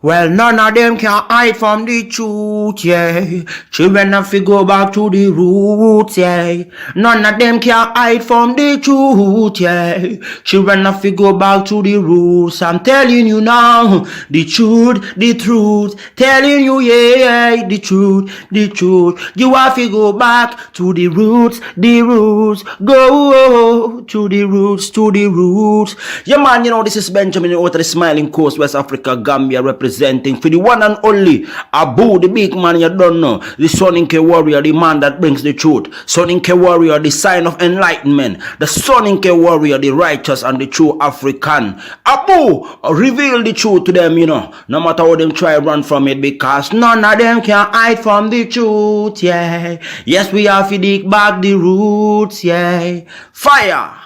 Well, none of them can hide from the truth, yeah. Children have to go back to the roots, yeah. None of them can hide from the truth, yeah. Children have to go back to the roots. I'm telling you now, the truth, the truth. Telling you, yeah, the truth, the truth. You have to go back to the roots, the roots. Go to the roots, to the roots. Yeah, man, you know, this is Benjamin out of the Smiling Coast, West Africa, Gambia, representing for the one and only Abu, the big man you don't know, the Soninke warrior, the man that brings the truth, Soninke warrior, the sign of enlightenment, the Soninke warrior, the righteous and the true African. Abu, reveal the truth to them, you know, no matter how them try to run from it, because none of them can hide from the truth, yeah. Yes, we have to dig back the roots, yeah. Fire!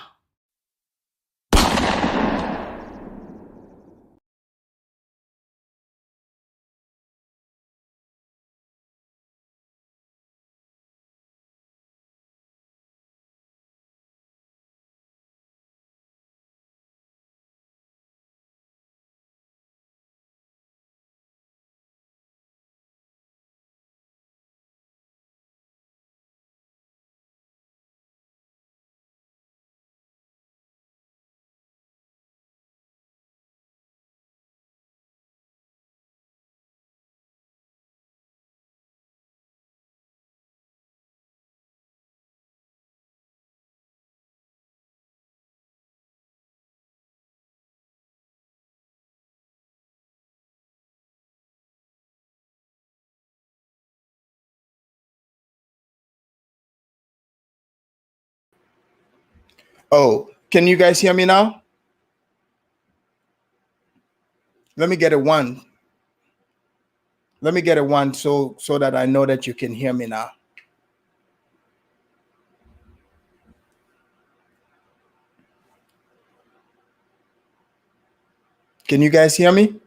Oh, can you guys hear me now? Let me get a one. Let me get a one so that I know that you can hear me now. Can you guys hear me?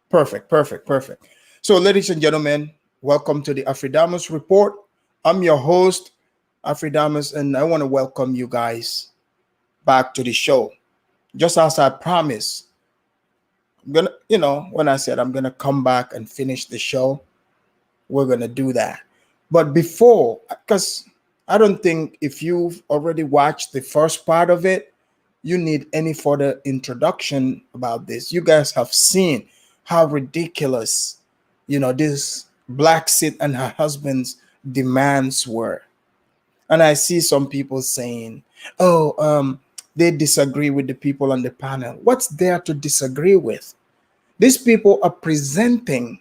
Perfect, perfect, perfect. So, ladies and gentlemen, welcome to the Afridamus Report. I'm your host, Afridamus, and I want to welcome you guys back to the show. Just as I promised, I'm gonna, you know, when I said I'm gonna come back and finish the show, we're gonna do that. But before, because I don't think if you've already watched the first part of it, you need any further introduction about this. You guys have seen how ridiculous, you know, this Blaxit and her husband's demands were. And I see some people saying, oh, they disagree with the people on the panel. What's there to disagree with? These people are presenting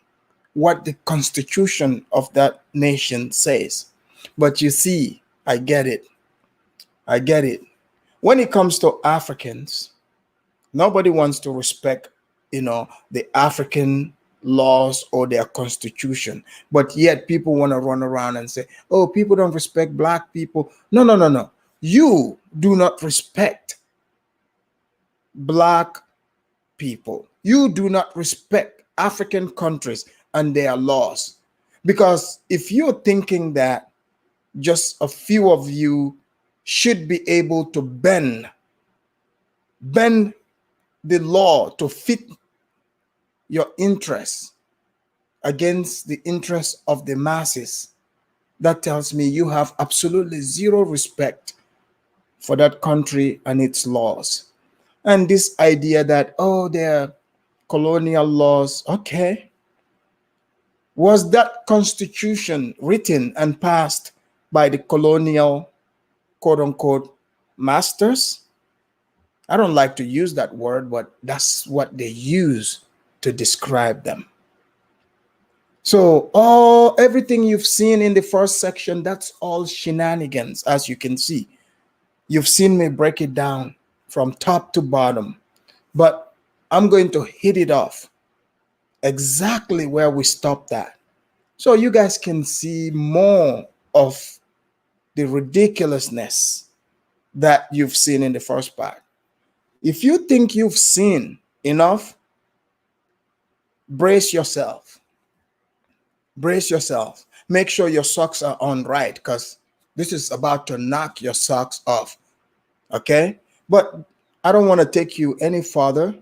what the constitution of that nation says. But you see, I get it. I get it. When it comes to Africans, nobody wants to respect, you know, the African laws or their constitution. But yet people want to run around and say, oh, people don't respect black people. No, no, no, no. You do not respect black people. You do not respect African countries and their laws. Because if you're thinking that just a few of you should be able to bend the law to fit your interests against the interests of the masses, that tells me you have absolutely zero respect for that country and its laws. And this idea that, oh, they're colonial laws, okay. Was that constitution written and passed by the colonial, quote unquote, masters? I don't like to use that word, but that's what they use to describe them. So everything you've seen in the first section, that's all shenanigans, as you can see. You've seen me break it down from top to bottom, but I'm going to hit it off exactly where we stopped at, so you guys can see more of the ridiculousness that you've seen in the first part. If you think you've seen enough, brace yourself. Brace yourself. Make sure your socks are on right, because this is about to knock your socks off. Okay? But I don't want to take you any further.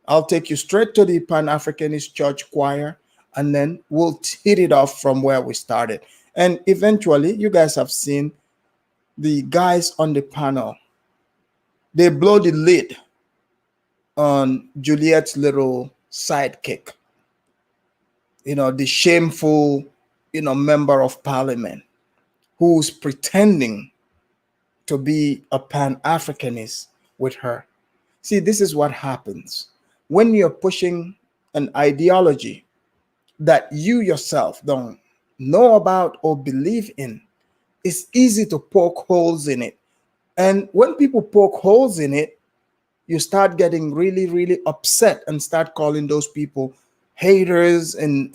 I'll take you straight to the Pan-Africanist church choir, and then we'll hit it off from where we started. And eventually, you guys have seen the guys on the panel. They blow the lid on Juliet's little sidekick, the shameful, member of parliament who's pretending to be a Pan-Africanist with her. See, this is what happens when you're pushing an ideology that you yourself don't know about or believe in. It's easy to poke holes in it. And when people poke holes in it, you start getting really, really upset and start calling those people haters and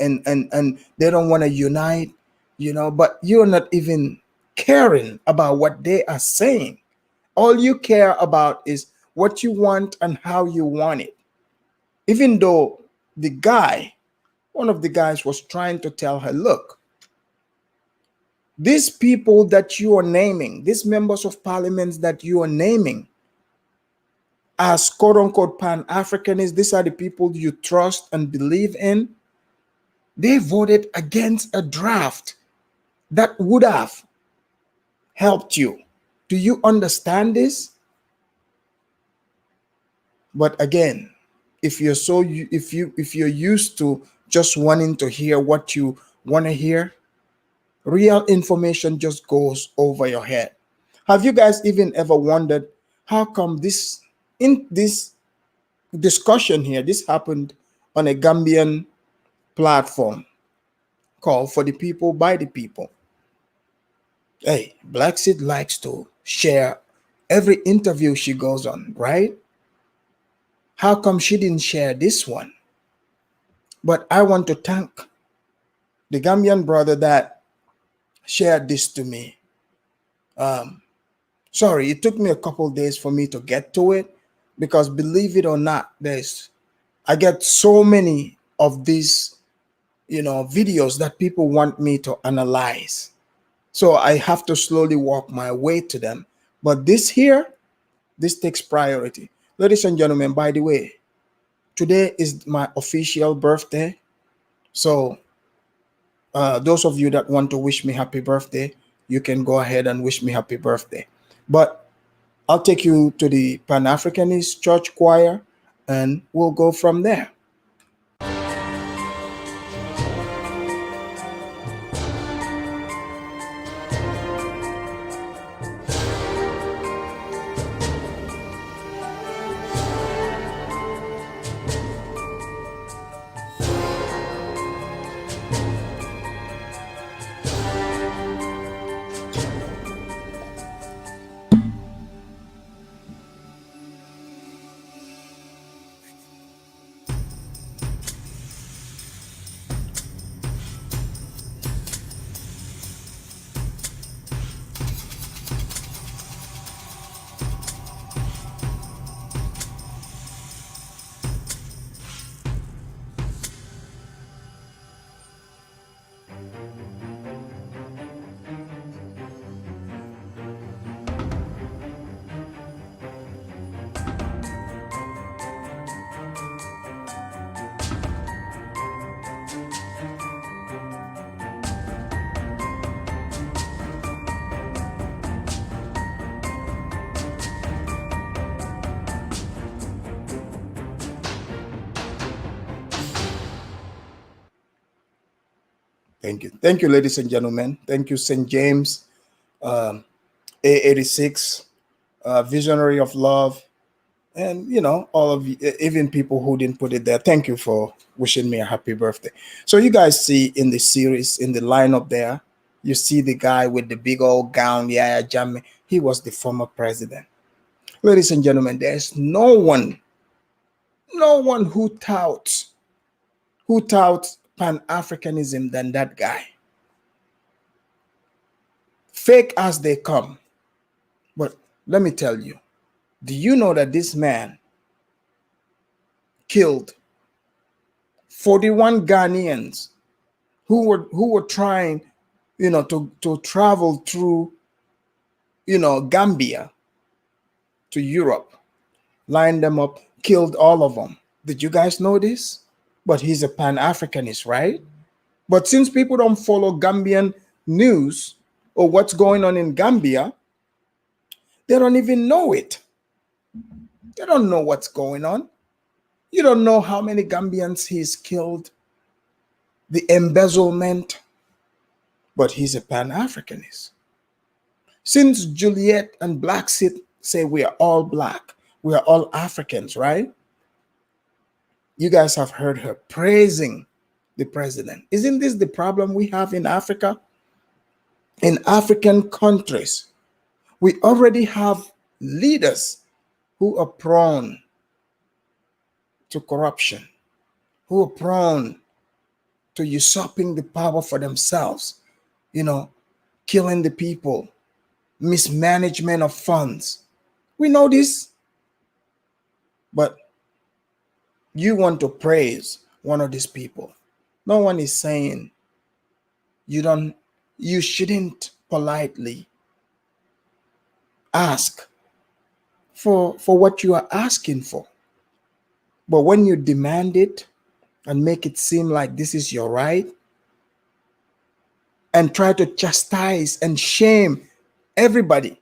they don't want to unite, but you're not even caring about what they are saying. All you care about is what you want and how you want it. Even though one of the guys was trying to tell her, look, these people that you are naming, these members of parliament that you are naming as quote unquote Pan-Africanists, these are the people you trust and believe in. They voted against a draft that would have helped you. Do you understand this? But again, if you're used to just wanting to hear what you want to hear, real information just goes over your head. Have you guys even ever wondered how come this discussion here, this happened on a Gambian platform called For the People, by the People? Hey, Blaxit likes to share every interview she goes on, right? How come she didn't share this one? But I want to thank the Gambian brother that shared this to me. Sorry, it took me a couple days for me to get to it, because believe it or not, I get so many of these, videos that people want me to analyze. So I have to slowly walk my way to them. But this takes priority. Ladies and gentlemen, by the way, today is my official birthday. So those of you that want to wish me happy birthday, you can go ahead and wish me happy birthday. But I'll take you to the Pan-Africanist church choir and we'll go from there. Thank you, ladies and gentlemen. Thank you, St. James, A86, Visionary of Love, and all of you, even people who didn't put it there. Thank you for wishing me a happy birthday. So you guys see in the series, in the lineup there, you see the guy with the big old gown, Yaya Jammeh. He was the former president. Ladies and gentlemen, there's no one who touts Pan-Africanism than that guy. Fake as they come. But let me tell you, do you know that this man killed 41 Ghanaians who were trying, to travel through, Gambia to Europe, lined them up, killed all of them. Did you guys know this? But he's a Pan-Africanist, right? But since people don't follow Gambian news or what's going on in Gambia, they don't even know it. They don't know what's going on. You don't know how many Gambians he's killed, the embezzlement, but he's a Pan-Africanist. Since Juliet and Blaxit say we are all black, we are all Africans, right? You guys have heard her praising the president. Isn't this the problem we have in Africa? In African countries, we already have leaders who are prone to corruption, who are prone to usurping the power for themselves, killing the people, mismanagement of funds. We know this, but you want to praise one of these people. No one is saying you shouldn't politely ask for what you are asking for. But when you demand it and make it seem like this is your right, and try to chastise and shame everybody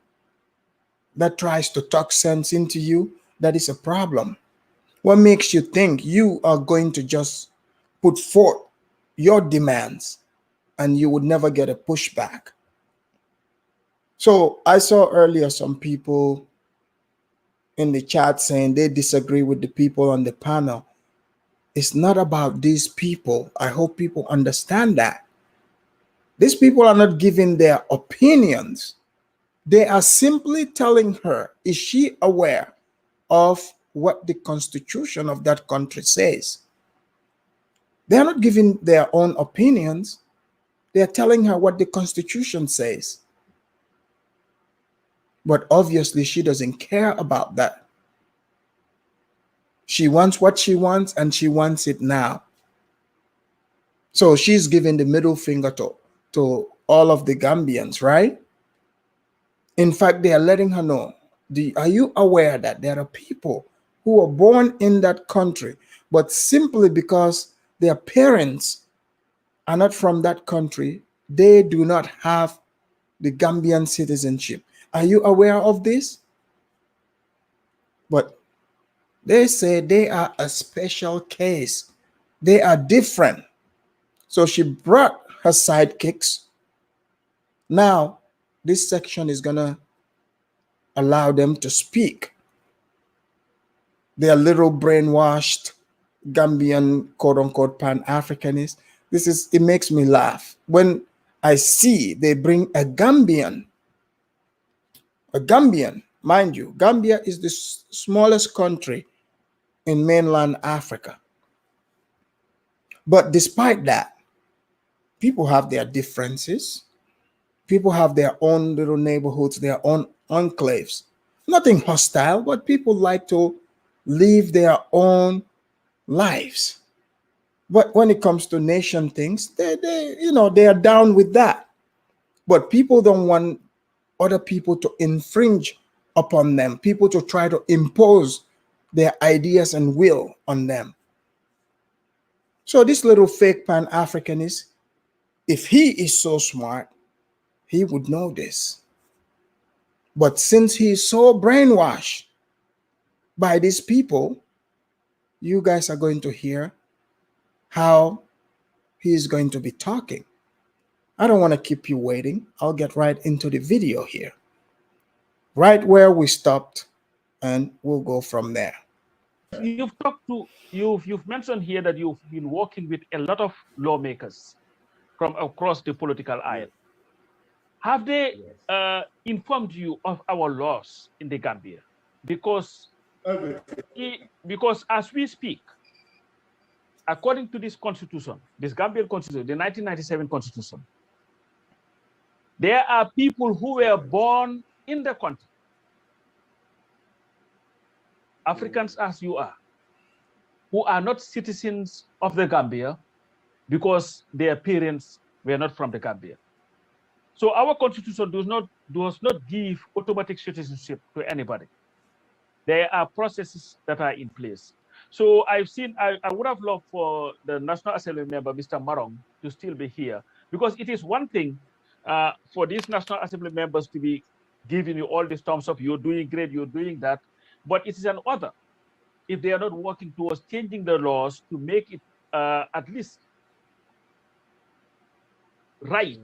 that tries to talk sense into you, that is a problem. What makes you think you are going to just put forth your demands and you would never get a pushback? So I saw earlier some people in the chat saying they disagree with the people on the panel. It's not about these people. I hope people understand that. These people are not giving their opinions. They are simply telling her, is she aware of what the constitution of that country says? They are not giving their own opinions. They are telling her what the constitution says. But obviously, she doesn't care about that. She wants what she wants, and she wants it now. So she's giving the middle finger to all of the Gambians, right? In fact, they are letting her know, are you aware that there are people who are born in that country, but simply because their parents are not from that country, they do not have the Gambian citizenship. Are you aware of this? But they say they are a special case. They are different. So she brought her sidekicks. Now, this section is going to allow them to speak. They are little brainwashed Gambian, quote unquote, Pan-Africanists. It makes me laugh when I see they bring a Gambian, mind you. Gambia is the smallest country in mainland Africa. But despite that, people have their differences. People have their own little neighborhoods, their own enclaves. Nothing hostile, but people like to live their own lives. But when it comes to nation things, they are down with that. But people don't want other people to infringe upon them, people to try to impose their ideas and will on them. So this little fake Pan-Africanist, if he is so smart, he would know this. But since he is so brainwashed by these people, you guys are going to hear how he is going to be talking. I don't want to keep you waiting. I'll get right into the video here, right where we stopped, and we'll go from there. You've mentioned here that you've been working with a lot of lawmakers from across the political aisle. Have they informed you of our laws in the Gambia? Because as we speak, according to this constitution, this Gambian constitution, the 1997 constitution, there are people who were born in the country, Africans as you are, who are not citizens of the Gambia because their parents were not from the Gambia. So our constitution does not give automatic citizenship to anybody. There are processes that are in place. So I've seen, I would have loved for the National Assembly member, Mr. Marong, to still be here, because it is one thing for these National Assembly members to be giving you all these thumbs up, you're doing great, you're doing that, but it is an other if they are not working towards changing the laws to make it at least right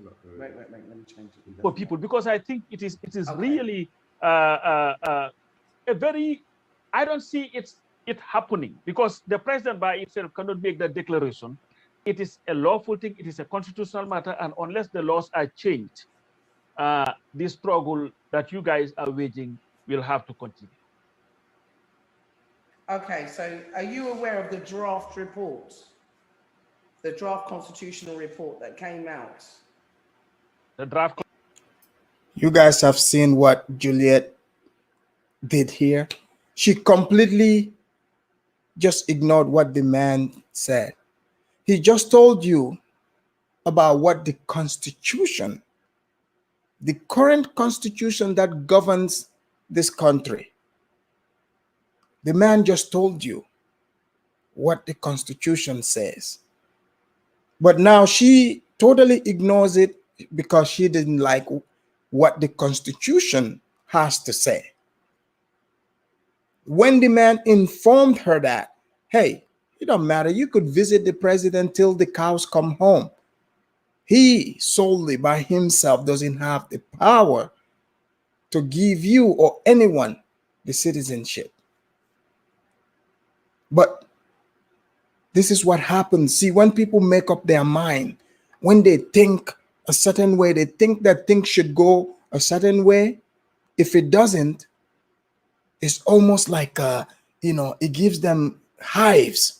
for people, because I think it is really a very, I don't see it happening, because the president by itself cannot make that declaration. It is a lawful thing, it is a constitutional matter, and unless the laws are changed, this struggle that you guys are waging will have to continue. Okay, so are you aware of the draft report, the draft constitutional report that came out? The draft. You guys have seen what Juliet did here. She completely just ignored what the man said. He just told you about what the Constitution, the current Constitution that governs this country. The man just told you what the Constitution says. But now she totally ignores it because she didn't like what the Constitution has to say. When the man informed her that, hey, it don't matter, you could visit the president till the cows come home. He solely by himself doesn't have the power to give you or anyone the citizenship. But this is what happens. See, when people make up their mind, when they think a certain way, they think that things should go a certain way. If it doesn't, it's almost like, it gives them hives.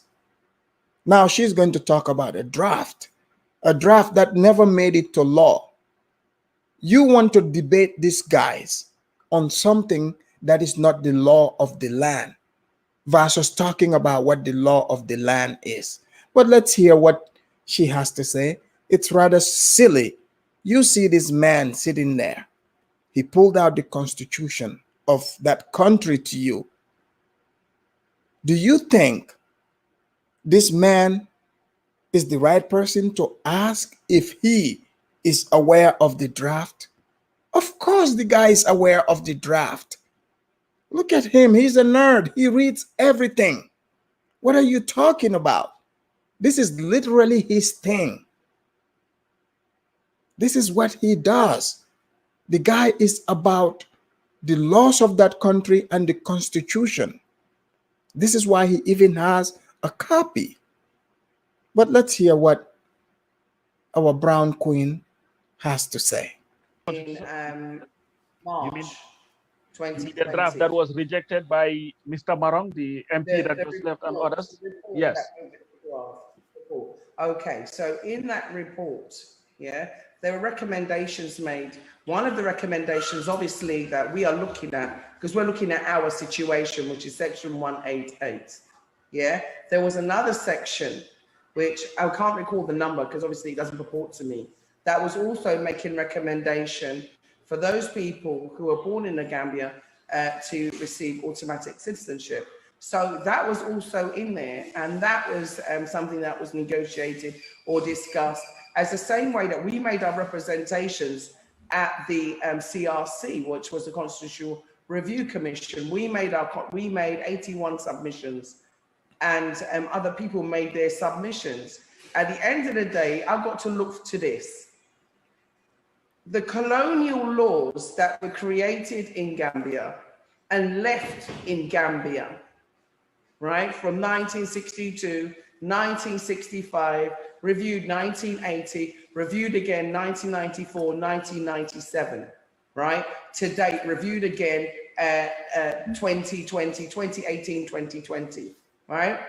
Now she's going to talk about a draft that never made it to law. You want to debate these guys on something that is not the law of the land, versus talking about what the law of the land is. But let's hear what she has to say. It's rather silly. You see this man sitting there. He pulled out the Constitution of that country to you. Do you think this man is the right person to ask if he is aware of the draft? Of course the guy is aware of the draft. Look at him. He's a nerd. He reads everything. What are you talking about? This is literally his thing. This is what he does. The guy is about the laws of that country and the Constitution. This is why he even has a copy. But let's hear what our brown queen has to say. In March 2020. The draft that was rejected by Mr. Marong, the MP that was left, and others? Yes. Okay, so in that report, there were recommendations made. One of the recommendations, obviously, that we are looking at, because we're looking at our situation, which is section 188. There was another section, which I can't recall the number because obviously it doesn't purport to me, that was also making recommendation for those people who were born in the Gambia to receive automatic citizenship. So that was also in there, and that was something that was negotiated or discussed as the same way that we made our representations at the CRC, which was the Constitutional Review Commission. We made 81 submissions, and other people made their submissions. At the end of the day, I've got to look to this. The colonial laws that were created in Gambia and left in Gambia, right, from 1962, 1965, reviewed 1980, reviewed again 1994, 1997, right, to date, reviewed again 2020, 2018, 2020, right?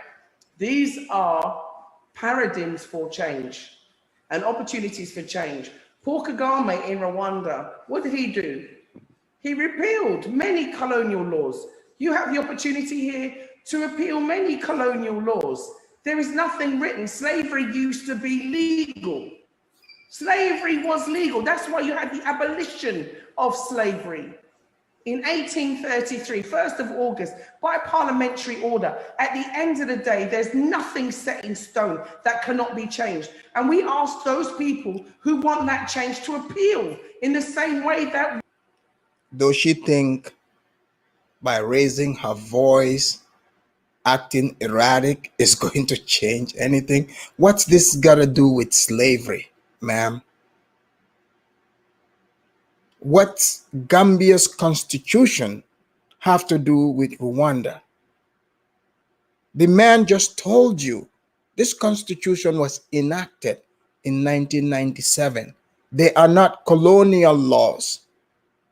These are paradigms for change and opportunities for change. Paul Kagame in Rwanda, what did he do? He repealed many colonial laws. You have the opportunity here to repeal many colonial laws. There is nothing written. Slavery used to be legal. Slavery was legal. That's why you had the abolition of slavery in 1833, 1st of August, by parliamentary order. At the end of the day, there's nothing set in stone that cannot be changed. And we ask those people who want that change to appeal in the same way that... Does she think by raising her voice, acting erratic is going to change anything? What's this got to do with slavery, ma'am? What's Gambia's constitution have to do with Rwanda? The man just told you this constitution was enacted in 1997. They are not colonial laws.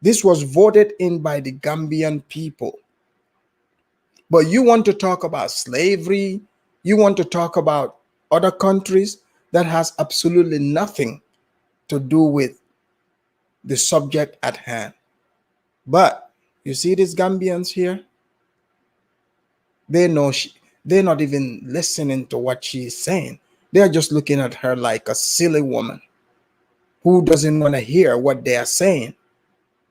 This was voted in by the Gambian people. But you want to talk about slavery, you want to talk about other countries that has absolutely nothing to do with the subject at hand. But you see these Gambians here? They know they're not even listening to what she's saying. They're just looking at her like a silly woman who doesn't want to hear what they are saying.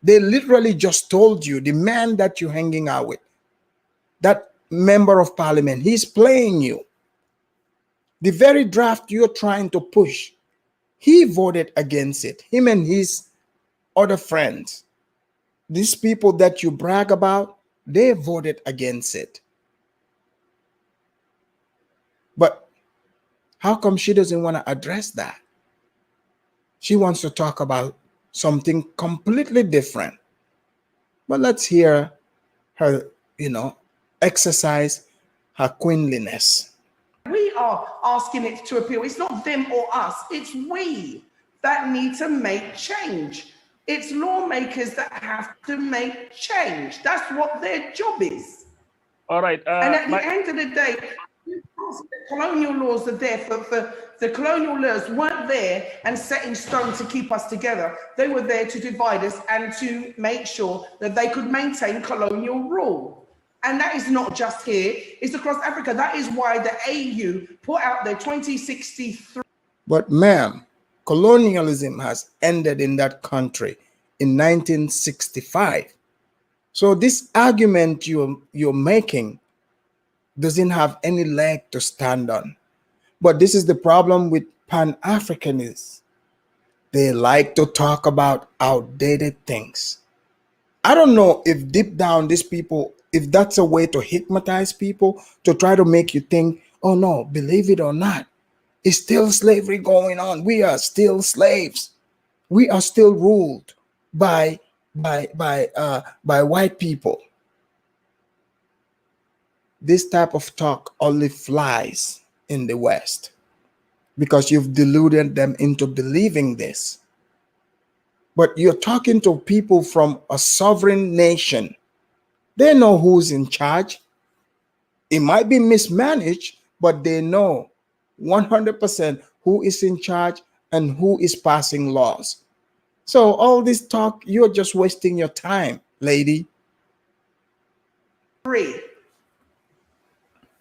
They literally just told you, the man that you're hanging out with, that member of parliament, he's playing you. The very draft you're trying to push, he voted against it. Him and his other friends, these people that you brag about, they voted against it. But how come she doesn't want to address that? She wants to talk about something completely different. But let's hear her, exercise her queenliness. We are asking it to appeal. It's not them or us. It's we that need to make change. It's lawmakers that have to make change. That's what their job is. All right. And at the end of the day, colonial laws are there for the colonial laws weren't there and set in stone to keep us together. They were there to divide us and to make sure that they could maintain colonial rule. And that is not just here, it's across Africa. That is why the AU put out their 2063. But ma'am, colonialism has ended in that country in 1965. So this argument you're making doesn't have any leg to stand on. But this is the problem with Pan-Africanists. They like to talk about outdated things. I don't know if deep down these people, if that's a way to hypnotize people, to try to make you think, oh no, believe it or not, it's still slavery going on. We are still slaves. We are still ruled by white people. This type of talk only flies in the West because you've deluded them into believing this. But you're talking to people from a sovereign nation. They know who's in charge. It might be mismanaged, but they know 100% who is in charge and who is passing laws. So all this talk, you're just wasting your time, lady.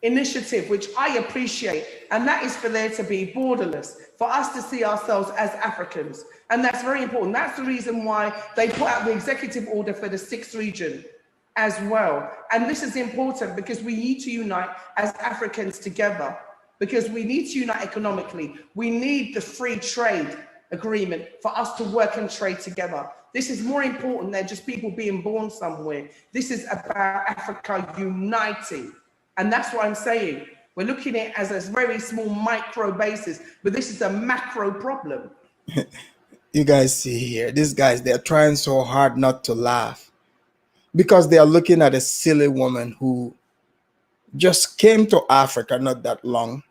Initiative, which I appreciate, and that is for there to be borderless, for us to see ourselves as Africans. And that's very important. That's the reason why they put out the executive order for the 6th region as well. And this is important because we need to unite as Africans together, because we need to unite economically. We need the free trade agreement for us to work and trade together. This is more important than just people being born somewhere. This is about Africa uniting. And that's what I'm saying. We're looking at it as a very small micro basis, but this is a macro problem. You guys see here, these guys, they're trying so hard not to laugh because they are looking at a silly woman who just came to Africa not that long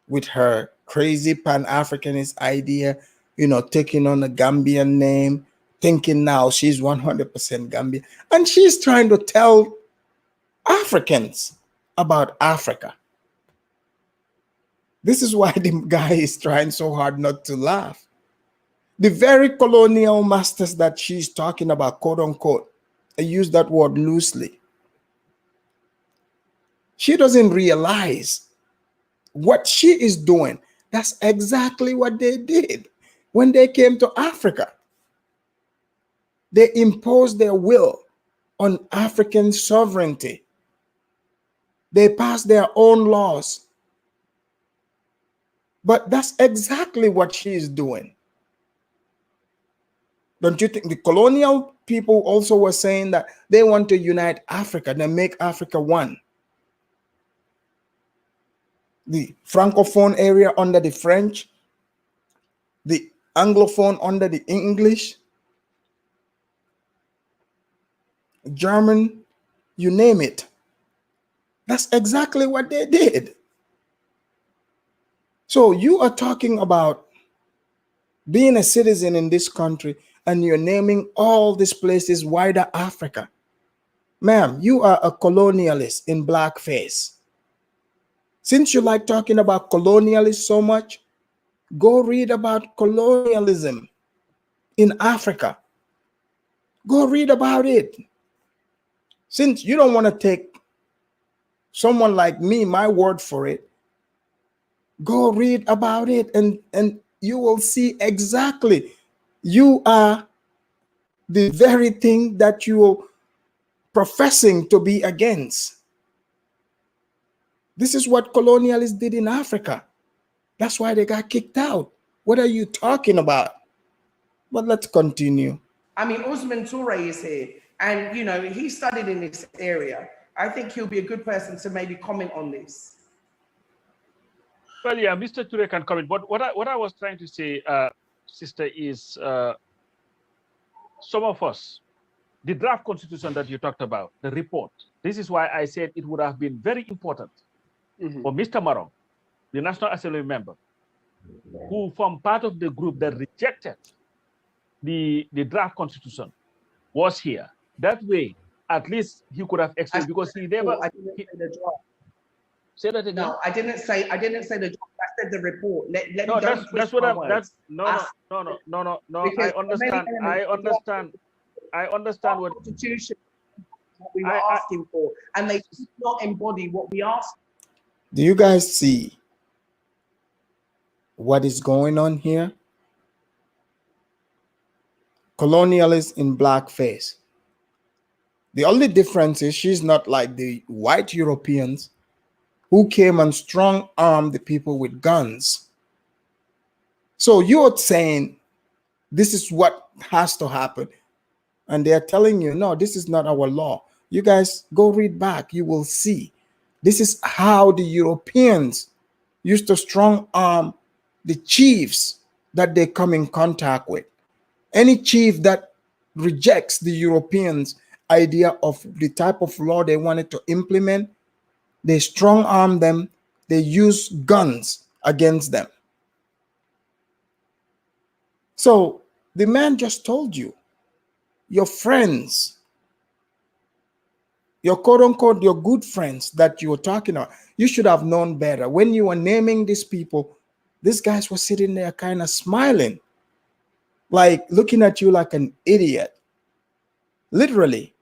with her crazy Pan-Africanist idea, taking on a Gambian name, thinking now she's 100% Gambian. And she's trying to tell Africans about Africa. This is why the guy is trying so hard not to laugh. The very colonial masters that she's talking about, quote unquote, I use that word loosely. She doesn't realize what she is doing. That's exactly what they did when they came to Africa. They impose their will on African sovereignty. They pass their own laws. But that's exactly what she is doing. Don't you think the colonial people also were saying that they want to unite Africa and make Africa one? The Francophone area under the French, the Anglophone under the English, German, you name it. That's exactly what they did. So you are talking about being a citizen in this country and you're naming all these places wider Africa. Ma'am, you are a colonialist in blackface. Since you like talking about colonialism so much, go read about colonialism in Africa. Go read about it. Since you don't want to take someone like me, my word for it, go read about it and you will see exactly you are the very thing that you are professing to be against. This is what colonialists did in Africa. That's why they got kicked out. What are you talking about? But let's continue. I mean, Usman Toure is here, and you know, he studied in this area. I think he'll be a good person to maybe comment on this. Well, yeah, Mr. Toure can comment. But what I was trying to say, sister, is some of us, the draft constitution that you talked about, the report. This is why I said it would have been very important for Mr. Marong, the National Assembly member, who formed part of the group that rejected the draft constitution, was here. That way, at least he could have explained, because he never. I didn't say the draft. Say that again. No, I didn't say the draft. I said the report. Let no, me that's what I'm. That's no. Because I understand what Constitution what we were asking for, and they did not embody what we asked. Do you guys see what is going on here? Colonialist in blackface. The only difference is she's not like the white Europeans who came and strong-armed the people with guns. So you're saying this is what has to happen. And they're telling you, no, this is not our law. You guys go read back. You will see. This is how the Europeans used to strong-arm the chiefs that they come in contact with. Any chief that rejects the Europeans' idea of the type of law they wanted to implement, they strong arm them, they use guns against them. So the man just told you, your friends, your quote unquote, your good friends that you were talking about, you should have known better. When you were naming these people, these guys were sitting there kind of smiling, like looking at you like an idiot. Literally,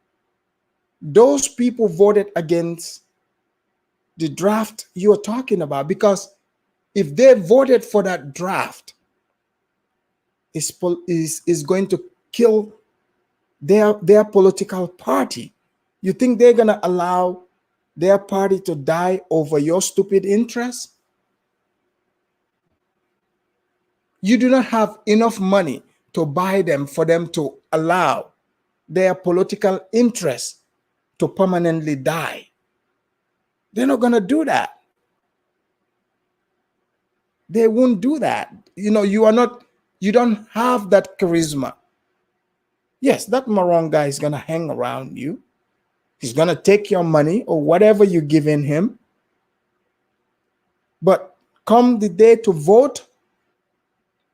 those people voted against the draft you are talking about, because if they voted for that draft, is going to kill their political party. You think they're going to allow their party to die over your stupid interests? You do not have enough money to buy them for them to allow their political interests to permanently die. They're not going to do that. They won't do that. You know, you don't have that charisma. Yes, that Marong guy is going to hang around you. He's going to take your money or whatever you're giving him. But come the day to vote,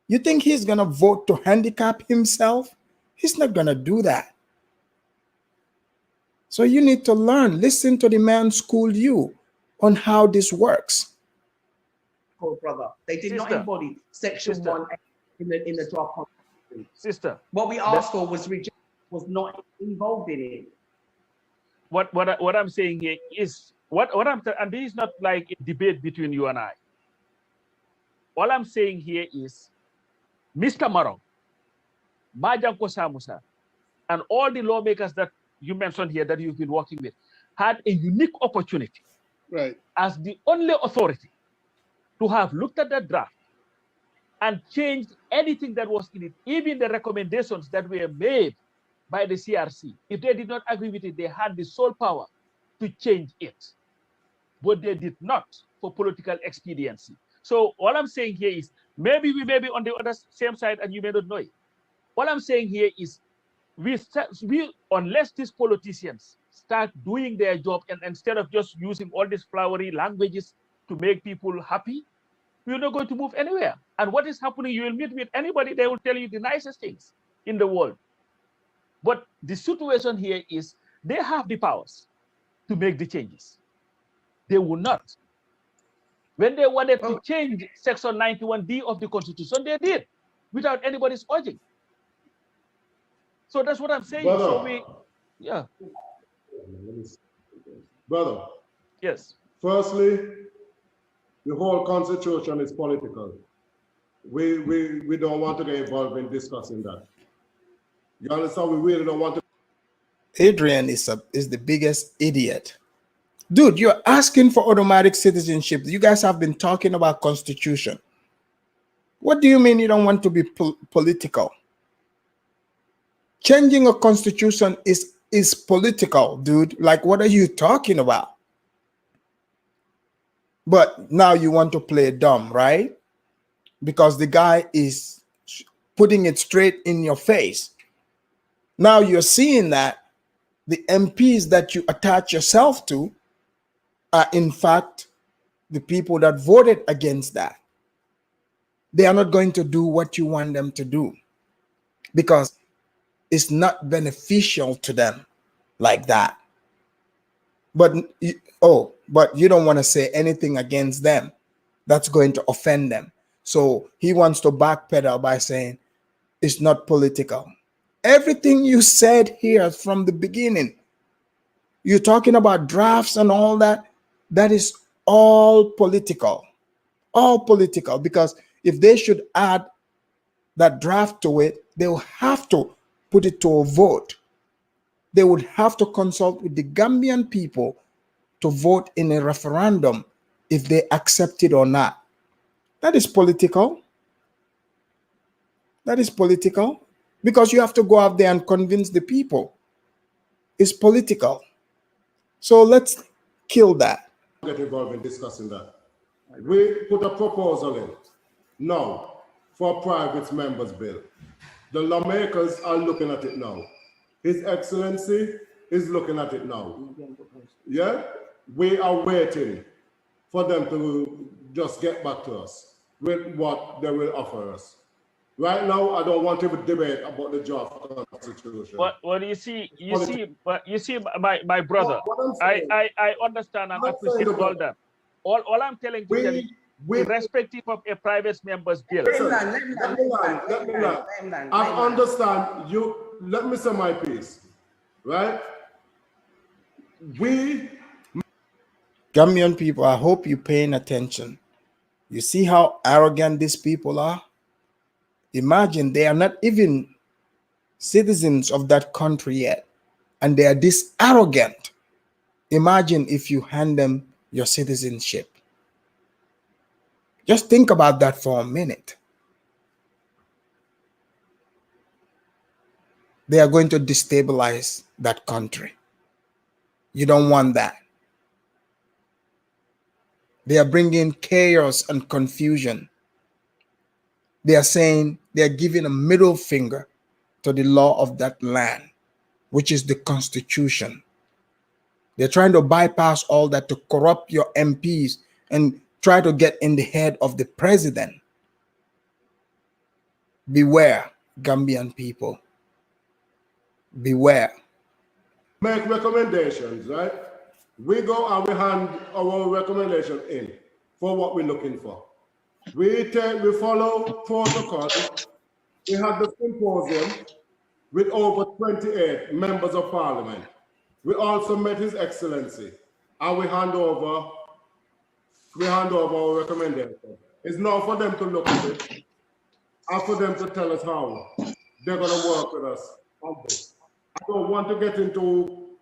you think he's going to vote to handicap himself? He's not going to do that. So you need to learn. Listen to the man school you on how this works. Brother, they did not embody Section 1 in the draft constitution. Sister, what we asked for was rejected, was not involved in it. What I'm saying here is and this is not like a debate between you and I. All I'm saying here is, Mr. Marong, Majanko Samusa, and all the lawmakers that you mentioned here that you've been working with had a unique opportunity, right, as the only authority to have looked at that draft and changed anything that was in it, even the recommendations that were made by the CRC. If they did not agree with it, they had the sole power to change it. But they did not for political expediency. So all I'm saying here is, maybe we may be on the other same side and you may not know it. All I'm saying here is, unless these politicians start doing their job, and instead of just using all these flowery languages to make people happy, we're not going to move anywhere. And what is happening, you will meet with anybody, they will tell you the nicest things in the world. But the situation here is, they have the powers to make the changes. They will not. When they wanted to change Section 91D of the Constitution, they did, without anybody's urging. So that's what I'm saying. Brother, So yeah. Brother. Yes. Firstly, the whole Constitution is political. We don't want to get involved in discussing that. You understand? We really don't want to. Adrian is the biggest idiot. Dude, you're asking for automatic citizenship. You guys have been talking about Constitution. What do you mean you don't want to be political? Changing a constitution is political, dude. Like, what are you talking about? But now you want to play dumb, right? Because the guy is putting it straight in your face. Now you're seeing that the MPs that you attach yourself to are in fact the people that voted against that. They are not going to do what you want them to do because it's not beneficial to them like that. But you don't want to say anything against them that's going to offend them. So he wants to backpedal by saying it's not political. Everything you said here from the beginning, you're talking about drafts and all that, that is all political. All political, because if they should add that draft to it, they will have to put it to a vote. They would have to consult with the Gambian people to vote in a referendum if they accept it or not. That is political. That is political, because you have to go out there and convince the people. It's political. So let's kill that. Get involved in discussing that. We put a proposal in now for a private members bill. The lawmakers are looking at it now. His Excellency is looking at it now. Yeah? We are waiting for them to just get back to us with what they will offer us. Right now, I don't want to debate about the draft constitution. Well, you see, my brother, I understand and appreciate all that. All I'm telling you, irrespective of a private member's bill. Let me land. I understand you. Let me say my piece, right? Gambian people, I hope you're paying attention. You see how arrogant these people are? Imagine they are not even citizens of that country yet, and they are this arrogant. Imagine if you hand them your citizenship. Just think about that for a minute. They are going to destabilize that country. You don't want that. They are bringing chaos and confusion. They are saying, they are giving a middle finger to the law of that land, which is the Constitution. They're trying to bypass all that to corrupt your MPs and try to get in the head of the president. Beware, Gambian people. Beware. Make recommendations, right? We go and we hand our recommendation in for what we're looking for. We follow protocol. We had the symposium with over 28 members of parliament. We also met His Excellency, and we hand over our recommendation. It's now for them to look at it and for them to tell us how they're going to work with us on this. don't want to get into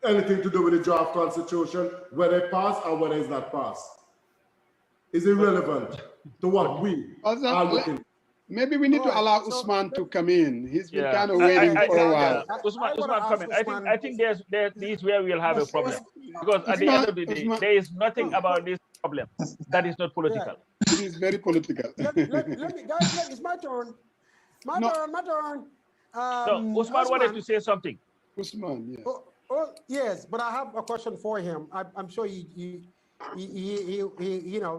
anything to do with the draft constitution, whether it passed or whether it's not passed. It's irrelevant to what we are looking. Maybe we need to allow Usman to come in. He's been kind of waiting for a while. Usman, come in. I think this is where we'll have a problem, because at the end of the day, there is nothing about this problem that is not political. It is very political. let me, guys, it's my turn. My turn. So Usman wanted to say something. Usman, yes. Yes, but I have a question for him. I'm sure he you know,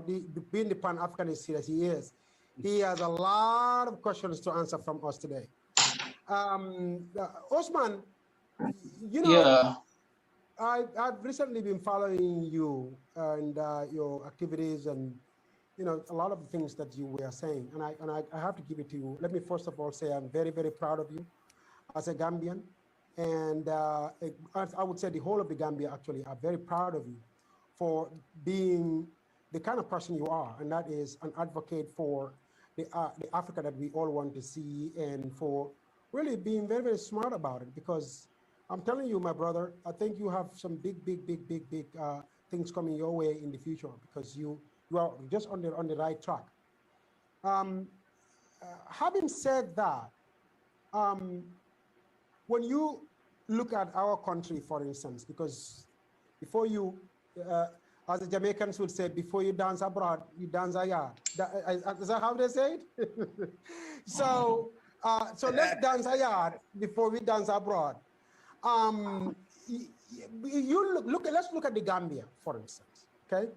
being the Pan-Africanist as he is, he has a lot of questions to answer from us today. Osman, you know, I've recently been following you and your activities, and you know, a lot of the things that you were saying, and I have to give it to you. Let me first of all say I'm very, very proud of you as a Gambian, and I would say the whole of the Gambia actually are very proud of you for being the kind of person you are, and that is an advocate for the Africa that we all want to see, and for really being very, very smart about it. Because I'm telling you, my brother, I think you have some big things coming your way in the future, because you are just on the right track. Having said that, when you look at our country, for instance, because before you, as the Jamaicans would say, before you dance abroad, you dance a yard. Is that how they say it? So let's dance a yard before we dance abroad. Let's look at the Gambia, for instance, okay?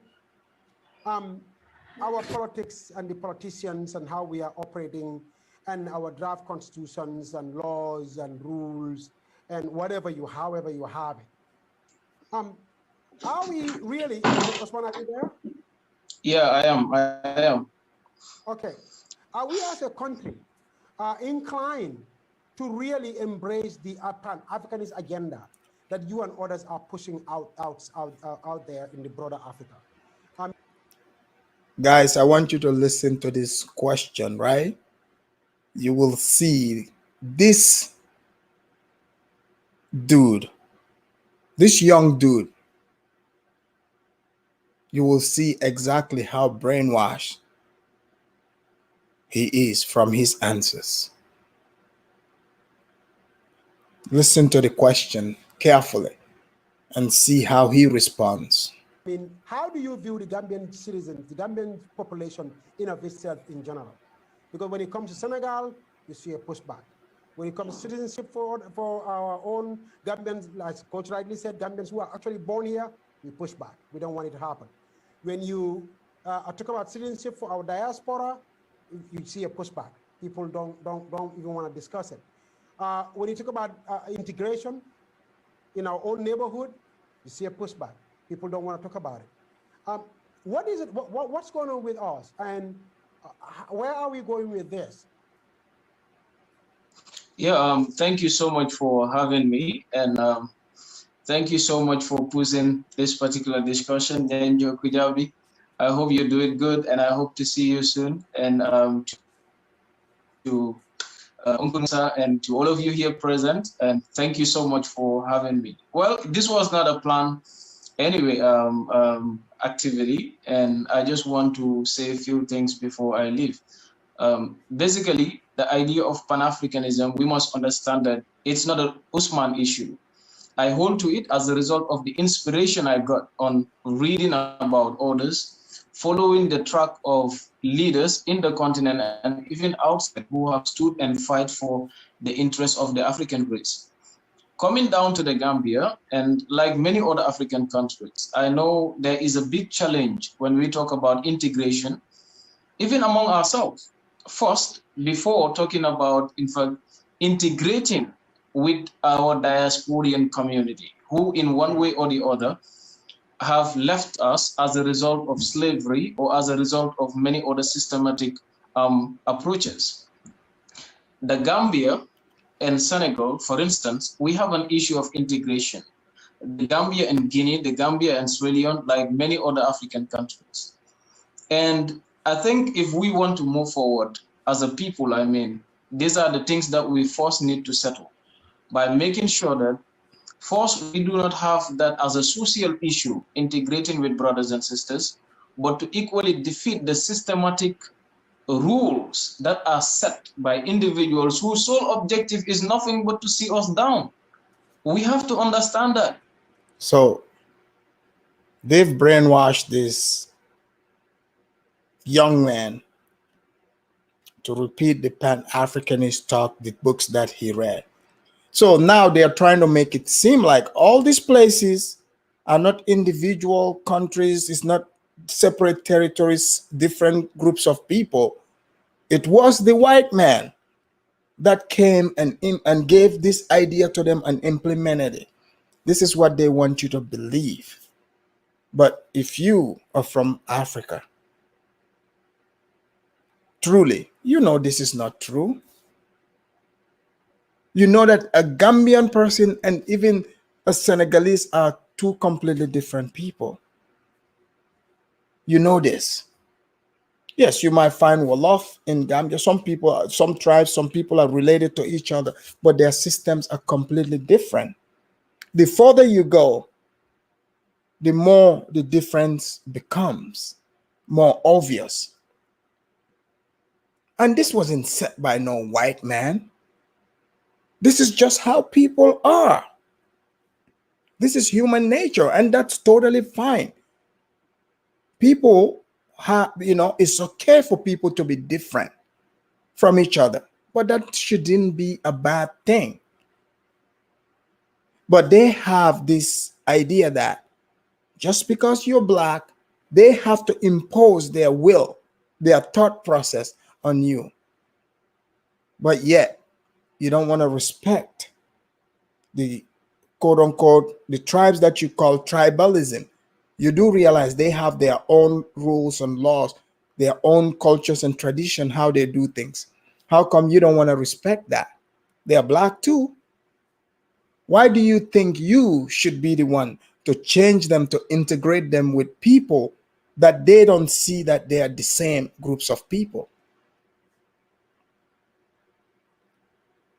Our politics and the politicians and how we are operating, and our draft constitutions and laws and rules and however you have it. Are we really, Osman, are you there? Yeah, I am. Okay. Are we as a country inclined to really embrace the Pan-Africanist agenda that you and others are pushing out there in the broader Africa? Guys, I want you to listen to this question, right? You will see this dude, this young dude, you will see exactly how brainwashed he is from his answers. Listen to the question carefully and see how he responds. I mean, how do you view the Gambian citizens, the Gambian population in of itself in general? Because when it comes to Senegal, you see a pushback. When it comes to citizenship for our own Gambians, as Coach rightly said, Gambians who are actually born here, we push back. We don't want it to happen. When you talk about citizenship for our diaspora, you see a pushback. People don't even want to discuss it. When you talk about integration in our own neighborhood, you see a pushback. People don't want to talk about it. What is it? What's going on with us? And where are we going with this? Yeah, thank you so much for having me, and thank you so much for pushing this particular discussion. I hope you're doing good, and I hope to see you soon. And to Uncle Musa and to all of you here present, and thank you so much for having me. Well, this was not a plan anyway, activity, and I just want to say a few things before I leave. Basically, the idea of Pan-Africanism, we must understand that it's not an Usman issue. I hold to it as a result of the inspiration I got on reading about others, following the track of leaders in the continent and even outside who have stood and fight for the interests of the African race. Coming down to the Gambia, and like many other African countries, I know there is a big challenge when we talk about integration, even among ourselves. First, before talking about, in fact, integrating with our diasporian community, who in one way or the other have left us as a result of slavery or as a result of many other systematic approaches. The Gambia and Senegal, for instance, we have an issue of integration. The Gambia and Guinea, the Gambia and Sierra Leone, like many other African countries. And I think if we want to move forward as a people, I mean, these are the things that we first need to settle. by making sure that first, we do not have that as a social issue, integrating with brothers and sisters, but to equally defeat the systematic rules that are set by individuals whose sole objective is nothing but to see us down. We have to understand that. So they've brainwashed this young man to repeat the Pan-Africanist talk, the books that he read. So now they are trying to make it seem like all these places are not individual countries, it's not separate territories, different groups of people. It was the white man that came and gave this idea to them and implemented it. This is what they want you to believe. But if you are from Africa, truly, you know this is not true. You know that a Gambian person and even a Senegalese are two completely different people. You know this. Yes, you might find Wolof in Gambia. Some people, some tribes, some people are related to each other, but their systems are completely different. The further you go, the more the difference becomes more obvious. And this wasn't set by no white man. This is just how people are. This is human nature, and that's totally fine. People have, it's okay for people to be different from each other, but that shouldn't be a bad thing. But they have this idea that just because you're black, they have to impose their will, their thought process on you. But yet, you don't want to respect the quote unquote, the tribes that you call tribalism. You do realize they have their own rules and laws, their own cultures and tradition, how they do things. How come you don't want to respect that? They're black too. Why do you think you should be the one to change them, to integrate them with people that they don't see that they are the same groups of people?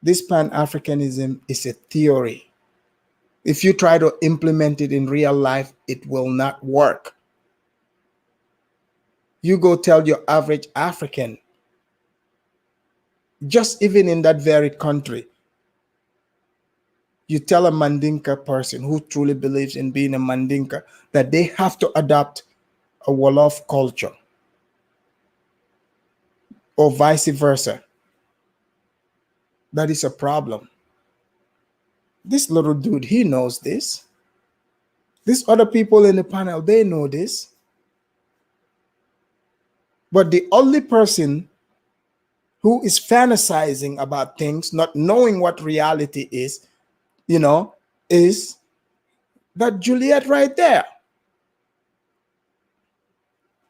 This Pan-Africanism is a theory. If you try to implement it in real life, it will not work. You go tell your average African, just even in that very country, you tell a Mandinka person who truly believes in being a Mandinka that they have to adopt a Wolof culture, or vice versa. That is a problem. This little dude, he knows this. These other people in the panel, they know this. But the only person who is fantasizing about things, not knowing what reality is, is that Juliet right there.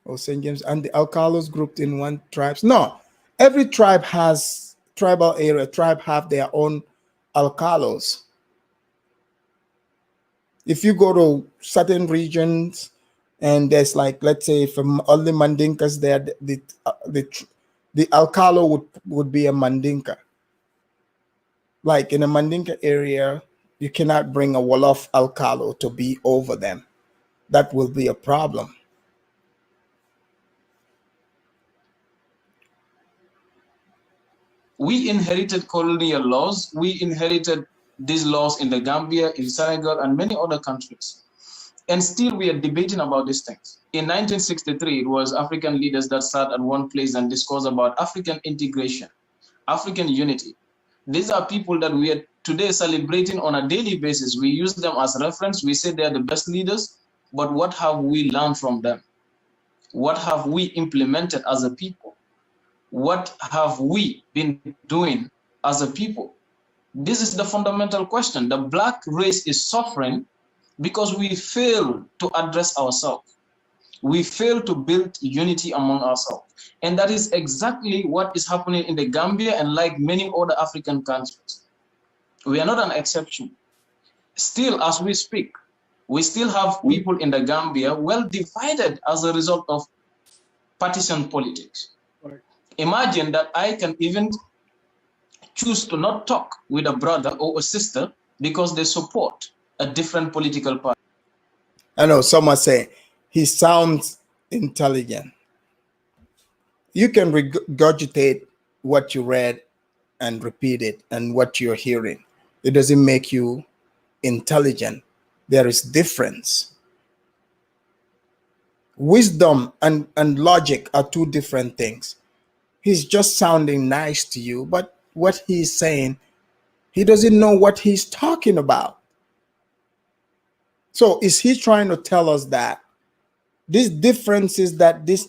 Oh, St. James and the Alcalos grouped in one tribe. No, every tribe has tribal area. Tribe have their own Alcalos. If you go to certain regions and there's like, let's say, if only Mandinkas there, the Alcalo would be a Mandinka. Like in a Mandinka area, you cannot bring a Wolof Alcalo to be over them. That will be a problem. We inherited colonial laws. We inherited these laws in the Gambia, in Senegal, and many other countries. And still we are debating about these things. In 1963, it was African leaders that sat at one place and discussed about African integration, African unity. These are people that we are today celebrating on a daily basis. We use them as reference. We say they are the best leaders, but what have we learned from them? What have we implemented as a people? What have we been doing as a people? This is the fundamental question. The black race is suffering because we fail to address ourselves. We fail to build unity among ourselves. And that is exactly what is happening in the Gambia and like many other African countries. We are not an exception. Still, as we speak, we still have people in the Gambia well divided as a result of partisan politics. Imagine that I can even choose to not talk with a brother or a sister because they support a different political party. I know someone say he sounds intelligent. You can regurgitate what you read and repeat it and what you're hearing. It doesn't make you intelligent. There is difference. Wisdom and logic are two different things. He's just sounding nice to you, but what he's saying, he doesn't know what he's talking about. So is he trying to tell us that these differences that this,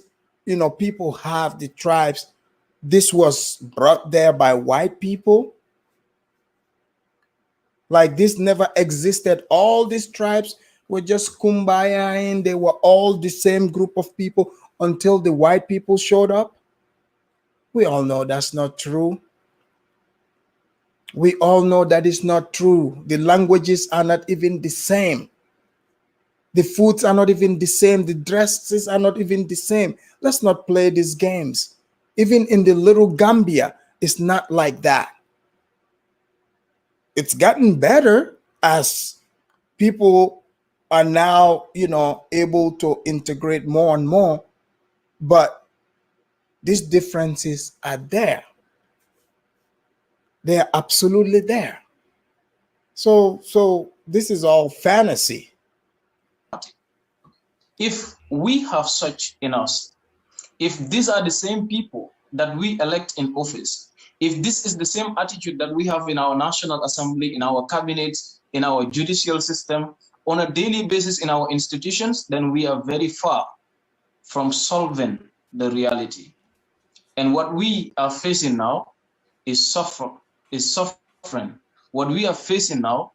people have, the tribes, this was brought there by white people? Like this never existed. All these tribes were just kumbaya and they were all the same group of people until the white people showed up? We all know that's not true. We all know that is not true. The languages are not even the same. The foods are not even the same. The dresses are not even the same. Let's not play these games. Even in the little Gambia, it's not like that. It's gotten better as people are now, able to integrate more and more, but these differences are there. They're absolutely there. So this is all fantasy. If we have such in us, if these are the same people that we elect in office, if this is the same attitude that we have in our National Assembly, in our cabinets, in our judicial system, on a daily basis in our institutions, then we are very far from solving the reality. And what we are facing now is suffering. What we are facing now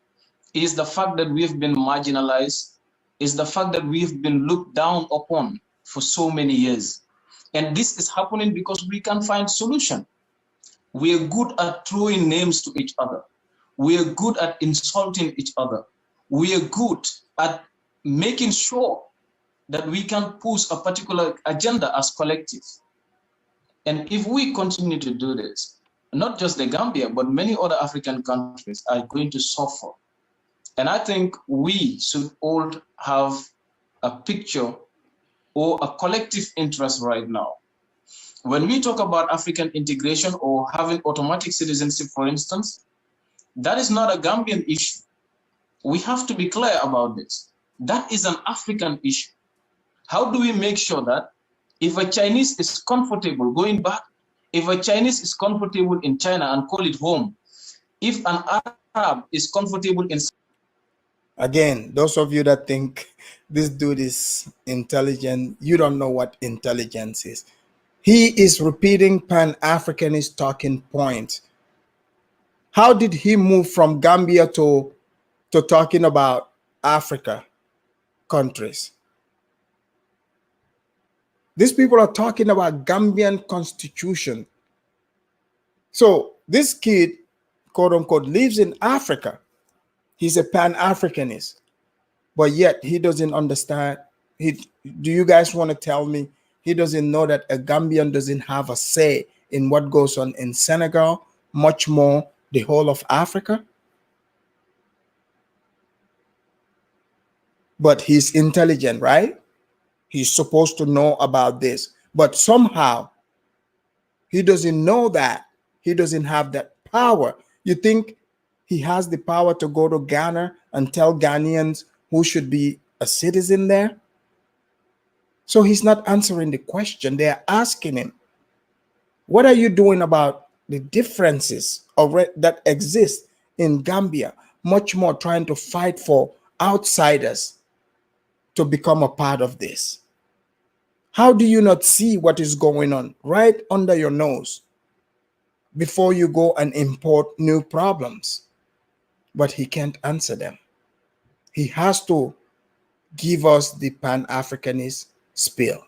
is the fact that we have been marginalized, is the fact that we have been looked down upon for so many years. And this is happening because we can't find solution. We are good at throwing names to each other. We are good at insulting each other. We are good at making sure that we can push a particular agenda as collectives. And if we continue to do this, not just the Gambia, but many other African countries are going to suffer. And I think we should all have a picture or a collective interest right now. When we talk about African integration or having automatic citizenship, for instance, that is not a Gambian issue. We have to be clear about this. That is an African issue. How do we make sure that if a Chinese is comfortable going back, if a Chinese is comfortable in China and call it home, if an Arab is comfortable in... Again, those of you that think this dude is intelligent, you don't know what intelligence is. He is repeating Pan-Africanist talking points. How did he move from Gambia to talking about Africa countries? These people are talking about Gambian constitution. So this kid, quote unquote, lives in Africa. He's a Pan-Africanist, but yet he doesn't understand. Do you guys want to tell me he doesn't know that a Gambian doesn't have a say in what goes on in Senegal, much more the whole of Africa? But he's intelligent, right? He's supposed to know about this, but somehow he doesn't know that. He doesn't have that power. You think he has the power to go to Ghana and tell Ghanaians who should be a citizen there? So he's not answering the question. They're asking him, what are you doing about the differences that exist in Gambia? Much more trying to fight for outsiders to become a part of this. How do you not see what is going on right under your nose before you go and import new problems? But he can't answer them. He has to give us the Pan-Africanist spiel.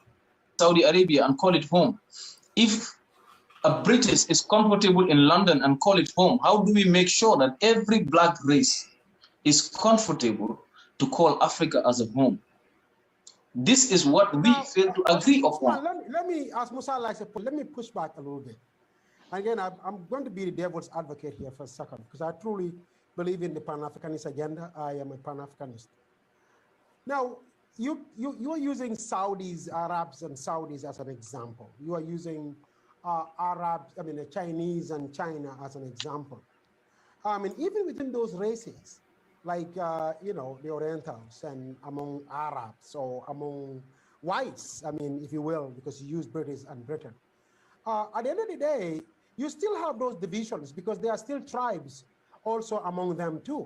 Saudi Arabia and call it home. If a British is comfortable in London and call it home, how do we make sure that every black race is comfortable to call Africa as a home? This is what we fail to agree upon. Let me ask Musa, let me push back a little bit. Again, I'm going to be the devil's advocate here for a second, because I truly believe in the Pan-Africanist agenda. I am a Pan-Africanist. Now, you are using Saudis, Arabs, and Saudis as an example. You are using Chinese and China as an example. And even within those races, like, the Orientals and among Arabs or among whites, if you will, because you use British and Britain. At the end of the day, you still have those divisions because there are still tribes also among them too.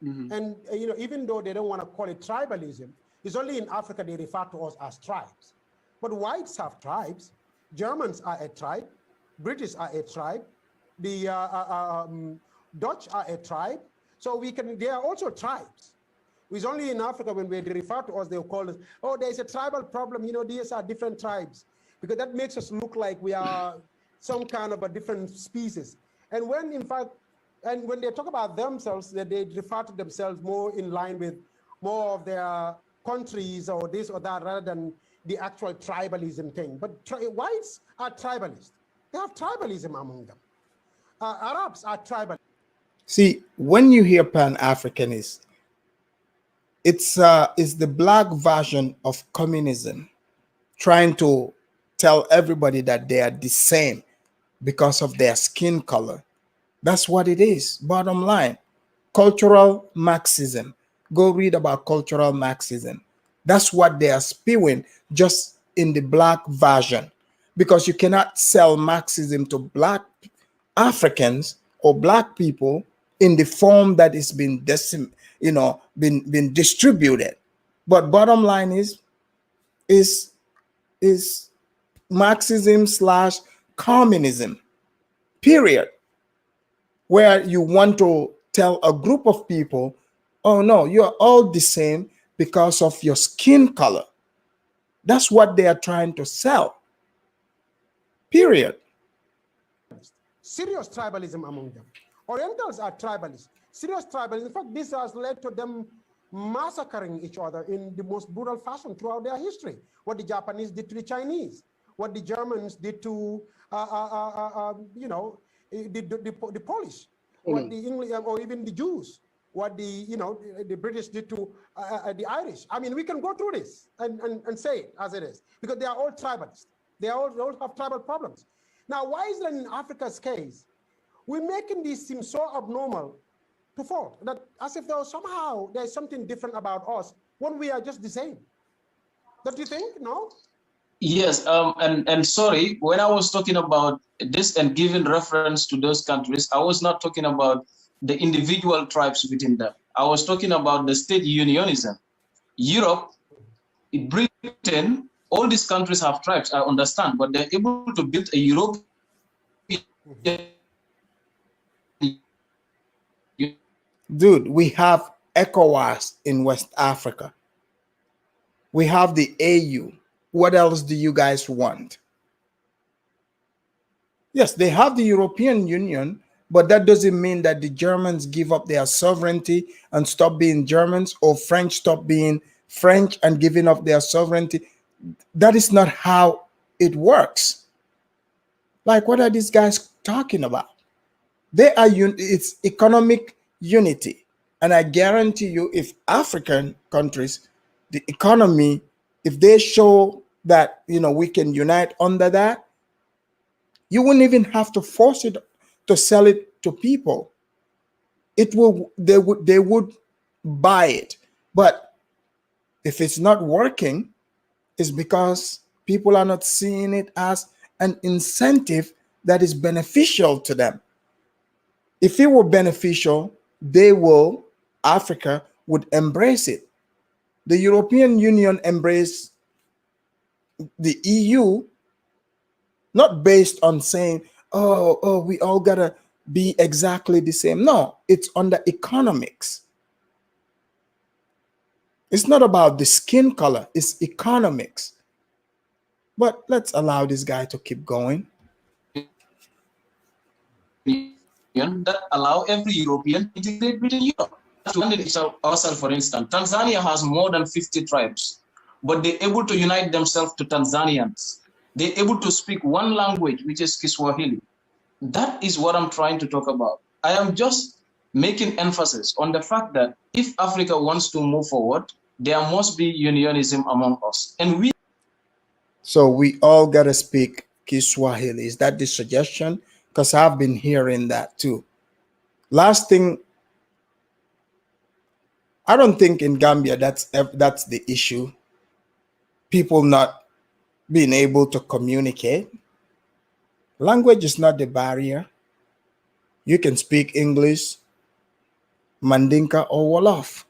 Mm-hmm. And, even though they don't want to call it tribalism, it's only in Africa they refer to us as tribes. But whites have tribes. Germans are a tribe. British are a tribe. The Dutch are a tribe. So they are also tribes. It's only in Africa when they refer to us, they'll call us, oh, there's a tribal problem. These are different tribes. Because that makes us look like we are some kind of a different species. And when they talk about themselves, that they refer to themselves more in line with more of their countries or this or that, rather than the actual tribalism thing. But whites are tribalists. They have tribalism among them. Arabs are tribal. See, when you hear Pan-Africanist, it's the black version of communism, trying to tell everybody that they are the same because of their skin color. That's what it is, bottom line. Cultural Marxism. Go read about cultural Marxism. That's what they are spewing, just in the black version. Because you cannot sell Marxism to black Africans or black people in the form that it's been distributed. But bottom line is Marxism / communism, period. Where you want to tell a group of people, oh no, you are all the same because of your skin color. That's what they are trying to sell. Period. Serious tribalism among them. Orientals are tribalists. Serious tribalism. In fact, this has led to them massacring each other in the most brutal fashion throughout their history. What the Japanese did to the Chinese, what the Germans did to, the Polish, what the English, or even the Jews, what the British did to the Irish. We can go through this and say it as it is, because they are all tribalists. They all have tribal problems. Now, why is it in Africa's case, we're making this seem so abnormal to fault, that as if somehow there's something different about us when we are just the same? Don't you think? No? Yes, and sorry, when I was talking about this and giving reference to those countries, I was not talking about the individual tribes within them. I was talking about the state unionism. Europe, Britain, all these countries have tribes, I understand, but they're able to build a European. Dude, we have ECOWAS in West Africa. We have the AU. What else do you guys want? Yes, they have the European Union, but that doesn't mean that the Germans give up their sovereignty and stop being Germans, or French stop being French and giving up their sovereignty. That is not how it works. Like, what are these guys talking about? It's economic unity. And I guarantee you, if African countries, the economy, if they show that, we can unite under that, you wouldn't even have to force it to sell it to people. They would buy it. But if it's not working, it's because people are not seeing it as an incentive that is beneficial to them. If it were beneficial, Africa would embrace it. The European Union embraced the EU, not based on saying, oh, we all gotta be exactly the same. No, it's under economics. It's not about the skin color, it's economics. But let's allow this guy to keep going. That allow every European to integrate within Europe. Ourselves, for instance, Tanzania has more than 50 tribes, but they're able to unite themselves to Tanzanians. They're able to speak one language, which is Kiswahili. That is what I'm trying to talk about. I am just making emphasis on the fact that if Africa wants to move forward, there must be unionism among us. And so we all got to speak Kiswahili. Is that the suggestion? Because I've been hearing that too. Last thing, I don't think in Gambia that's the issue. People not being able to communicate. Language is not the barrier. You can speak English, Mandinka, or Wolof.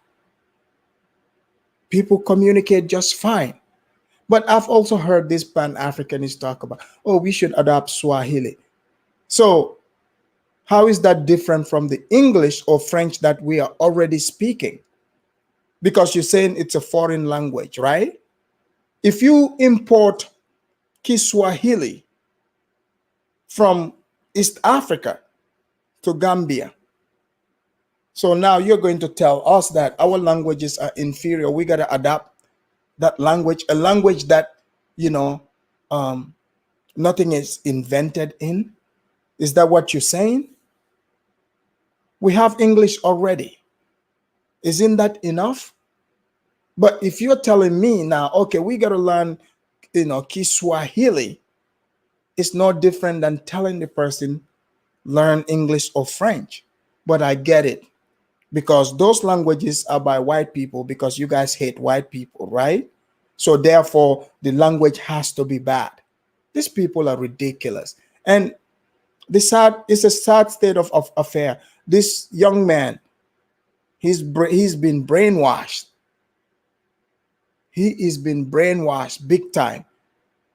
People communicate just fine. But I've also heard this Pan-Africanists talk about, oh, we should adopt Swahili. So how is that different from the English or French that we are already speaking? Because you're saying it's a foreign language, right? If you import Kiswahili from East Africa to Gambia, so now you're going to tell us that our languages are inferior. We got to adapt that language, a language that, you know, nothing is invented in. Is that what you're saying? We have English already. Isn't that enough? But if you're telling me now, okay, we got to learn, you know, Kiswahili, it's no different than telling the person learn English or French. But I get it, because those languages are by white people, because you guys hate white people, right? So therefore, the language has to be bad. These people are ridiculous. And it's a sad state of affair. This young man, he's been brainwashed. He is been brainwashed big time.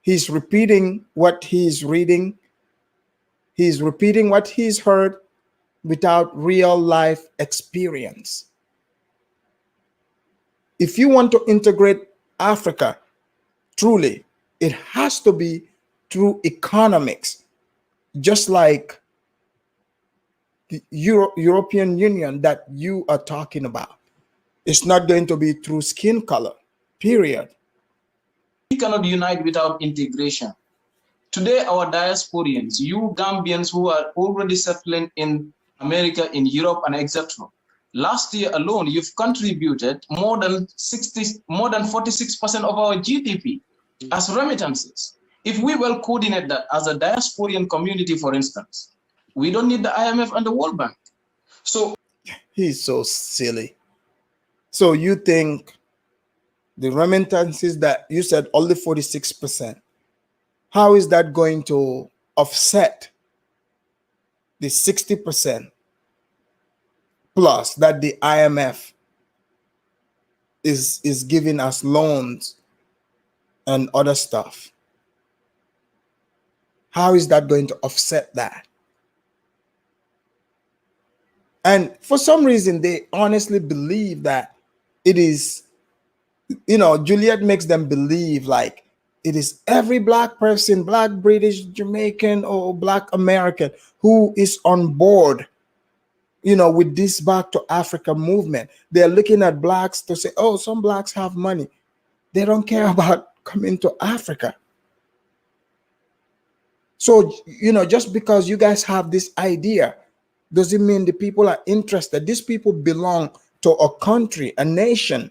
He's repeating what he's reading. He's repeating what he's heard without real life experience. If you want to integrate Africa, truly, it has to be through economics, just like the European Union that you are talking about. It's not going to be through skin color, period. We cannot unite without integration. Today, our diasporians, you Gambians who are already settling in America, in Europe, and etc. Last year alone, you've contributed more than 46% of our GDP as remittances. If we will coordinate that as a diasporian community, for instance, we don't need the IMF and the World Bank. So he's so silly. So you think the remittances that you said only 46%, how is that going to offset the 60% plus that the IMF is giving us loans and other stuff? How is that going to offset that? And for some reason, they honestly believe that it is, you know, Juliet makes them believe like it is every black person, black British, Jamaican, or black American who is on board, you know, with this Back to Africa movement. They're looking at blacks to say, oh, some blacks have money. They don't care about coming to Africa. So, you know, just because you guys have this idea doesn't mean the people are interested. These people belong to a country, a nation,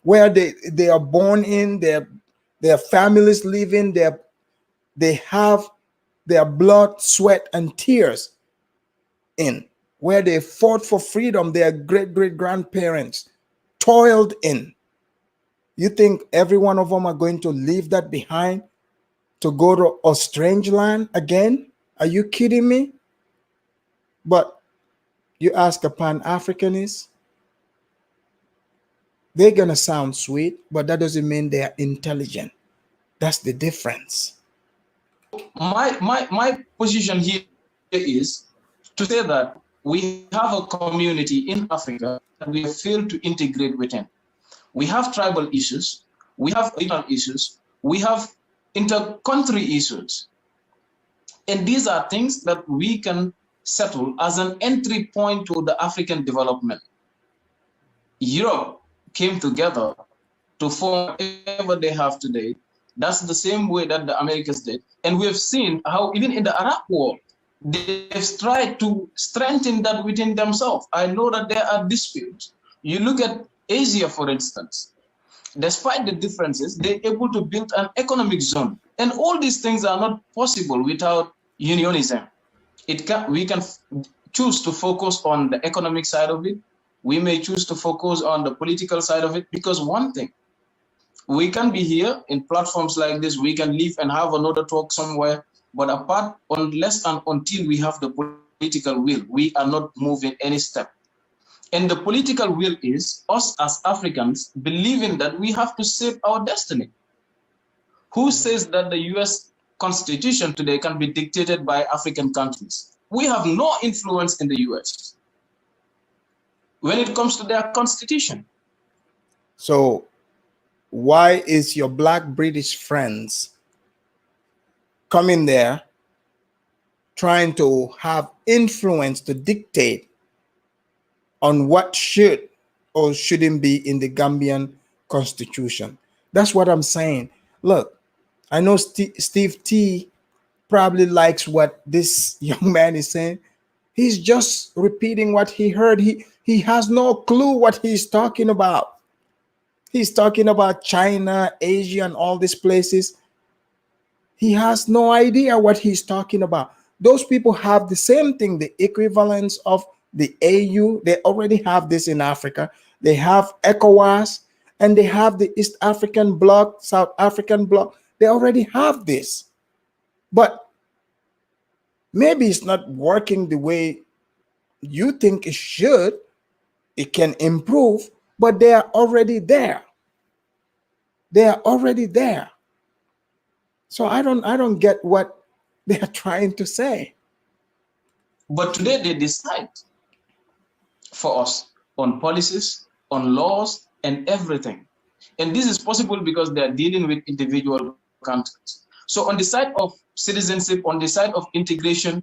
where they are born in, their families live in, they have their blood, sweat, and tears in, where they fought for freedom, their great-great-grandparents toiled in. You think every one of them are going to leave that behind to go to a strange land again? Are you kidding me? But you ask a Pan-Africanist, they're gonna sound sweet, but that doesn't mean they're intelligent. That's the difference. My position here is to say that we have a community in Africa that we have failed to integrate within. We have tribal issues, we have regional issues, we have inter-country issues. And these are things that we can settle as an entry point to the African development. Europe came together to form whatever they have today. That's the same way that the Americans did. And we have seen how even in the Arab world, they've tried to strengthen that within themselves. I know that there are disputes. You look at Asia, for instance, despite the differences, they're able to build an economic zone. And all these things are not possible without unionism. We can choose to focus on the economic side of it. We may choose to focus on the political side of it, because one thing, we can be here in platforms like this, we can live and have another talk somewhere, but unless and until we have the political will, we are not moving any step. And the political will is us as Africans believing that we have to shape our destiny. Who says that the US Constitution today can be dictated by African countries? We have no influence in the US when it comes to their constitution. So why is your Black British friends coming there trying to have influence to dictate on what should or shouldn't be in the Gambian constitution? That's what I'm saying. Look, I know Steve T probably likes what this young man is saying. He's just repeating what he heard. He has no clue what he's talking about. He's talking about China, Asia, and all these places. He has no idea what he's talking about. Those people have the same thing, the equivalence of the AU. They already have this in Africa. They have ECOWAS, and they have the East African bloc, South African bloc. They already have this. But maybe it's not working the way you think it should. It can improve, but they are already there. They are already there. So I don't get what they are trying to say. But today they decide for us on policies, on laws, and everything. And this is possible because they are dealing with individual countries. So on the side of citizenship, on the side of integration,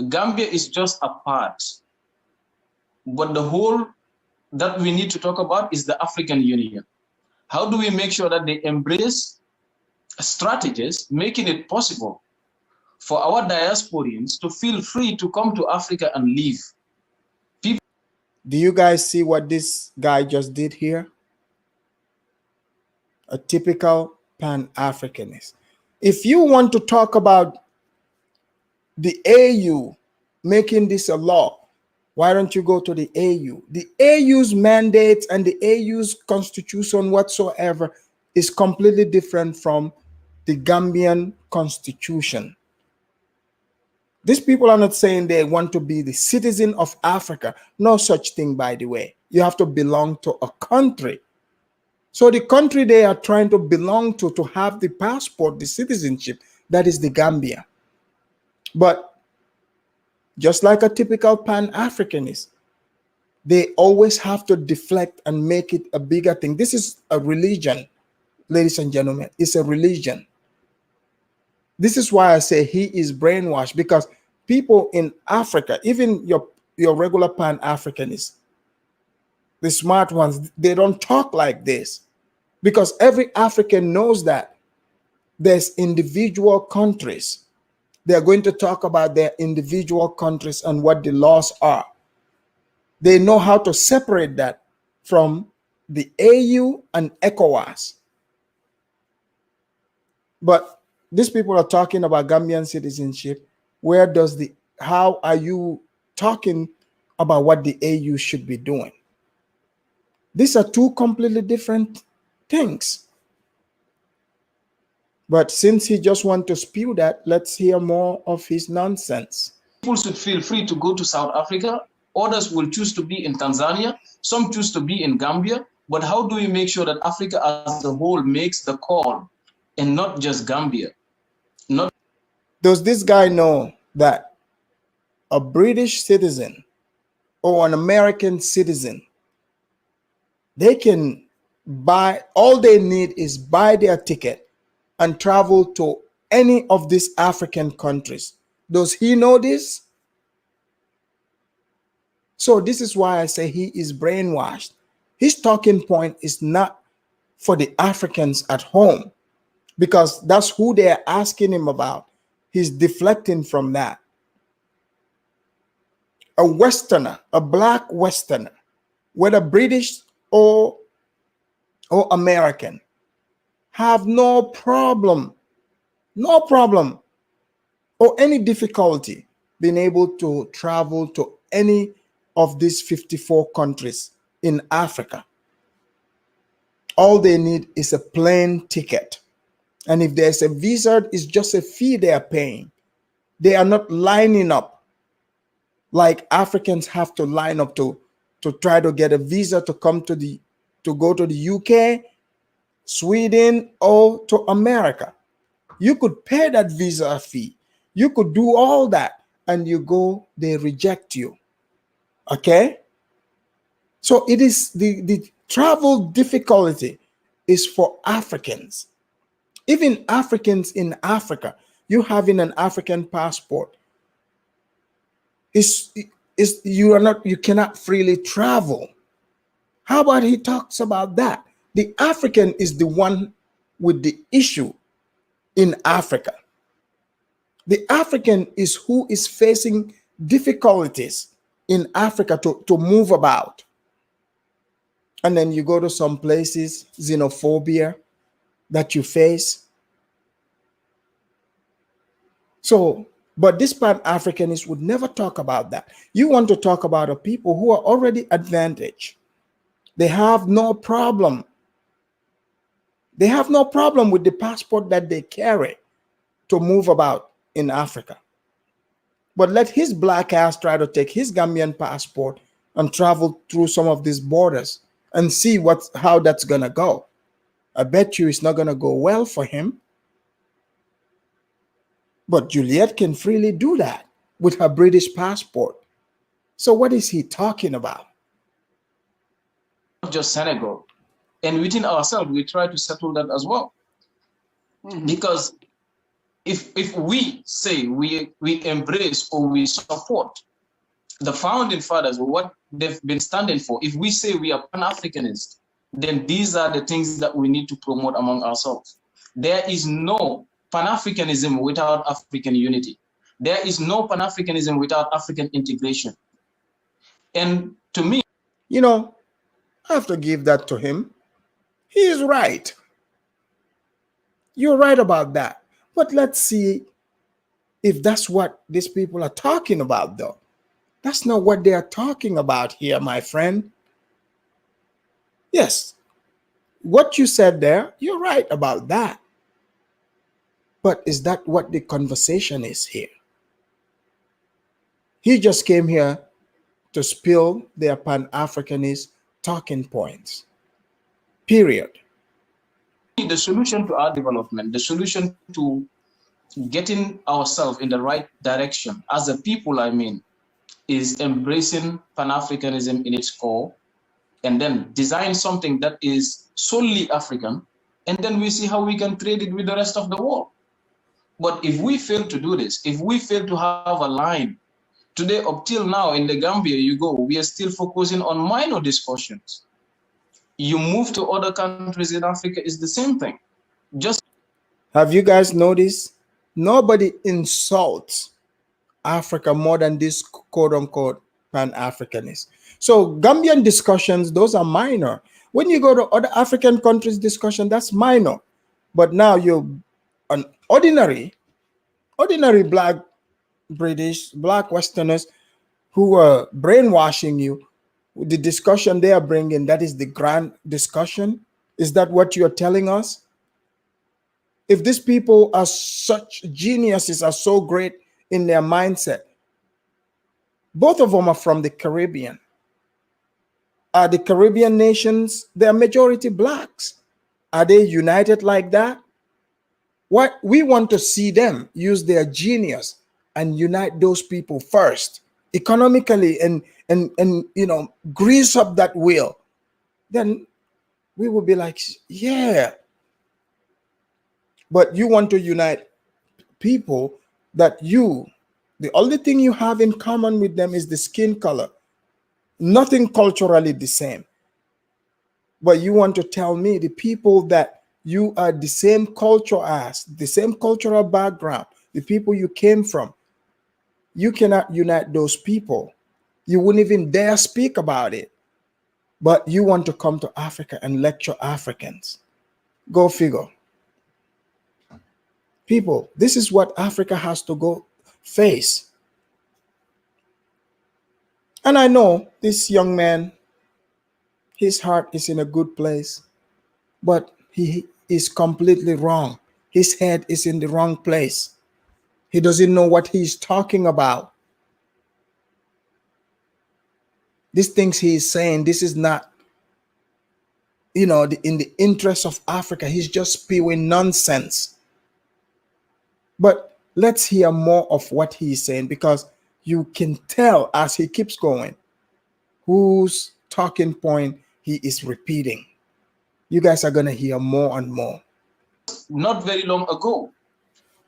Gambia is just a part. But the whole that we need to talk about is the African Union. How do we make sure that they embrace strategies making it possible for our diasporians to feel free to come to Africa and live? Do you guys see what this guy just did here? A typical Pan-Africanist. If you want to talk about the AU making this a law, why don't you go to the AU? The AU's mandate and the AU's constitution whatsoever is completely different from the Gambian constitution. These people are not saying they want to be the citizen of Africa. No such thing, by the way. You have to belong to a country. So the country they are trying to belong to have the passport, the citizenship, that is the Gambia. But just like a typical Pan-Africanist, they always have to deflect and make it a bigger thing. This is a religion, ladies and gentlemen. It's a religion. This is why I say he is brainwashed, because people in Africa, even your regular Pan-Africanists, the smart ones, they don't talk like this, because every African knows that there's individual countries. They're going to talk about their individual countries and what the laws are. They know how to separate that from the AU and ECOWAS. But these people are talking about Gambian citizenship. How are you talking about what the AU should be doing? These are two completely different things. But since he just wants to spew that, let's hear more of his nonsense. People should feel free to go to South Africa. Others will choose to be in Tanzania. Some choose to be in Gambia. But how do we make sure that Africa as a whole makes the call and not just Gambia? Does this guy know that a British citizen or an American citizen, they can buy, all they need is buy their ticket and travel to any of these African countries? Does he know this? So this is why I say he is brainwashed. His talking point is not for the Africans at home, because that's who they're asking him about. He's deflecting from that. a Westerner, a black Westerner, whether British or American, have no problem or any difficulty being able to travel to any of these 54 countries in Africa. All they need is a plane ticket. And if there's a visa, it's just a fee they are paying. They are not lining up like Africans have to line up to try to get a visa to come to go to the UK, Sweden, or to America. You could pay that visa fee. You could do all that, and you go, they reject you. Okay? So it is the travel difficulty is for Africans. Even Africans in Africa, you having an African passport, you cannot freely travel. How about he talks about that? The African is the one with the issue in Africa. The African is who is facing difficulties in Africa to move about. And then you go to some places, xenophobia that you face. So, but this Pan-Africanist would never talk about that. You want to talk about a people who are already advantaged. They have no problem. They have no problem with the passport that they carry to move about in Africa. But let his black ass try to take his Gambian passport and travel through some of these borders and see how that's gonna go. I bet you it's not gonna go well for him. But Juliet can freely do that with her British passport. So what is he talking about? Not just Senegal. And within ourselves, we try to settle that as well. Because if we say we embrace or we support the founding fathers, what they've been standing for, if we say we are Pan-Africanists, then these are the things that we need to promote among ourselves. There is no Pan-Africanism without African unity. There is no Pan-Africanism without African integration. And to me, you know, I have to give that to him. He is right. You're right about that. But let's see if that's what these people are talking about, though. That's not what they are talking about here, my friend. Yes, what you said there, you're right about that. But is that what the conversation is here? He just came here to spill their Pan-Africanist talking points. Period. The solution to our development, the solution to getting ourselves in the right direction as a people, I mean, is embracing Pan-Africanism in its core, and then design something that is solely African, and then we see how we can trade it with the rest of the world. But if we fail to do this, if we fail to have a line, today up till now in the Gambia you go, we are still focusing on minor discussions. You move to other countries in Africa, it's the same thing. Just have you guys noticed? Nobody insults Africa more than this quote-unquote Pan-Africanists. So Gambian discussions, those are minor. When you go to other African countries discussion, that's minor. But now you're an ordinary black British, black Westerners who are brainwashing you. The discussion they are bringing, that is the grand discussion. Is that what you're telling us? If these people are such geniuses, are so great in their mindset, both of them are from the Caribbean. Are the Caribbean nations, they are majority blacks? Are they united like that? What we want to see them use their genius and unite those people first, economically, and you know, grease up that wheel. Then we will be like, yeah. But you want to unite people that the only thing you have in common with them is the skin color. Nothing culturally the same. But you want to tell me the people that you are the same culture as, the same cultural background, the people you came from, you cannot unite those people You wouldn't even dare speak about it. But you want to come to Africa and lecture Africans. Go figure. People, this is what Africa has to go face. And I know this young man, his heart is in a good place, but he is completely wrong. His head is in the wrong place. He doesn't know what he's talking about. These things he is saying, this is not, in the interest of Africa. He's just spewing nonsense. But let's hear more of what he's saying, because you can tell as he keeps going whose talking point he is repeating. You guys are going to hear more and more. Not very long ago,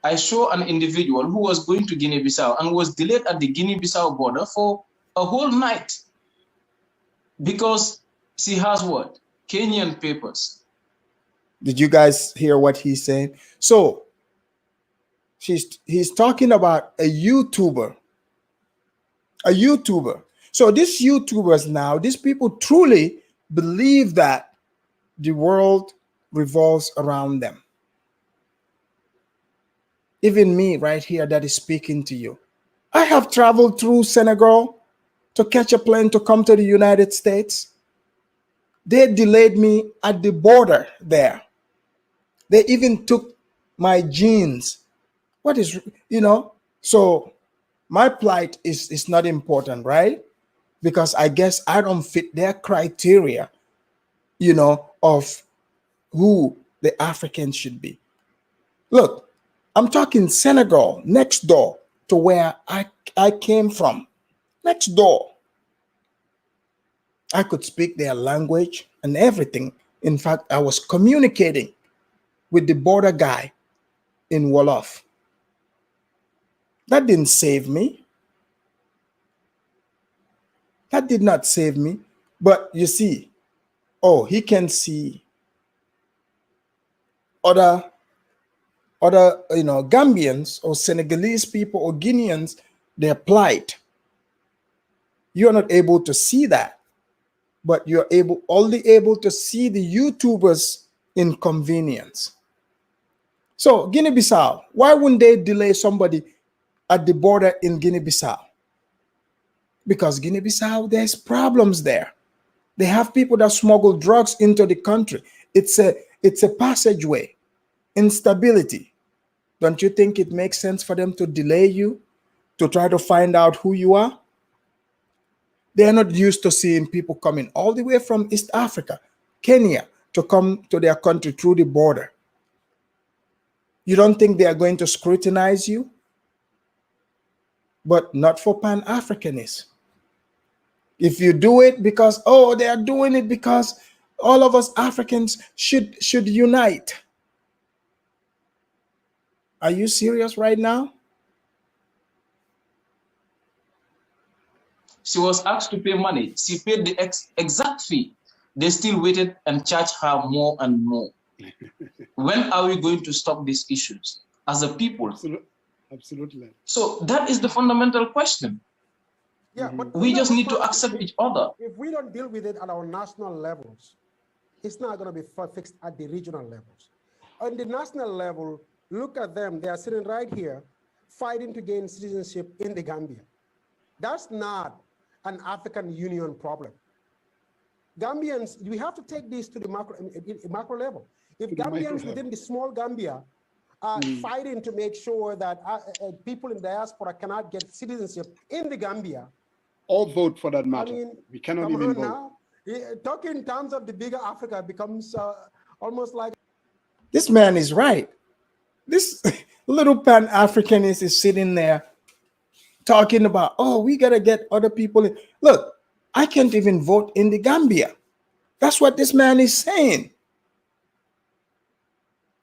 I saw an individual who was going to Guinea-Bissau and was delayed at the Guinea-Bissau border for a whole night because she has what? Kenyan papers. Did you guys hear what he's saying? So he's talking about a YouTuber. A YouTuber. So these YouTubers now, these people truly believe that the world revolves around them. Even me right here that is speaking to you. I have traveled through Senegal to catch a plane to come to the United States. They delayed me at the border there. They even took my jeans. What is, so my plight is not important, right? Because I guess I don't fit their criteria, of who the Africans should be. Look, I'm talking Senegal, next door to where I came from. Next door. I could speak their language and everything. In fact, I was communicating with the border guy in Wolof. That didn't save me. That did not save me. But you see, he can see other Gambians or Senegalese people or Guineans, their plight. You're not able to see that, but you're only able to see the YouTubers' inconvenience. So Guinea-Bissau, why wouldn't they delay somebody at the border in Guinea-Bissau? Because Guinea-Bissau, there's problems there. They have people that smuggle drugs into the country. It's a passageway. Instability. Don't you think it makes sense for them to delay you to try to find out who you are? They're not used to seeing people coming all the way from East Africa, Kenya, to come to their country through the border. You don't think they are going to scrutinize you? But not for Pan-Africanists. If you do it because, they are doing it because all of us Africans should unite. Are you serious right now? She was asked to pay money. She paid the exact fee. They still waited and charged her more and more. When are we going to stop these issues as a people? Absolutely. So that is the fundamental question. Yeah, but we just need to accept each other. If we don't deal with it at our national levels, it's not going to be fixed at the regional levels. On the national level, look at them. They are sitting right here fighting to gain citizenship in the Gambia. That's not an African Union problem. Gambians, we have to take this to the macro level. If Gambians within the small Gambia are fighting to make sure that people in diaspora cannot get citizenship in the Gambia, or vote for that matter. I mean, we cannot even vote. Now. Talking in terms of the bigger Africa becomes almost like... This man is right. This little Pan-Africanist is sitting there talking about, we got to get other people in. Look, I can't even vote in the Gambia. That's what this man is saying.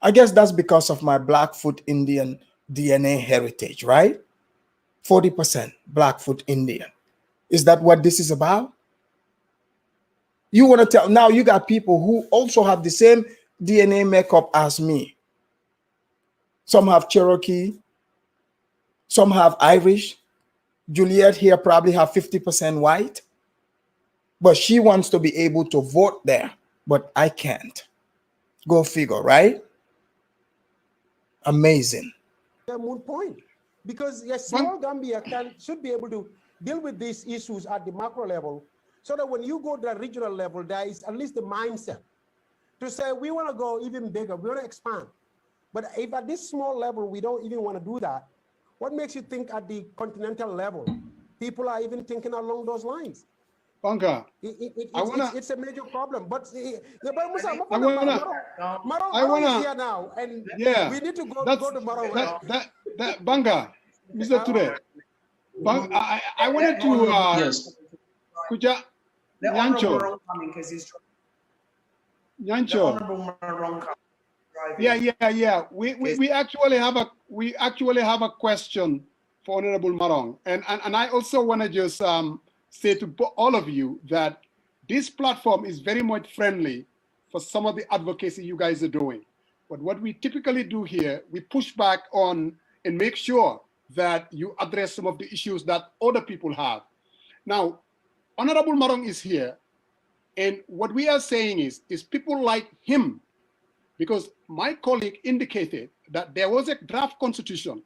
I guess that's because of my Blackfoot Indian DNA heritage, right? 40% Blackfoot Indian. Is that what this is about? You want to tell, now you got people who also have the same DNA makeup as me. Some have Cherokee, some have Irish. Juliet here probably have 50% white, but she wants to be able to vote there, but I can't. Go figure, right? Amazing. The moot point, because a small Gambia should be able to deal with these issues at the macro level, so that when you go to the regional level, there is at least the mindset to say we want to go even bigger, we want to expand. But if at this small level we don't even want to do that, what makes you think at the continental level people are even thinking along those lines? Bunga, it's a major problem. But Maro is here now, and yeah, we need to go to Maro. That Bunga, Mr. Ture, I wanted to yes. Kuja Nyancho. Yeah. We actually have a question for Honorable Marong, and I also want to just say to all of you that this platform is very much friendly for some of the advocacy you guys are doing. But what we typically do here, we push back on and make sure that you address some of the issues that other people have. Now, Honorable Marong is here, and what we are saying is people like him, because my colleague indicated that there was a draft constitution.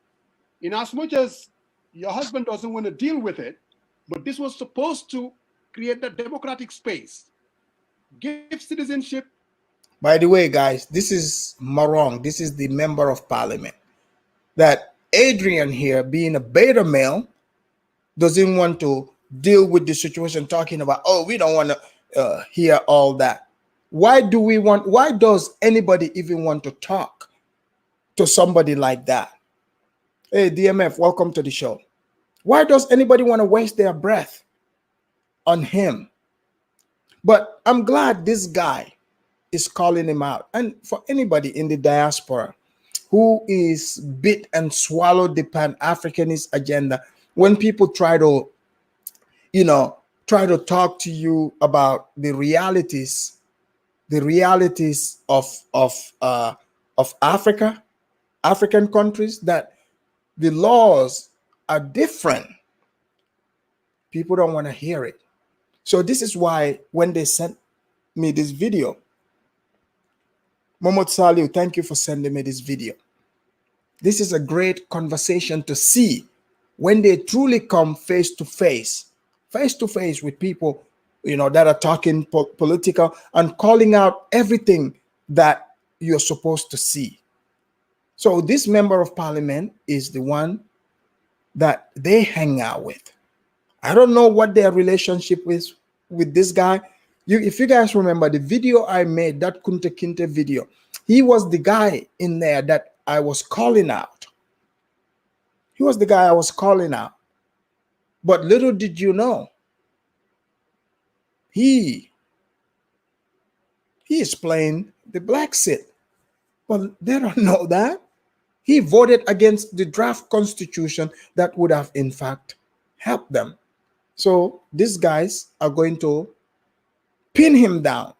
In as much as your husband doesn't want to deal with it, but this was supposed to create the democratic space, give citizenship. By the way, guys, this is Marong. This is the member of parliament. That Adrian here, being a beta male, doesn't want to deal with the situation, talking about, oh, we don't want to hear all that. Why does anybody even want to talk to somebody like that? Hey, DMF, welcome to the show. Why does anybody want to waste their breath on him? But I'm glad this guy is calling him out. And for anybody in the diaspora who is bit and swallowed the Pan-Africanist agenda, when people try to talk to you about the realities of Africa, African countries, that the laws are different, people don't want to hear it. So this is why when they sent me this video, Mohamed Saliu, thank you for sending me this video. This is a great conversation to see when they truly come face to face with people, that are talking political and calling out everything that you're supposed to see. So this member of parliament is the one that they hang out with. I don't know what their relationship is with this guy. If you guys remember the video I made, that Kunta Kinte video, he was the guy in there that I was calling out. He was the guy I was calling out. But little did you know, he is playing the Blaxit. But they don't know that. He voted against the draft constitution that would have, in fact, helped them. So these guys are going to pin him down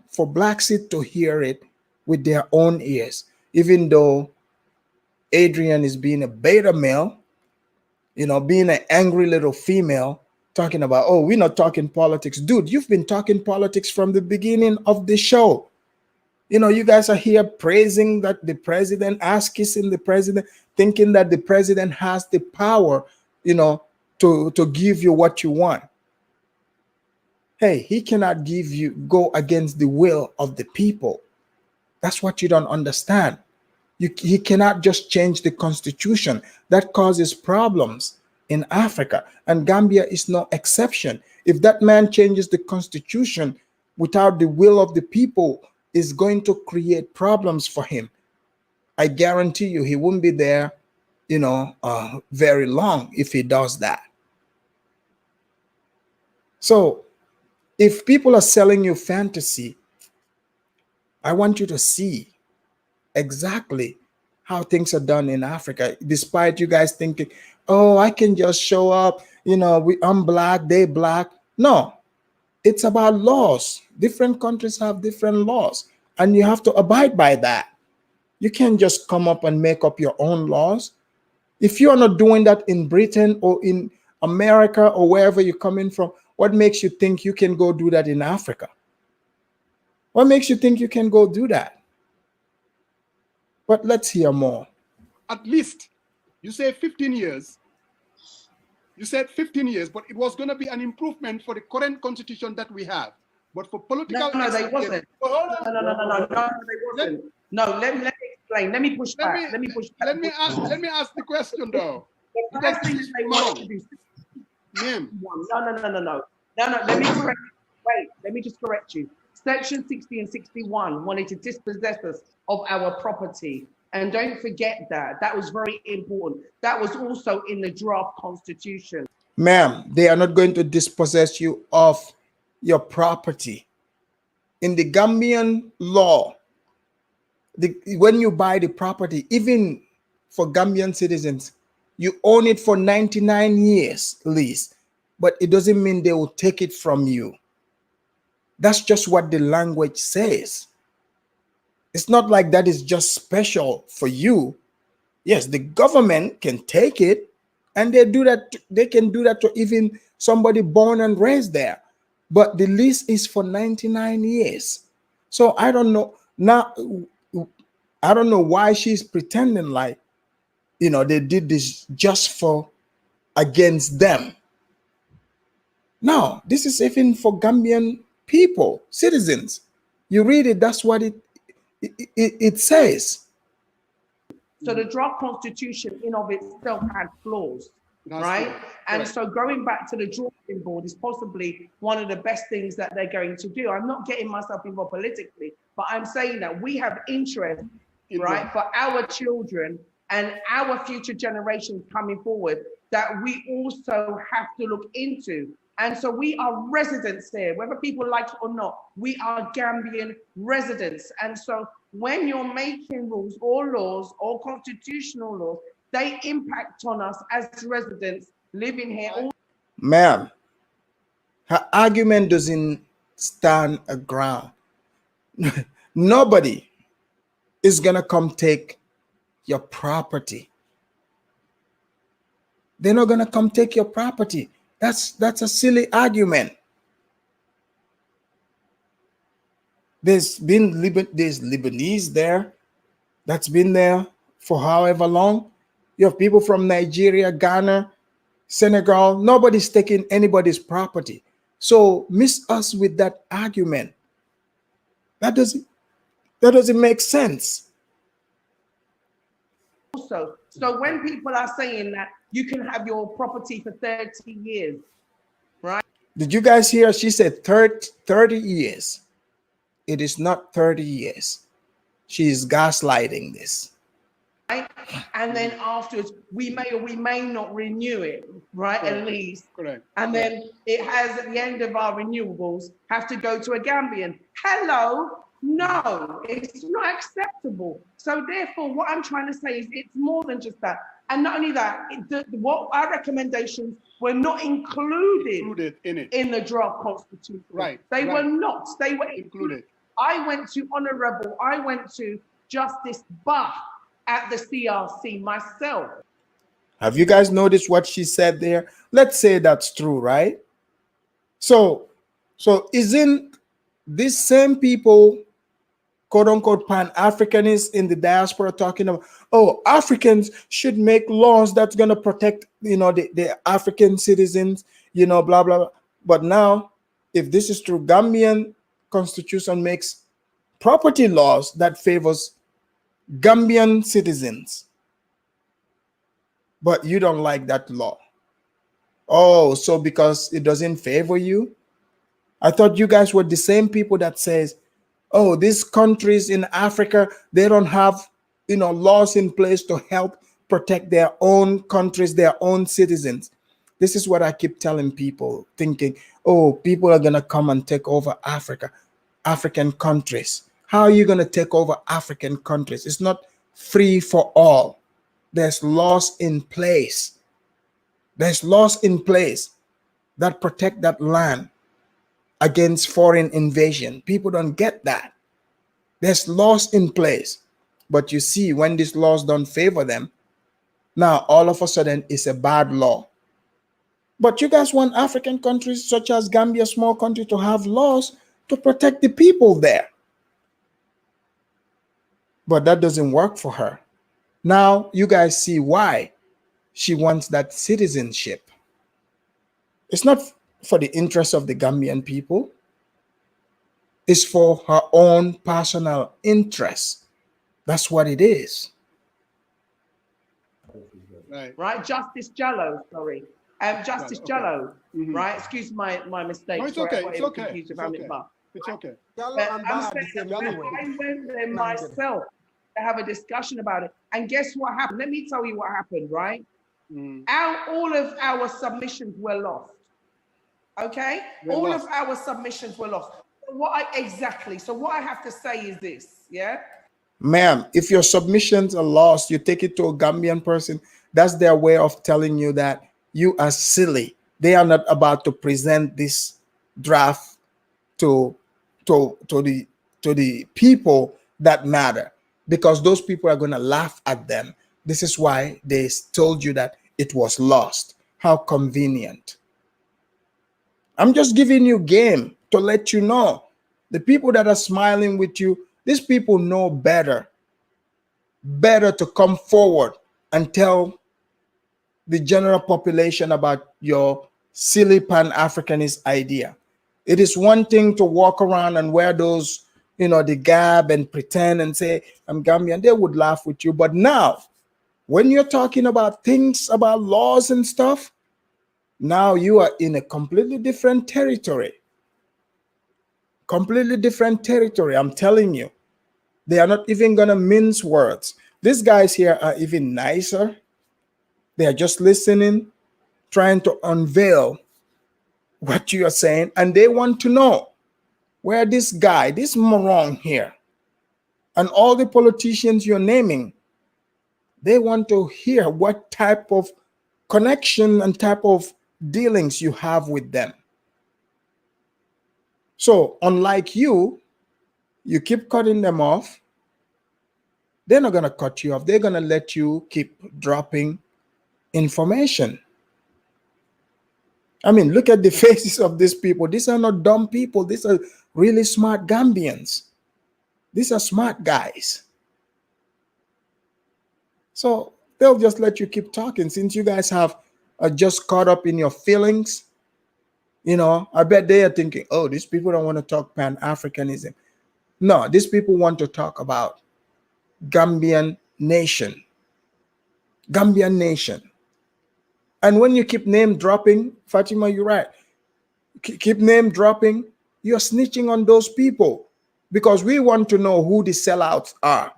for Blaxit to hear it with their own ears, even though Adrian is being a beta male, being an angry little female, talking about, oh, we're not talking politics. Dude, you've been talking politics from the beginning of the show. You guys are here praising that the president, ass-kissing the president, thinking that the president has the power, to give you what you want. Hey, he cannot go against the will of the people. That's what you don't understand. He cannot just change the constitution. That causes problems in Africa, and Gambia is no exception. If that man changes the constitution without the will of the people, is going to create problems for him. I guarantee you he won't be there, very long if he does that. So if people are selling you fantasy, I want you to see exactly how things are done in Africa, despite you guys thinking, oh, I can just show up, I'm black, they black. No, it's about laws. Different countries have different laws, and you have to abide by that. You can't just come up and make up your own laws. If you are not doing that in Britain or in America or wherever you're coming from, what makes you think you can go do that in Africa? What makes you think you can go do that? But let's hear more. At least, you say 15 years. You said 15 years, but it was going to be an improvement for the current constitution that we have. But for political... No, they wasn't. No, they wasn't. No, let me explain. Let me push back. Let me push back. Let me ask the question, though. The first thing that they want to do... No. Let me correct you. Wait, let me just correct you. Section 60 and 61 wanted to dispossess us of our property. And don't forget that. That was very important. That was also in the draft constitution. Ma'am, they are not going to dispossess you of your property. In the Gambian law, when you buy the property, even for Gambian citizens, you own it for 99 years lease, but it doesn't mean they will take it from you. That's just what the language says. It's not like that is just special for you. Yes, the government can take it, and they do that. They can do that to even somebody born and raised there. But the lease is for 99 years. So I don't know now. I don't know why she's pretending like, they did this just for against them. No, this is even for Gambian people, citizens. You read it, that's what it says. So the draft constitution in of itself had flaws, right? And so going back to the drawing board is possibly one of the best things that they're going to do. I'm not getting myself involved politically, but I'm saying that we have interest, right, for our children and our future generations coming forward that we also have to look into. And so we are residents here, whether people like it or not, we are Gambian residents. And so when you're making rules or laws or constitutional laws, they impact on us as residents living here. Ma'am, her argument doesn't stand a ground. Nobody is gonna come take your property. They're not gonna come take your property. That's a silly argument. There's Lebanese there that's been there for however long. You have people from Nigeria, Ghana, Senegal. Nobody's taking anybody's property. So miss us with that argument. That doesn't make sense. Also, so when people are saying that you can have your property for 30 years, right? Did you guys hear? She said 30 years. It is not 30 years. She is gaslighting this. Right? And then afterwards, we may or we may not renew it, right? Correct. At least. Correct. And then it has, at the end of our renewables, have to go to a Gambian. Hello? No, it's not acceptable. So therefore, what I'm trying to say is it's more than just that. And not only that, what our recommendations were not included in the draft constitution. Right. They were not. They were included. I went to Justice Buff at the CRC myself. Have you guys noticed what she said there? Let's say that's true, right? So isn't these same people, quote unquote, Pan-Africanists in the diaspora talking about, oh, Africans should make laws that's going to protect, the African citizens, blah, blah, blah. But now, if this is true, Gambian constitution makes property laws that favors Gambian citizens. But you don't like that law. Oh, so because it doesn't favor you? I thought you guys were the same people that says, oh, these countries in Africa, they don't have, laws in place to help protect their own countries, their own citizens. This is what I keep telling people, thinking, oh, people are going to come and take over Africa, African countries. How are you going to take over African countries? It's not free for all. There's laws in place. There's laws in place that protect that land against foreign invasion. People don't get that. There's laws in place. But you see, when these laws don't favor them, Now, all of a sudden, it's a bad law. But you guys want African countries such as Gambia, small country, to have laws to protect the people there. But that doesn't work for her. Now you guys see why she wants that citizenship. It's not for the interest of the Gambian people. It's for her own personal interest. That's what it is. Right, Justice Jallo, sorry. Justice Jallo, right? Excuse my mistake. No, it's sorry, okay. It's okay. It's okay. It's okay. I went there myself to have a discussion about it. And guess what happened? Let me tell you what happened, right? All of our submissions were lost. Okay? All of our submissions were lost. So what I have to say is this, yeah? Ma'am, if your submissions are lost, you take it to a Gambian person, that's their way of telling you that you are silly. They are not about to present this draft to the people that matter, because those people are going to laugh at them. This is why they told you that it was lost. How convenient. I'm just giving you game to let you know. The people that are smiling with you, these people know better to come forward and tell the general population about your silly Pan-Africanist idea. It is one thing to walk around and wear those, the gab and pretend and say, I'm Gambian. They would laugh with you. But now, when you're talking about things, about laws and stuff, now you are in a completely different territory. Completely different territory, I'm telling you. They are not even going to mince words. These guys here are even nicer. They are just listening, trying to unveil what you are saying, and they want to know where this guy, this moron here, and all the politicians you're naming, they want to hear what type of connection and type of dealings you have with them. So unlike you keep cutting them off. They're not going to cut you off. They're going to let you keep dropping information. I mean, look at the faces of these people. These are not dumb people. These are really smart Gambians. These are smart guys. So they'll just let you keep talking. Since you guys have just caught up in your feelings, I bet they are thinking, oh, these people don't want to talk Pan-Africanism. No, these people want to talk about Gambian nation. Gambian nation. And when you keep name dropping, Fatima, you're right. Keep name dropping, you're snitching on those people, because we want to know who the sellouts are.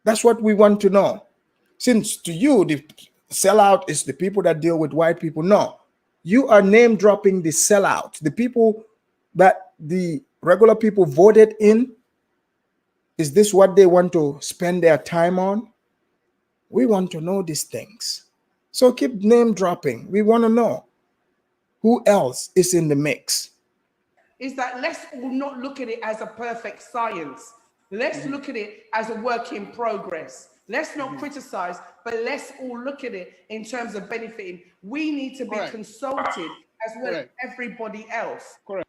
That's what we want to know. Since to you, the sellout is the people that deal with white people. No, you are name dropping the sellouts, the people that the regular people voted in. Is this what they want to spend their time on? We want to know these things. So keep name dropping. We want to know who else is in the mix. Is that let's all not look at it as a perfect science. Let's look at it as a work in progress. Let's not criticize, but let's all look at it in terms of benefiting. We need to be consulted as well as everybody else. Correct.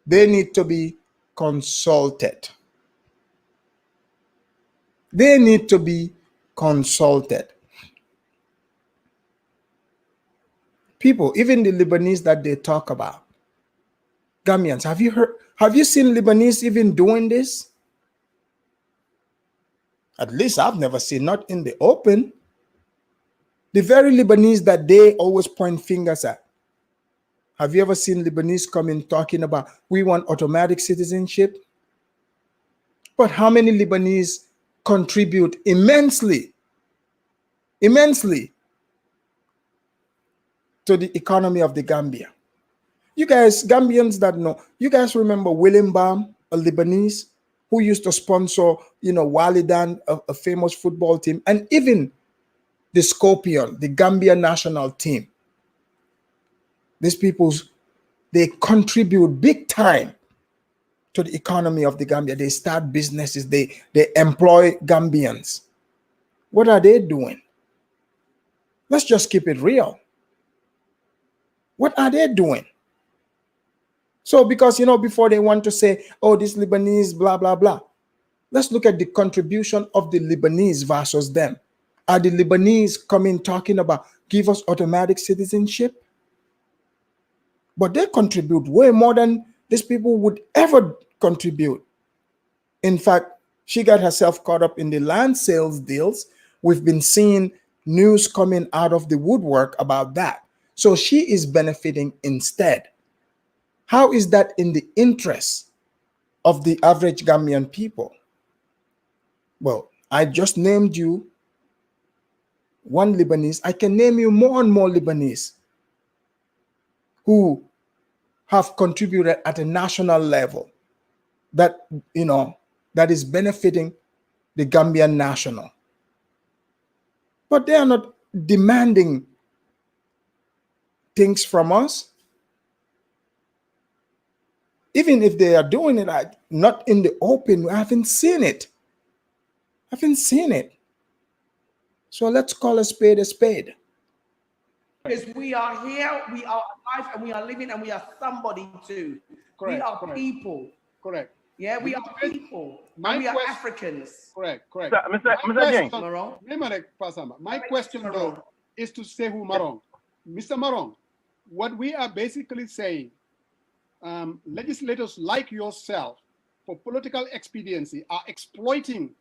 They need to be consulted. They need to be consulted. People, even the Lebanese that they talk about, Gambians, have you seen Lebanese even doing this? At least I've never seen, not in the open. The very Lebanese that they always point fingers at. Have you ever seen Lebanese come in talking about, we want automatic citizenship? But how many Lebanese contribute immensely to the economy of the Gambia? You guys, Gambians that know, you guys remember William Baum, a Lebanese who used to sponsor, Walidan, a famous football team, and even the Scorpion, the Gambia national team. These people, they contribute big time to the economy of the Gambia. They start businesses, they employ Gambians. What are they doing? Let's just keep it real. What are they doing? So because, before they want to say, oh, this Lebanese, blah, blah, blah. Let's look at the contribution of the Lebanese versus them. Are the Lebanese coming talking about give us automatic citizenship? But they contribute way more than these people would ever contribute. In fact, she got herself caught up in the land sales deals. We've been seeing news coming out of the woodwork about that. So she is benefiting instead. How is that in the interest of the average Gambian people? Well, I just named you one Lebanese. I can name you more and more Lebanese who have contributed at a national level that, that is benefiting the Gambian national. But they are not demanding things from us. Even if they are doing it, not in the open, I haven't seen it. I haven't seen it. So let's call a spade a spade. Because we are here, we are alive, and we are living, and we are somebody too. Correct, we are correct. People. Correct. Yeah, we are people. We are Africans. Correct, correct. Mr. James. My question, though, is to Sehu Marong. Mr. Marong, what we are basically saying, legislators like yourself, for political expediency, are exploiting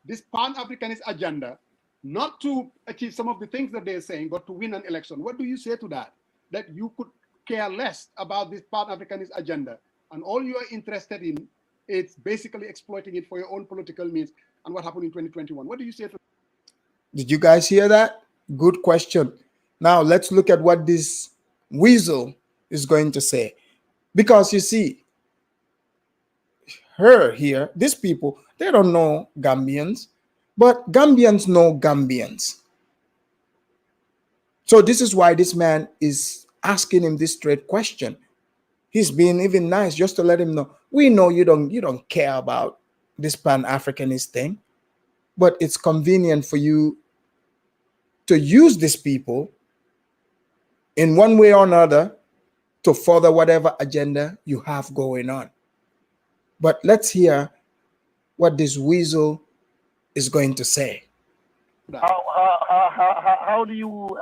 this Pan-Africanist agenda, not to achieve some of the things that they're saying, but to win an election. What do you say to that? That you could care less about this Pan-Africanist agenda, and all you are interested in is basically exploiting it for your own political means, and what happened in 2021. What do you say to that? Did you guys hear that? Good question. Now let's look at what this weasel is going to say. Because you see, her here, these people, they don't know Gambians, but Gambians know Gambians. So this is why this man is asking him this straight question. He's being even nice just to let him know, we know you don't care about this Pan-Africanist thing, but it's convenient for you to use these people in one way or another to further whatever agenda you have going on. But let's hear what this weasel is going to say. How do you?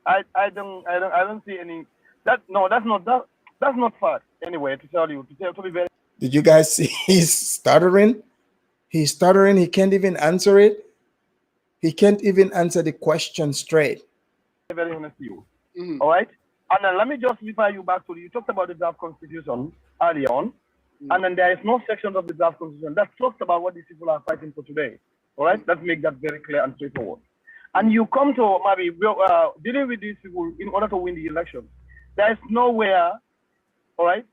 I don't see any. That's not fact. Anyway, to be very. Did you guys see he's stuttering? He's stuttering. He can't even answer it. He can't even answer the question straight. Very honest with you. All right. And then let me just refer you back to you talked about the draft constitution earlier on, and then there is no section of the draft constitution that talks about what these people are fighting for today. All right, let's make that very clear and straightforward. And you come to maybe dealing with these people in order to win the election. There is nowhere, all right,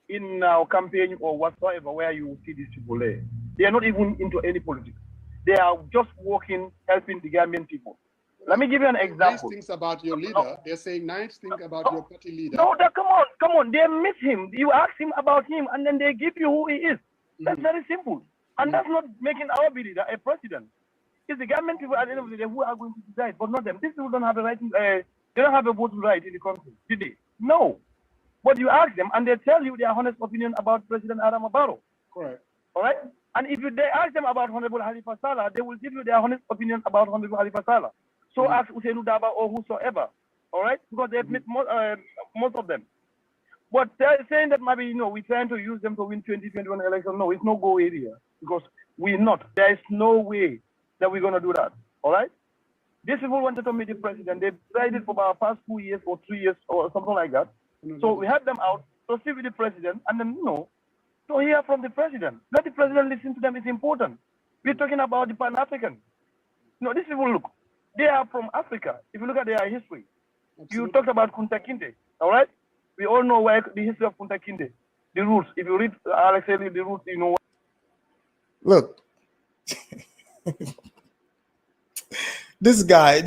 in our campaign or whatsoever where you see these people there. They are not even into any politics. They are just working, helping the Gambian people. Let me give you an example. Nice things about your leader. They're saying nice things about your party leader. No, come on. They miss him. You ask him about him, and then they give you who he is. That's very simple. And that's not making our leader a president. It's the Gambian people at the end of the day who are going to decide, but not them. These people don't have a right. They don't have a voting right in the country, did they? No. But you ask them, and they tell you their honest opinion about President Adam Barrow. Correct. All right. And if they ask them about Honorable Halifa Sallah, they will give you their honest opinion about Honorable Halifa Sallah. So ask Usainu Daba or whosoever, all right? Because they've met most of them. But saying that maybe, we're trying to use them to win 2021 election, no, it's no go area. Because we're not. There is no way that we're going to do that, all right? These people wanted to meet the president. They've tried it for about past 2 years or 3 years or something like that. So we had them out to see with the president and then, to hear from the president. Let the president listen to them is important. We're talking about the Pan-African. These people, look. They are from Africa. If you look at their history, you talked about Kunta Kinte, all right? We all know where the history of Kunta Kinte, the roots. If you read Alex Haley, the roots, you know. Look, this guy.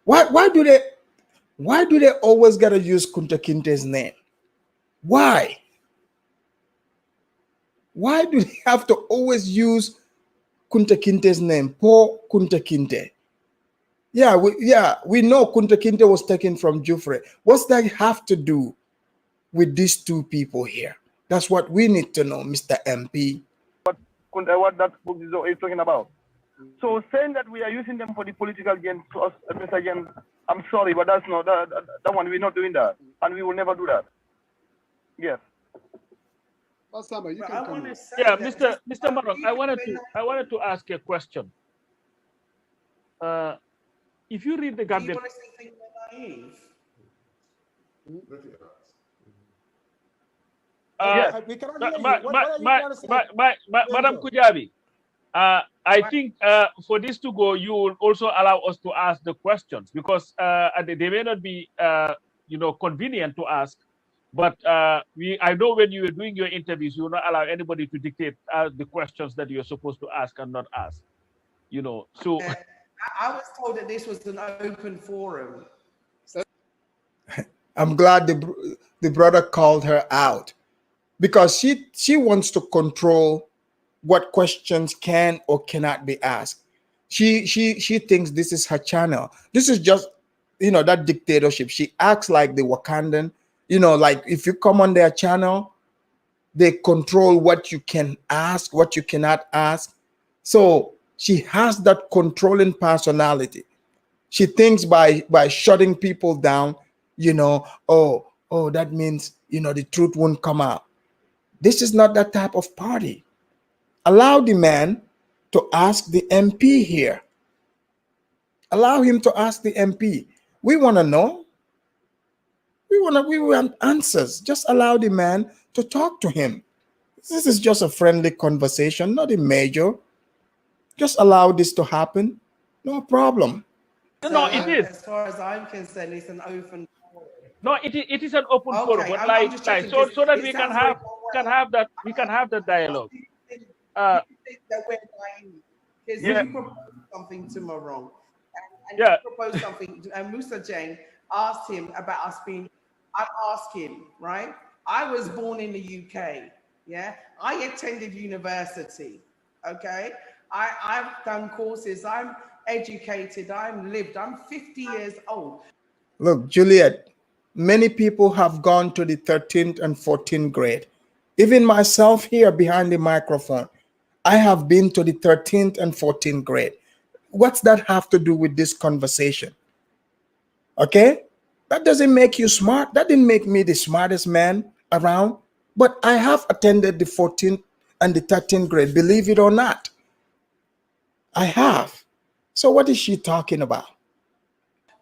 Why do they always gotta use Kunta Kinte's name? Why? Why do they have to always use Kunta Kinte's name? Poor Kunta Kinte. Yeah, we know Kunta Kinte was taken from Jufre. What's that have to do with these two people here? That's what we need to know, Mr. MP. What that book is talking about. So saying that we are using them for the political gain to us, Mr. Again, I'm sorry, but that's not that one. We're not doing that, and we will never do that. Yes. Yeah, Mr. Marok, I wanted to ask a question. If you read the Gambian, Madam Kujabi, I think for this to go, you will also allow us to ask the questions, because they may not be, convenient to ask. But I know when you were doing your interviews, you will not allow anybody to dictate the questions that you're supposed to ask and not ask. So I was told that this was an open forum. I'm glad the brother called her out, because she wants to control what questions can or cannot be asked. She thinks this is her channel. This is just, that dictatorship. She acts like the Wakandan. Like if you come on their channel, they control what you can ask, what you cannot ask. So she has that controlling personality. She thinks by shutting people down, that means, the truth won't come out. This is not that type of party. Allow the man to ask the MP here. Allow him to ask the MP. We want to know. We want answers. Just allow the man to talk to him. This is just a friendly conversation, not a major. Just allow this to happen. No problem. No, it is. As far as I'm concerned, it's an open forum. No, it is an open forum, but so that we can have that dialogue. You think that we're naive? Because you proposed something to Marong, and you proposed something, and Musa Jane asked him about us being. I asked him, right? I was born in the UK. Yeah, I attended university. Okay, I've done courses. I'm educated. I'm lived. I'm 50 years old. Look, Juliet, many people have gone to the 13th and 14th grade. Even myself here behind the microphone, I have been to the 13th and 14th grade. What's that have to do with this conversation? Okay? That doesn't make you smart. That didn't make me the smartest man around. But I have attended the 14th and the 13th grade, believe it or not. I have. So what is she talking about?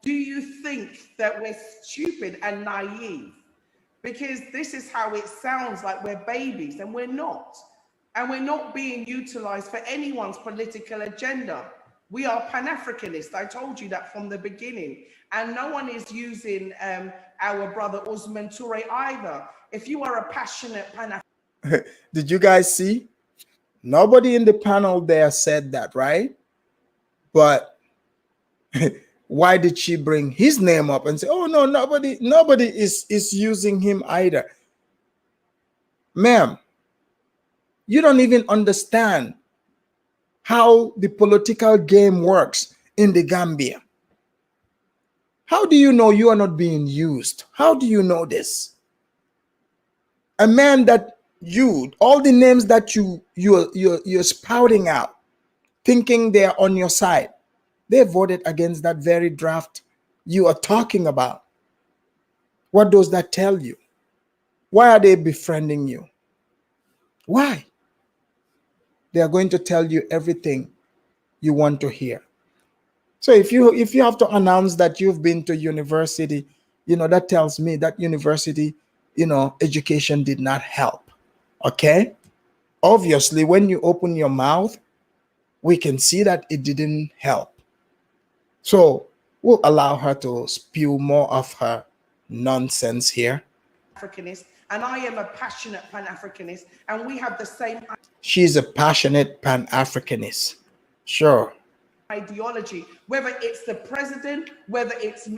Do you think that we're stupid and naive? Because this is how it sounds like we're babies, and we're not. And we're not being utilized for anyone's political agenda. We are Pan-Africanists. I told you that from the beginning. And no one is using our brother Usman Toure either. If you are a passionate Pan-Africanist. Did you guys see? Nobody in the panel there said that, right? But why did she bring his name up and say, oh no, nobody is using him either? Ma'am, you don't even understand how the political game works in the Gambia. How do you know you are not being used? How do you know this? A man that all the names that you're spouting out, thinking they're on your side, they voted against that very draft you are talking about. What does that tell you? Why are they befriending you? Why? They are going to tell you everything you want to hear. So if you have to announce that you've been to university, that tells me that university, education did not help. Okay? Obviously, when you open your mouth, we can see that it didn't help. So we'll allow her to spew more of her nonsense here. Africanist, and I am a passionate Pan-Africanist, and we have the same. She's a passionate Pan-Africanist. Sure. ideology, whether it's the president, whether it's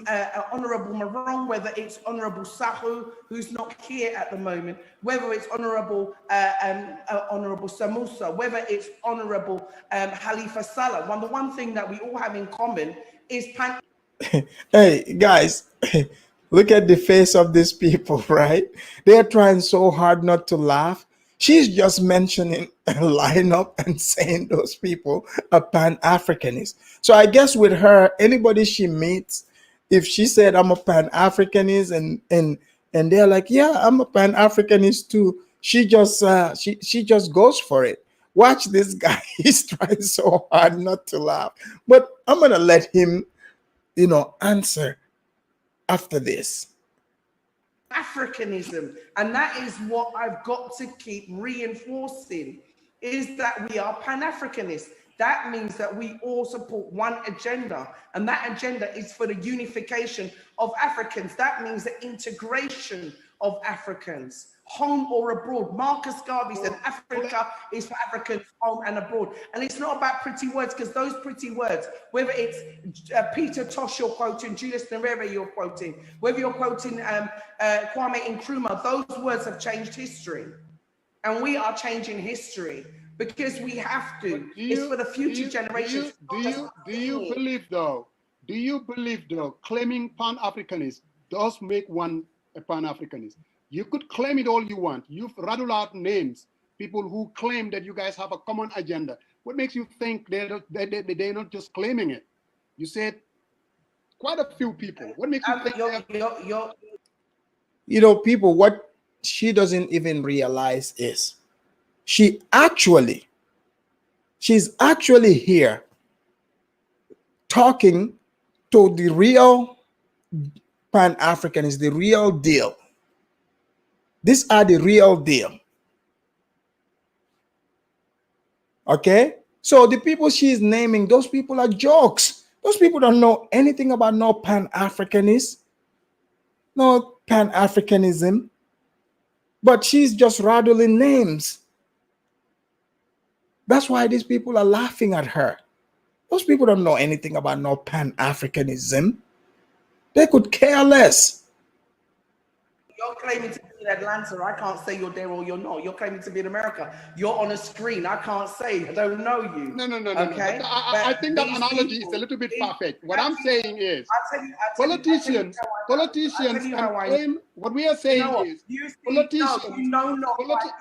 Honorable Marong, whether it's Honorable Sahu, who's not here at the moment, whether it's Honorable Honorable Samusa, whether it's Honorable Khalifa Salah. The one thing that we all have in common is Hey guys, look at the face of these people, right? They're trying so hard not to laugh. She's just mentioning a lineup and saying those people are Pan-Africanist. So I guess with her, anybody she meets, if she said I'm a Pan-Africanist and they're like, yeah, I'm a Pan-Africanist too, she just goes for it. Watch this guy. He's trying so hard not to laugh. But I'm gonna let him, answer after this. Africanism, and that is what I've got to keep reinforcing, is that we are Pan-Africanists. That means that we all support one agenda, and that agenda is for the unification of Africans. That means the integration of Africans, home or abroad. Marcus Garvey said Africa is for Africans home and abroad. And it's not about pretty words, because those pretty words, whether it's Peter Tosh you're quoting, Julius Nyerere you're quoting, whether you're quoting Kwame Nkrumah, those words have changed history. And we are changing history because we have to. It's for the future generations. Do you believe though, claiming Pan-Africanist does make one a Pan-Africanist? You could claim it all you want. You've rattled out names, people who claim that you guys have a common agenda. What makes you think they're not just claiming it? You said quite a few people. What makes you think people, what she doesn't even realize is she's actually here talking to the real Pan-Africanists, the real deal. These are the real deal. Okay? So the people she's naming, those people are jokes. Those people don't know anything about no Pan-Africanist, no Pan-Africanism. But she's just rattling names. That's why these people are laughing at her. Those people don't know anything about no Pan-Africanism. They could care less. You're claiming to be in Atlanta. I can't say you're there or you're not. You're claiming to be in America. You're on a screen. I can't say. I don't know you. No. Okay? I think that analogy is a little bit perfect. What I'm saying is, politicians claim. What we are saying is, politicians.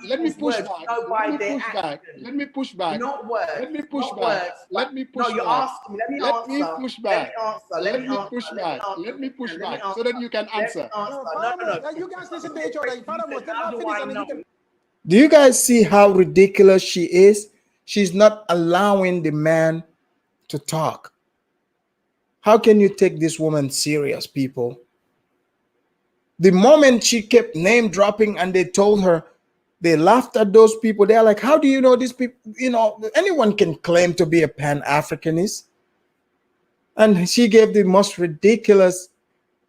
Let me push back. Let me push back. Not words. Let me push back. Let me push back. No, you're asking me. Let me push back. Let me push back so that you can answer. No. You guys listen to each other. Do you guys see how ridiculous she is? She's not allowing the man to talk. How can you take this woman serious, people? The moment she kept name dropping and they told her, they laughed at those people. They're like, how do you know these people? Anyone can claim to be a Pan-Africanist. And she gave the most ridiculous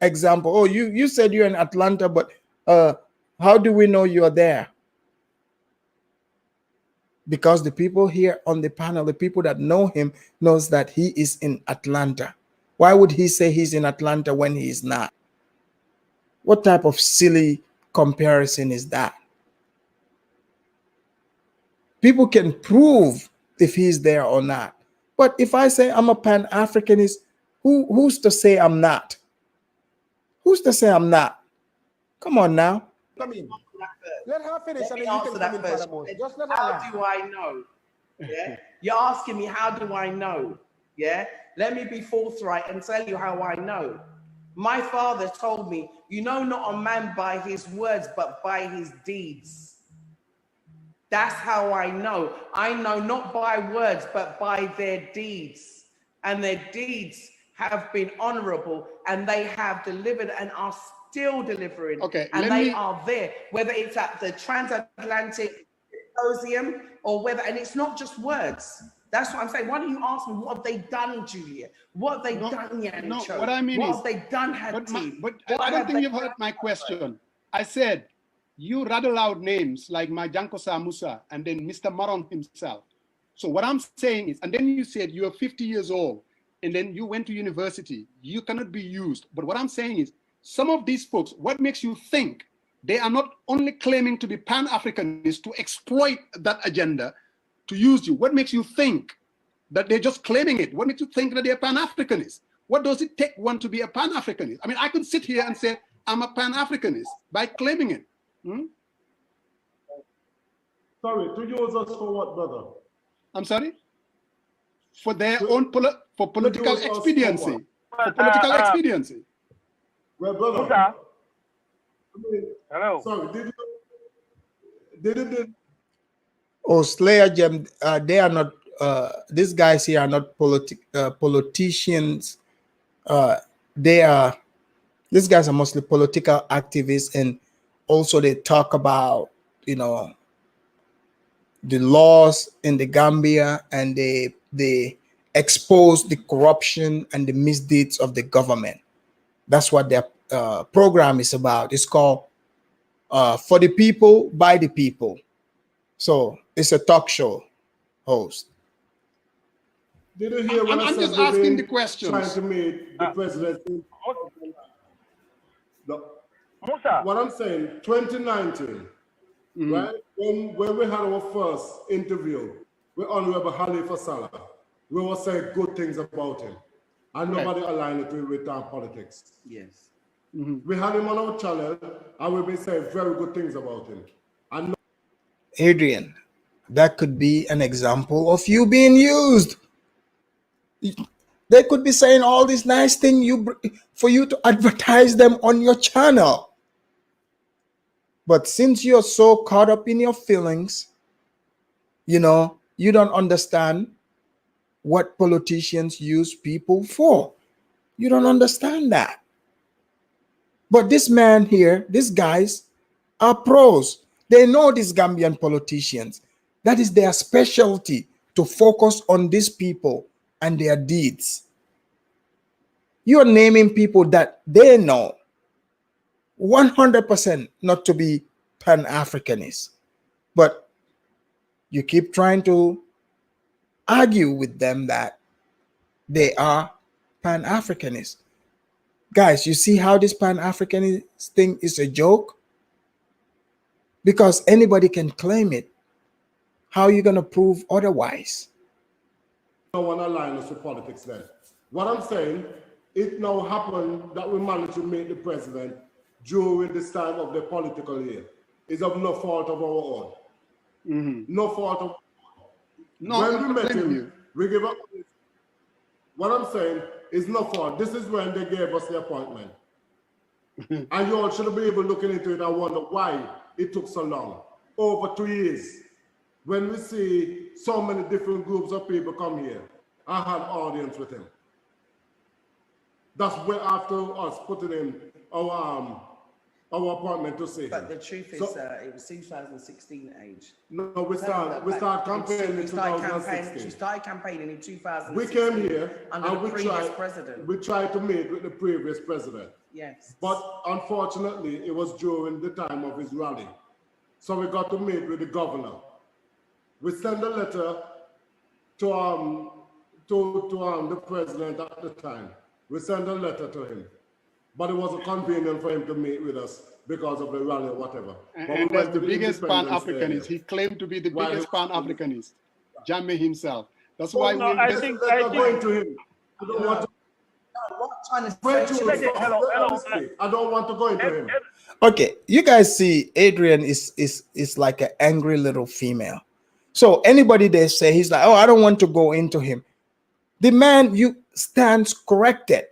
example. Oh, you said you're in Atlanta, but how do we know you're there? Because the people here on the panel, the people that know him, knows that he is in Atlanta. Why would he say he's in Atlanta when he is not? What type of silly comparison is that? People can prove if he's there or not. But if I say I'm a Pan-Africanist, who's to say I'm not? Who's to say I'm not? Come on now. Come in. Let her finish and then you can come in furthermore. Just let her How do I know? Yeah. You're asking me, how do I know? Yeah. Let me be forthright and tell you how I know. My father told me, you know not a man by his words, but by his deeds. That's how I know. I know not by words, but by their deeds. And their deeds have been honorable, and they have delivered and are still delivering. Okay, and they are there, whether it's at the transatlantic symposium or whether, and it's not just words. That's what I'm saying. Why don't you ask me, what have they done, Julia? What have they done, Yannick? No, what I mean what is, have they done, Hattie? But I don't think you've heard my question. I said, you rattle out names like Majanko Samusa and then Mr. Maron himself. So what I'm saying is, and then you said you are 50 years old, and then you went to university, you cannot be used. But what I'm saying is, some of these folks, what makes you think they are not only claiming to be Pan-Africanists to exploit that agenda to use you? What makes you think that they're just claiming it? What makes you think that they're Pan-Africanists? What does it take one to be a Pan-Africanist? I mean, I could sit here and say, I'm a Pan-Africanist by claiming it. Sorry, to use us for what, brother? I'm sorry? For their own political expediency. For political expediency. Well, brother. Musa. Hello. Sorry, did Oh, Slayer Gem, they are not, these guys here are not politicians. These guys are mostly political activists, and also they talk about, you know, the laws in the Gambia, and they expose the corruption and the misdeeds of the government. That's what their program is about. It's called For the People, by the People. So it's a talk show host. Did you hear what I'm just asking the questions. Trying to make the president. Musa. What I'm saying, 2019, right? When we had our first interview with Honorable Halifa Saleh, we were saying good things about him, and nobody aligned it with our politics. Yes. We had him on our channel, and we've been saying very good things about him. And Adrian, that could be an example of you being used. They could be saying all these nice things for you to advertise them on your channel. But since you're so caught up in your feelings, you know, you don't understand what politicians use people for. You don't understand that. But this man here, these guys are pros. They know these Gambian politicians. That is their specialty, to focus on these people and their deeds. You are naming people that they know 100% not to be Pan-Africanists. But you keep trying to argue with them that they are Pan-Africanists. Guys, you see how this Pan-Africanist thing is a joke? Because anybody can claim it. How are you going to prove otherwise? no one aligned us with politics then. What I'm saying, it now happened that we managed to make the president during this time of the political year. It's of no fault of our own. No fault of no, when we met him, we gave up. What I'm saying is no fault. This is when they gave us the appointment. And you all should be able to look into it and wonder why it took so long. Over 2 years. When we see so many different groups of people come here, I had audience with him. That's way after us putting in our appointment to see But him. the truth is, it was 2016 age. No, we started campaigning in 2016. She started campaigning in 2016. We came here under and the previous president. We tried to meet with the previous president. Yes. But unfortunately, it was during the time of his rally. So we got to meet with the governor. We sent a letter to the president at the time. We sent a letter to him. But it wasn't convenient for him to meet with us because of the rally or whatever. And that's the biggest Pan-Africanist. He claimed to be the biggest Pan-Africanist. Jammeh himself. That's why no, we... I think going to him. I don't want to. I don't want to go into him. Okay, you guys see Adrian is like an angry little female. So anybody they say, he's like, oh, I don't want to go into him. The man stands corrected.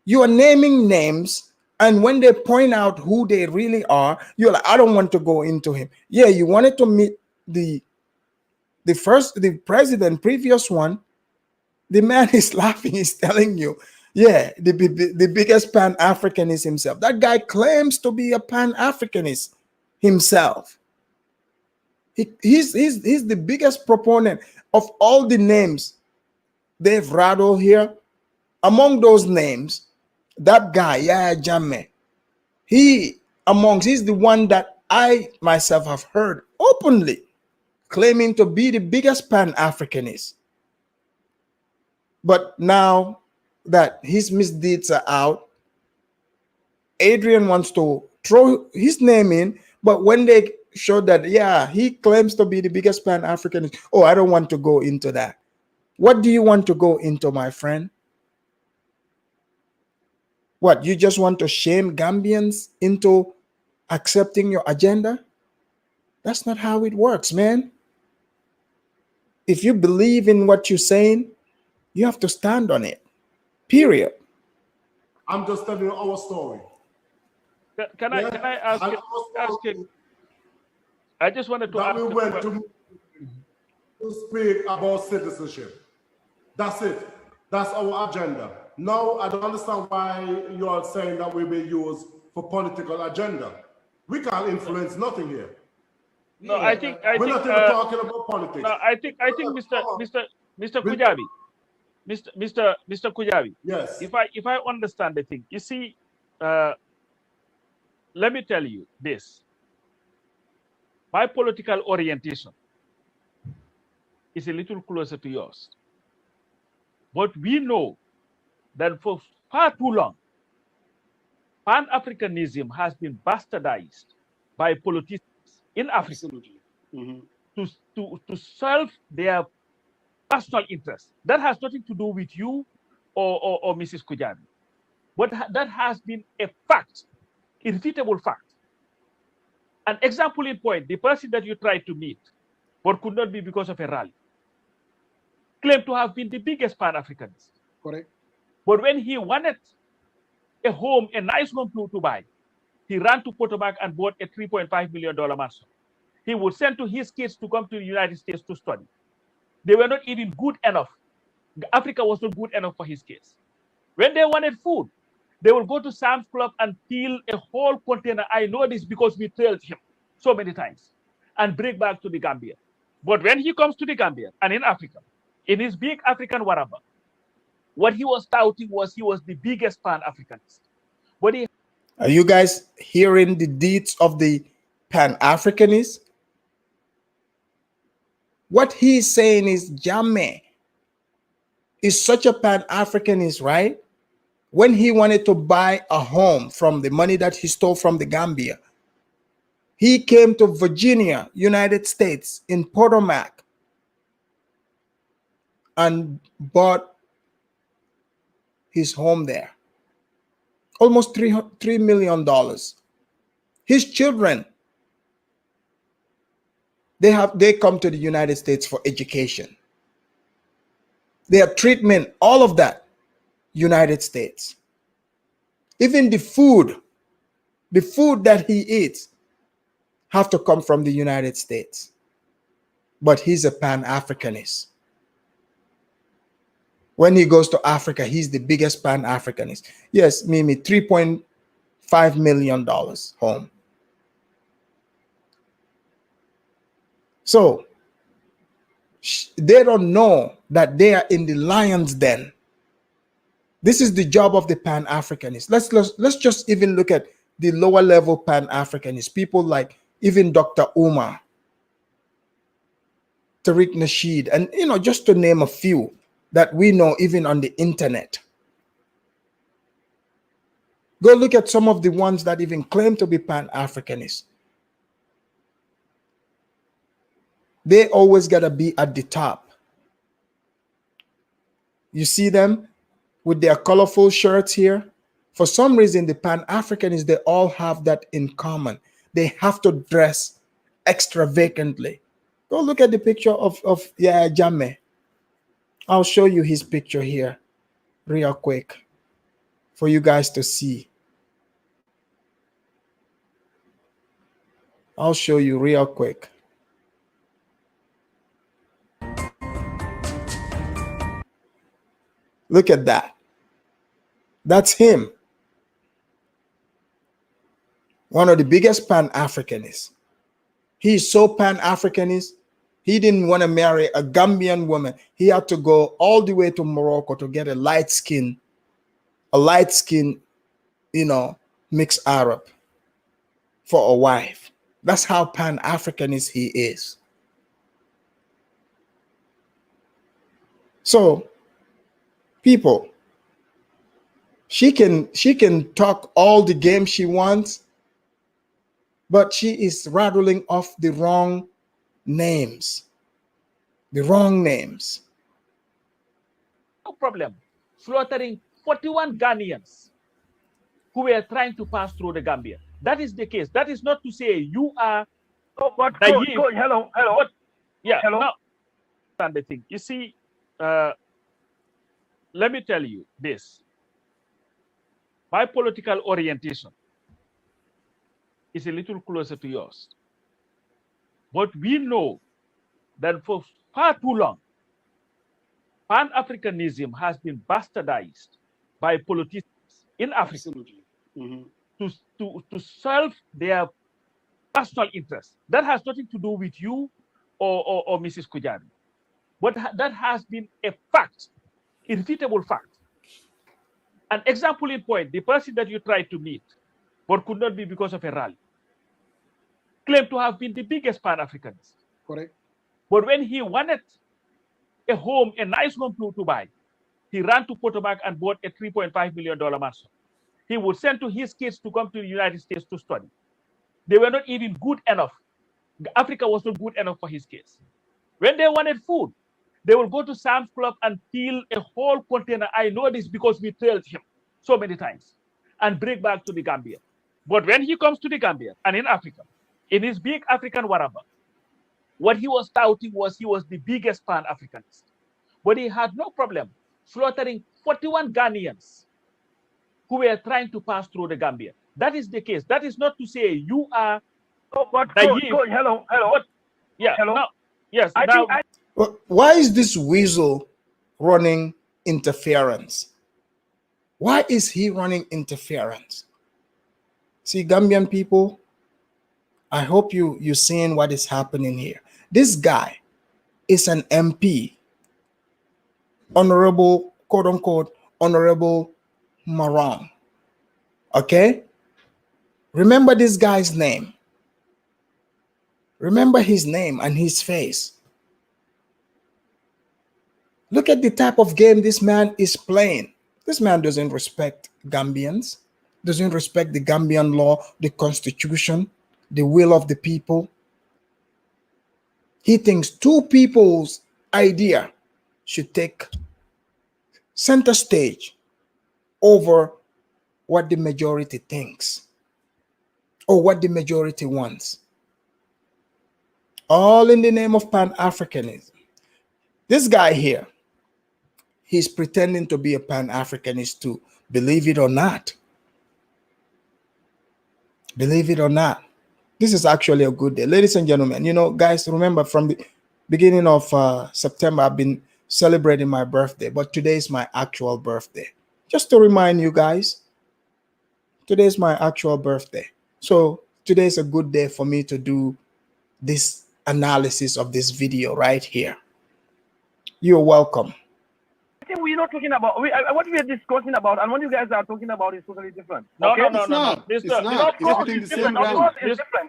You are naming names, and when they point out who they really are, you're like, I don't want to go into him. Yeah, you wanted to meet the president, previous one. The man is laughing, he's telling you, yeah, the biggest Pan-Africanist himself. That guy claims to be a Pan-Africanist himself. He's the biggest proponent of all the names they've rattled here. Among those names, that guy, Yahya Jammeh, he's the one that I myself have heard openly claiming to be the biggest Pan-Africanist. But now that his misdeeds are out, Adrian wants to throw his name in, but when they show that, yeah, he claims to be the biggest Pan-Africanist, oh, I don't want to go into that. What do you want to go into, my friend? What, you just want to shame Gambians into accepting your agenda? That's not how it works, man. If you believe in what you're saying, you have to stand on it, period. I'm just telling you our story. Can I ask him? I just wanted to ask we went to speak about citizenship. That's it. That's our agenda. Now, I don't understand why you are saying that we will use for political agenda. We can't influence nothing here. No, I think we're not even talking about politics. No, I think Mr. Kujabi, Mr. Kujabi. Yes. If I understand the thing, you see, let me tell you this. My political orientation is a little closer to yours. But we know that for far too long, Pan-Africanism has been bastardized by politicians in Africa to serve their personal interests. That has nothing to do with you or Mrs. Kujabi. But that has been a fact, irrefutable fact. An example in point, the person that you tried to meet, but could not be because of a rally, claimed to have been the biggest Pan-Africanist. Correct. But when he wanted a home, a nice home to buy, he ran to Potomac and bought a $3.5 million mansion. He would send to his kids to come to the United States to study. They were not even good enough. Africa was not good enough for his kids. When they wanted food, they would go to Sam's Club and steal a whole container. I know this because we trailed him so many times and bring back to the Gambia. But when he comes to the Gambia and in Africa, in his big African waraba, what he was touting was he was the biggest Pan-Africanist. But are you guys hearing the deeds of the Pan-Africanist? What he's saying is Jammeh is such a Pan-Africanist, right? When he wanted to buy a home from the money that he stole from the Gambia, he came to Virginia, United States, in Potomac, and bought his home there. Almost $3 million. His children, they come to the United States for education. Their treatment, all of that, United States. Even the food that he eats have to come from the United States. But he's a Pan-Africanist. When he goes to Africa, he's the biggest Pan-Africanist. Yes, Mimi, $3.5 million home. So they don't know that they are in the lion's den. This is the job of the Pan-Africanist. Let's just even look at the lower level Pan-Africanists, people like even Dr. Umar, Tariq Nasheed, and just to name a few that we know even on the internet. Go look at some of the ones that even claim to be Pan-Africanists. They always gotta be at the top. You see them with their colorful shirts here. For some reason, the Pan-Africanists, they all have that in common. They have to dress extravagantly. Go look at the picture of Jammeh. I'll show you his picture here real quick for you guys to see. I'll show you real quick. Look at that. That's him. One of the biggest Pan-Africanists. He's so Pan-Africanist, he didn't want to marry a Gambian woman. He had to go all the way to Morocco to get a light skin, mixed Arab for a wife. That's how Pan-Africanist he is. So, people, she can talk all the game she wants, but she is rattling off the wrong names. The wrong names. No problem. Slaughtering 41 Ghanaians who were trying to pass through the Gambia. That is the case. That is not to say you are but naive. hello. But, yeah, hello. no, understand the thing. You see, let me tell you this. My political orientation is a little closer to yours. But we know that for far too long, Pan-Africanism has been bastardized by politicians in Africa to serve their personal interests. That has nothing to do with you or Mrs. Kujari. But that has been a fact, irrefutable fact. An example in point, the person that you tried to meet, but could not be because of a rally, claimed to have been the biggest Pan-Africanist. Correct. But when he wanted a home, a nice home to buy, he ran to Potomac and bought a $3.5 million mansion. He would send to his kids to come to the United States to study. They were not even good enough. Africa was not good enough for his kids. When they wanted food, they will go to Sam's Club and steal a whole container. I know this because we trailed him so many times and bring back to the Gambia. But when he comes to the Gambia and in Africa, in his big African whatever, what he was touting was he was the biggest Pan-Africanist. But he had no problem slaughtering 41 Ghanaians who were trying to pass through the Gambia. That is the case. That is not to say you are naive. Hello. But, yeah. Hello. No, yes. Why is this weasel running interference? Why is he running interference? See, Gambian people, I hope you're seeing what is happening here. This guy is an MP, honorable, quote unquote, honorable Marong. Okay? Remember this guy's name. Remember his name and his face. Look at the type of game this man is playing. This man doesn't respect Gambians, doesn't respect the Gambian law, the constitution, the will of the people. He thinks two people's idea should take center stage over what the majority thinks or what the majority wants. All in the name of Pan-Africanism. This guy here, he's pretending to be a Pan-Africanist too, believe it or not. Believe it or not. This is actually a good day. Ladies and gentlemen, you know, guys, remember from the beginning of September, I've been celebrating my birthday, but today is my actual birthday. Just to remind you guys, today is my actual birthday. So today is a good day for me to do this analysis of this video right here. You're welcome. I think we're not talking about what we are discussing about, and what you guys are talking about is totally different. No, okay? no. Mr. It's not. It's putting the same ground.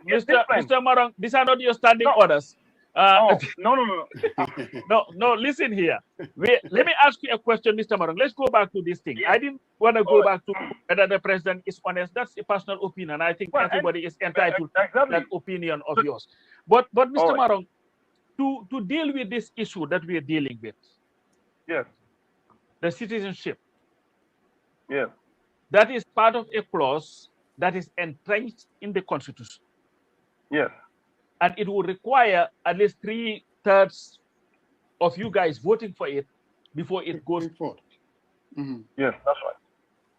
Mr. Marong, these are not your standing orders. No. No, listen here. Let me ask you a question, Mr. Marong. Let's go back to this thing. I didn't want to go back to whether the president is honest. That's a personal opinion. I think everybody is entitled to that opinion of yours. But Mr. Marong, to deal with this issue that we are dealing with, yes, the citizenship, yes, that is part of a clause that is entrenched in the Constitution. yes. And it will require at least 3/3 of you guys voting for it before it goes forward. Yes, that's right.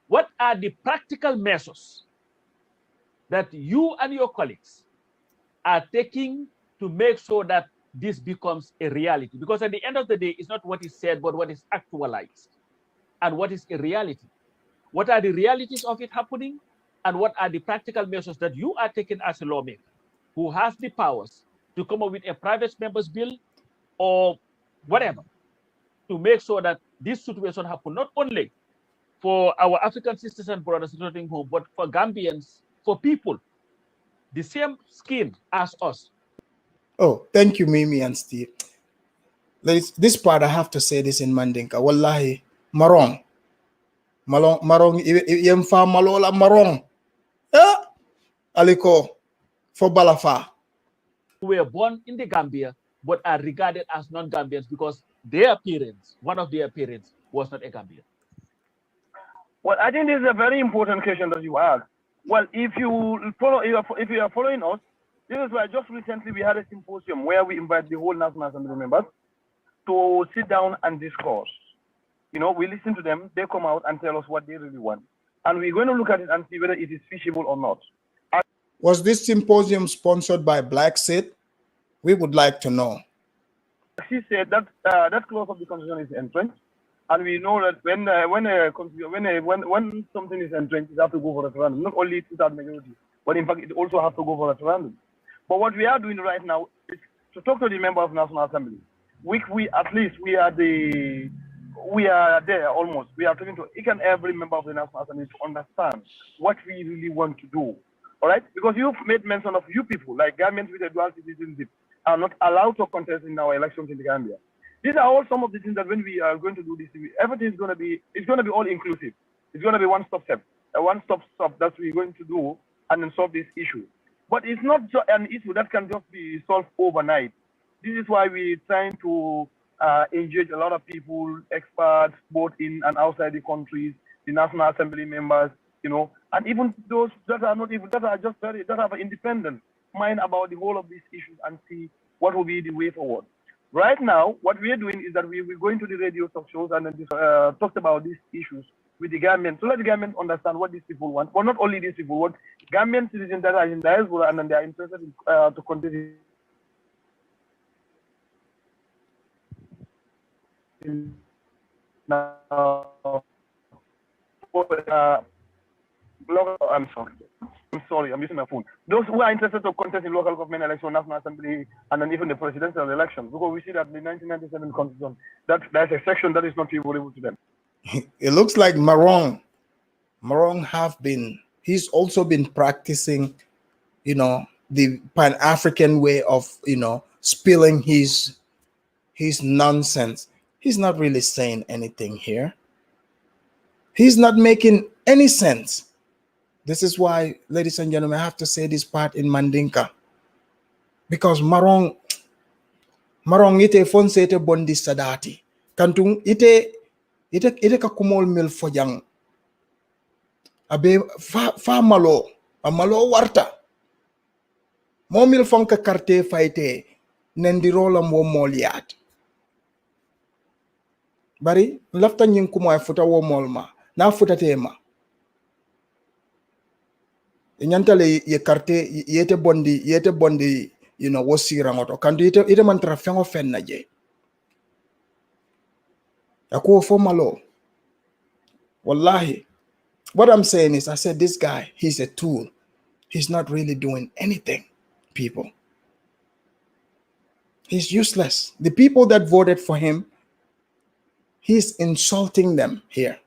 What are the practical measures that you and your colleagues are taking to make sure that this becomes a reality? Because at the end of the day, it's not what is said, but what is actualized and what is a reality. What are the realities of it happening? And what are the practical measures that you are taking as a lawmaker who has the powers to come up with a private member's bill or whatever to make sure that this situation happen not only for our African sisters and brothers returning home, but for Gambians, for people, the same skin as us. Oh, thank you, Mimi and Steve. this part I have to say this in Mandinka. Wallahi, marong. Marong yem fa malola marong. Aliko for Balafa. Who were born in the Gambia but are regarded as non-Gambians because their parents, one of their parents, was not a Gambian? Well, I think this is a very important question that you asked. Well, if you are following us, this is why just recently we had a symposium where we invite the whole National Assembly members to sit down and discuss. You know, we listen to them, they come out and tell us what they really want. And we're going to look at it and see whether it is feasible or not. Was this symposium sponsored by Blaxit? We would like to know. She said that that clause of the Constitution is entrenched, and we know that when something is entrenched, it has to go for referendum. Not only two-thirds majority, but in fact, it also has to go for referendum. But what we are doing right now is to talk to the members of National Assembly. We at least we are there almost. We are talking to each and every member of the National Assembly to understand what we really want to do. All right, because you've made mention of you people like Gambians with a dual citizenship are not allowed to contest in our elections in the Gambia. These are all some of the things that when we are going to do this, everything is going to be all inclusive. It's going to be one-stop step that we're going to do and then solve this issue. But it's not an issue that can just be solved overnight. This is why we're trying to engage a lot of people, experts, both in and outside the countries, the National Assembly members, you know, and even those that are that have an independent mind about the whole of these issues and see what will be the way forward. Right now, what we are doing is that we're going to the radio talk shows and then talked about these issues with the Gambians, so let the Gambians understand what these people want. But not only these people, what Gambian citizens that are in diaspora and then they are interested in, to continue. I'm sorry, I'm using my phone. Those who are interested to contest in local government election, National Assembly, and then even the presidential election, because we see that the 1997 Constitution, there's a section that is not favorable to them. It looks like Marong he's also been practicing, you know, the Pan-African way of, you know, spilling his nonsense. He's not really saying anything here. He's not making any sense. This is why, ladies and gentlemen, I have to say this part in Mandinka. Because Marong ite fonse ite bondi sadati. Kantung ite kakumol mil fojang. Abe fa malo. Amalo warta. Mo mil fonka karte faite. Nendirola mo moliat. Bari, lafta nying kumay futa wo molma. Na futa tema. Nyantale ye karte yete bondi you know wosirangoto kandu ite mantra fengo fenna je ako formalo. Wallahi, what I'm saying is, I said this guy, he's a tool. He's not really doing anything, people. He's useless. The people that voted for him, he's insulting them here.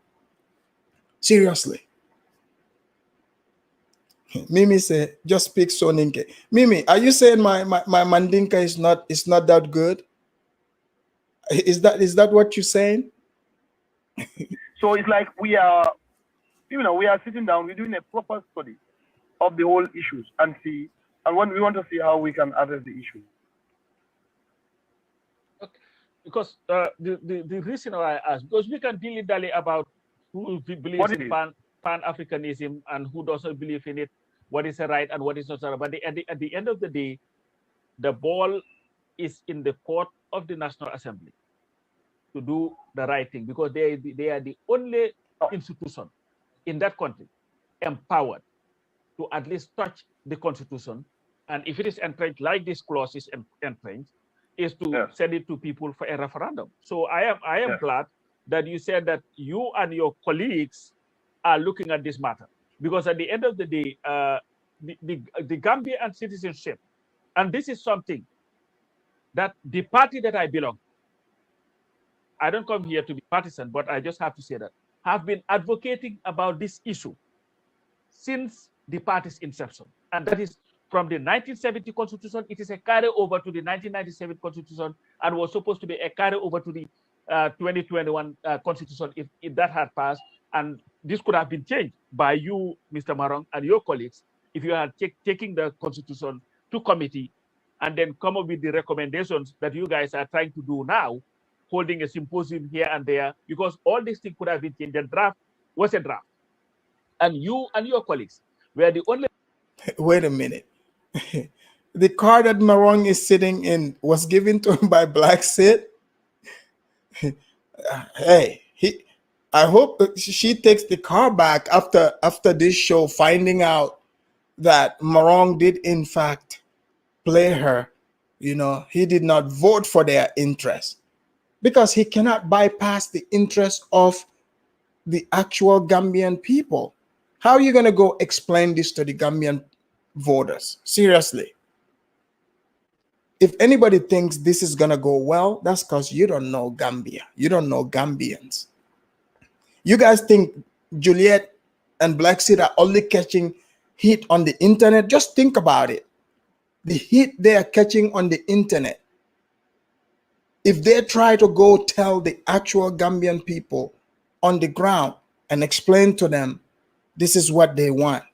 Seriously. Mimi say, just speak Soninke. Mimi, are you saying my Mandinka is not that good? Is that what you're saying? So it's like we are sitting down, we're doing a proper study of the whole issues and when we want to see how we can address the issue. Okay. Because the reason why I asked, because we can dilly-dally about who believes in Pan-Africanism and who doesn't believe in it, what is a right and what is not a right. But at the end of the day, the ball is in the court of the National Assembly to do the right thing, because they are the only institution in that country empowered to at least touch the Constitution. And if it is entrenched, like this clause is entrenched, is to send it to people for a referendum. So I am glad that you said that you and your colleagues are looking at this matter, because at the end of the day, the Gambia and citizenship, and this is something that the party that I belong, I don't come here to be partisan, but I just have to say that, have been advocating about this issue since the party's inception. And that is from the 1970 Constitution. It is a carryover to the 1997 Constitution and was supposed to be a carryover to the 2021 Constitution if that had passed. And this could have been changed by you, Mr. Marong, and your colleagues if you had taking the Constitution to committee and then come up with the recommendations that you guys are trying to do now, holding a symposium here and there, because all these things could have been changed. The draft was a draft. And you and your colleagues were the only... Wait a minute. The car that Marong is sitting in was given to him by Blaxit. Hey, I hope she takes the car back after this show, finding out that Marong did in fact play her. You know, he did not vote for their interest because he cannot bypass the interest of the actual Gambian people. How are you going to go explain this to the Gambian voters? Seriously. If anybody thinks this is going to go well, that's because you don't know Gambia. You don't know Gambians. You guys think Juliet and Blaxit are only catching heat on the internet? Just think about it. The heat they are catching on the internet. If they try to go tell the actual Gambian people on the ground and explain to them, this is what they want.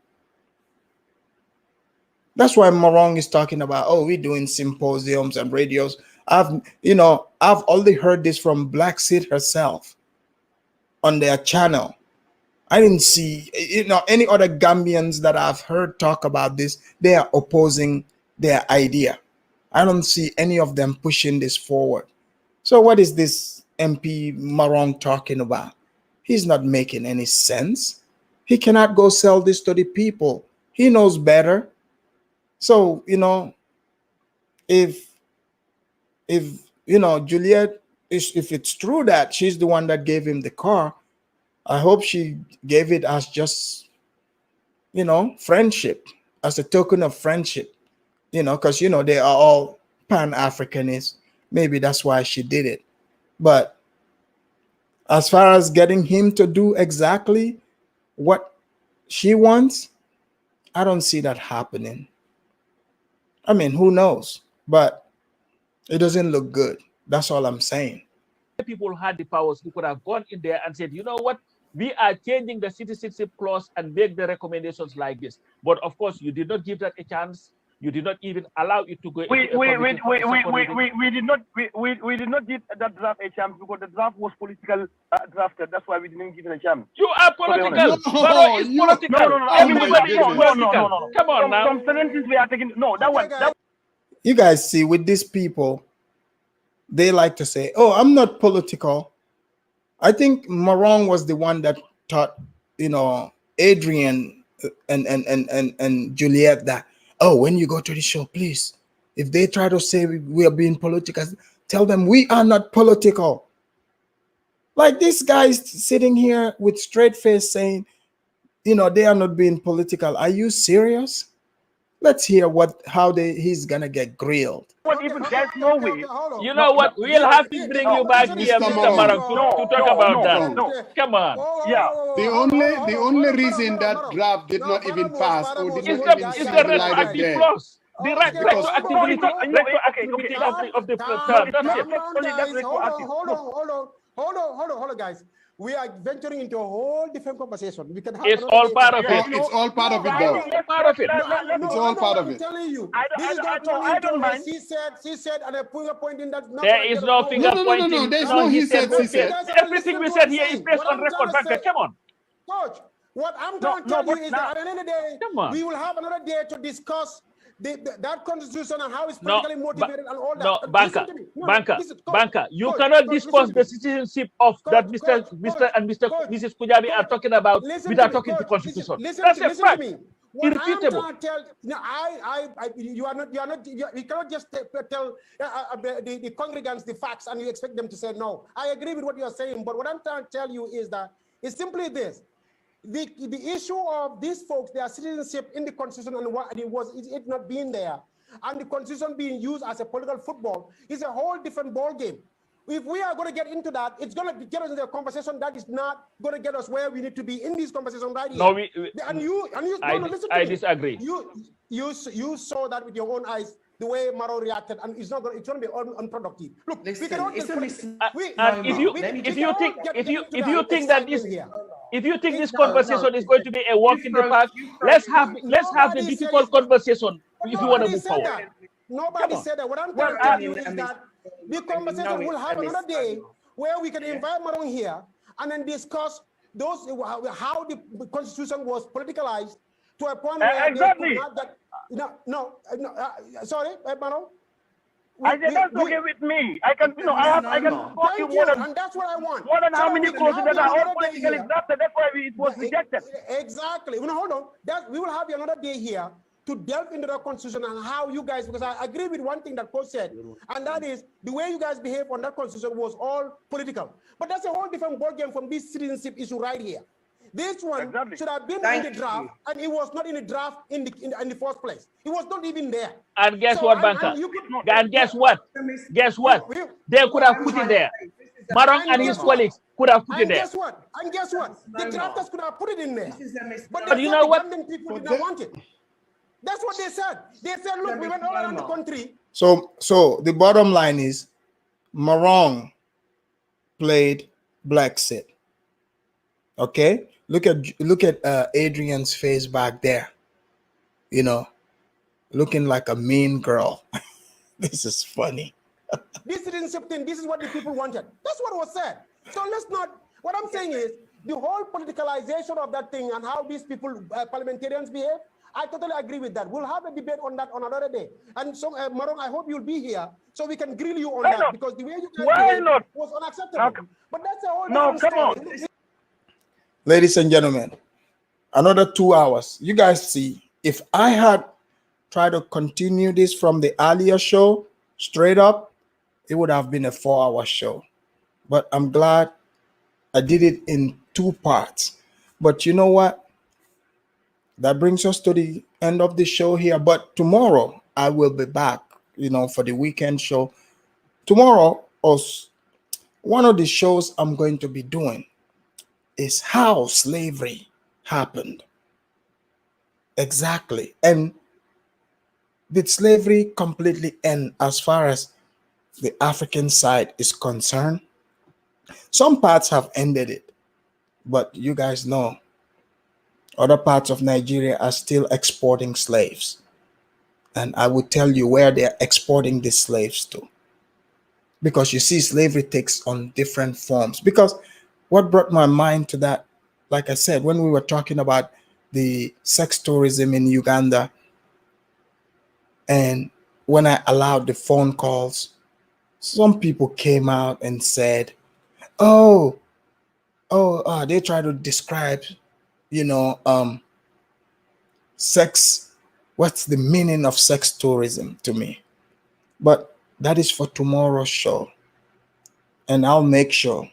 That's why Marong is talking about, oh, we're doing symposiums and radios. I've only heard this from Blaxit herself on their channel. I didn't see, any other Gambians that I've heard talk about this. They are opposing their idea. I don't see any of them pushing this forward. So what is this MP Marong talking about? He's not making any sense. He cannot go sell this to the people. He knows better. So, if Juliet, if it's true that she's the one that gave him the car, I hope she gave it as just, friendship, as a token of friendship, because, they are all Pan-Africanists. Maybe that's why she did it. But as far as getting him to do exactly what she wants, I don't see that happening. I mean, who knows? But it doesn't look good. That's all I'm saying. People had the powers who could have gone in there and said, you know what? We are changing the citizenship clause and make the recommendations like this. But of course, you did not give that a chance. You did not even allow it to go. We did not give that draft a chance because the draft was political drafted. That's why we didn't give it a chance. You are political. No, political. No. Come on now. Some sentences we are taking. No, that one. You guys see, with these people, they like to say, "Oh, I'm not political." I think Marong was the one that taught, Adrian and Juliet that, oh, when you go to the show, please, if they try to say we are being political, tell them we are not political. Like this guy's sitting here with straight face saying, they are not being political. Are you serious? Let's hear how he's gonna get grilled. There's no way. You know what? We'll have to bring you back here, Mr. Marong, to talk about that. No. Come on. Yeah. The only reason that draft did not even pass or did not even see the light of day. The retroactivity of the term. Hold on, guys. We are venturing into a whole different conversation. We can have it's all part of it. It's all part of it, though. It's part of it. It's all part of it. I'm telling you. I don't mind. She said, and I put a point in that. There is no finger pointing. No. There's no he said, she said. Everything we said here is based on record. Come on. Coach, what I'm trying to tell you is that at the end of the day, we will have another day to discuss that constitution and how it's politically motivated and all that. No, Banker, you cannot discuss the citizenship of that Mr. and Mrs. Kujabi are talking about without talking to constitution. That's a fact. Irrefutable. You cannot just tell the congregants the facts and you expect them to say no. I agree with what you're saying, but what I'm trying to tell you is that it's simply this. The issue of these folks, their citizenship in the constitution and what it not being there, and the constitution being used as a political football is a whole different ball game. If we are going to get into that, it's going to get us into a conversation that is not going to get us where we need to be in this conversation right here. No, listen to I me. disagree. You saw that with your own eyes, the way Maro reacted, and it's going to be unproductive. Look, Listen, we cannot. If you think that this conversation is going to be a walk in the park, let's have the difficult conversation if you want to move forward. Nobody said that. What I'm trying to tell you is that the conversation will have another day where we can invite Marong here and then discuss those how the constitution was politicalized to a point where exactly. Sorry, Marong. I said that's okay with me. I can, I can talk you more than, and that's what I want. More than how many clauses that are all politically drafted. That's why it was rejected. Exactly. No, hold on. We will have another day here to delve into the constitution and how you guys, because I agree with one thing that Coach said, and that is the way you guys behave on that constitution was all political. But that's a whole different ballgame from this citizenship issue right here. This one should have been in the draft, and it was not in the draft in the first place. It was not even there. And guess what, Banker? And guess what? Guess what? They could have put it there. Marong and his colleagues could have put it there. And guess what? The drafters could have put it in there. But you know what? The people did not want it. That's what they said. They said, look, we went all around the country. So the bottom line is Marong played Blaxit. Okay? Look at Adrian's face back there. Looking like a mean girl. This is funny. This citizenship thing, this is what the people wanted. That's what was said. So let's not, what I'm saying is, the whole politicalization of that thing and how these people, parliamentarians behave, I totally agree with that. We'll have a debate on that on another day. And so, Marong, I hope you'll be here so we can grill you on that. Because the way you guys was unacceptable. But that's a whole different story. Ladies and gentlemen, another 2 hours. You guys see, if I had tried to continue this from the earlier show, straight up, it would have been a 4-hour show. But I'm glad I did it in 2 parts. But you know what? That brings us to the end of the show here. But tomorrow, I will be back, for the weekend show. Tomorrow, one of the shows I'm going to be doing is how slavery happened. Exactly. And did slavery completely end as far as the African side is concerned? Some parts have ended it, but you guys know other parts of Nigeria are still exporting slaves. And I will tell you where they're exporting these slaves to. Because you see, slavery takes on different forms. Because what brought my mind to that, like I said, when we were talking about the sex tourism in Uganda, and when I allowed the phone calls, some people came out and said, they try to describe, sex, what's the meaning of sex tourism to me? But that is for tomorrow's show. And I'll make sure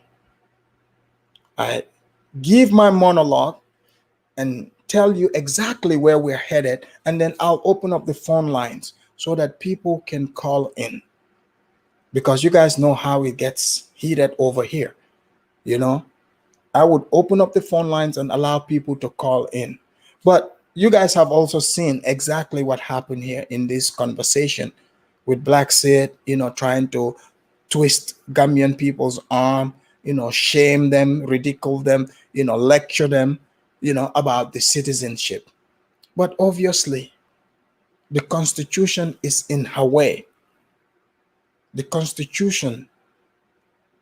I give my monologue and tell you exactly where we're headed, and then I'll open up the phone lines so that people can call in. Because you guys know how it gets heated over here. I would open up the phone lines and allow people to call in. But you guys have also seen exactly what happened here in this conversation with Blaxit, trying to twist Gambian people's arm, shame them, ridicule them, lecture them, about the citizenship. But obviously, the Constitution is in her way. The Constitution,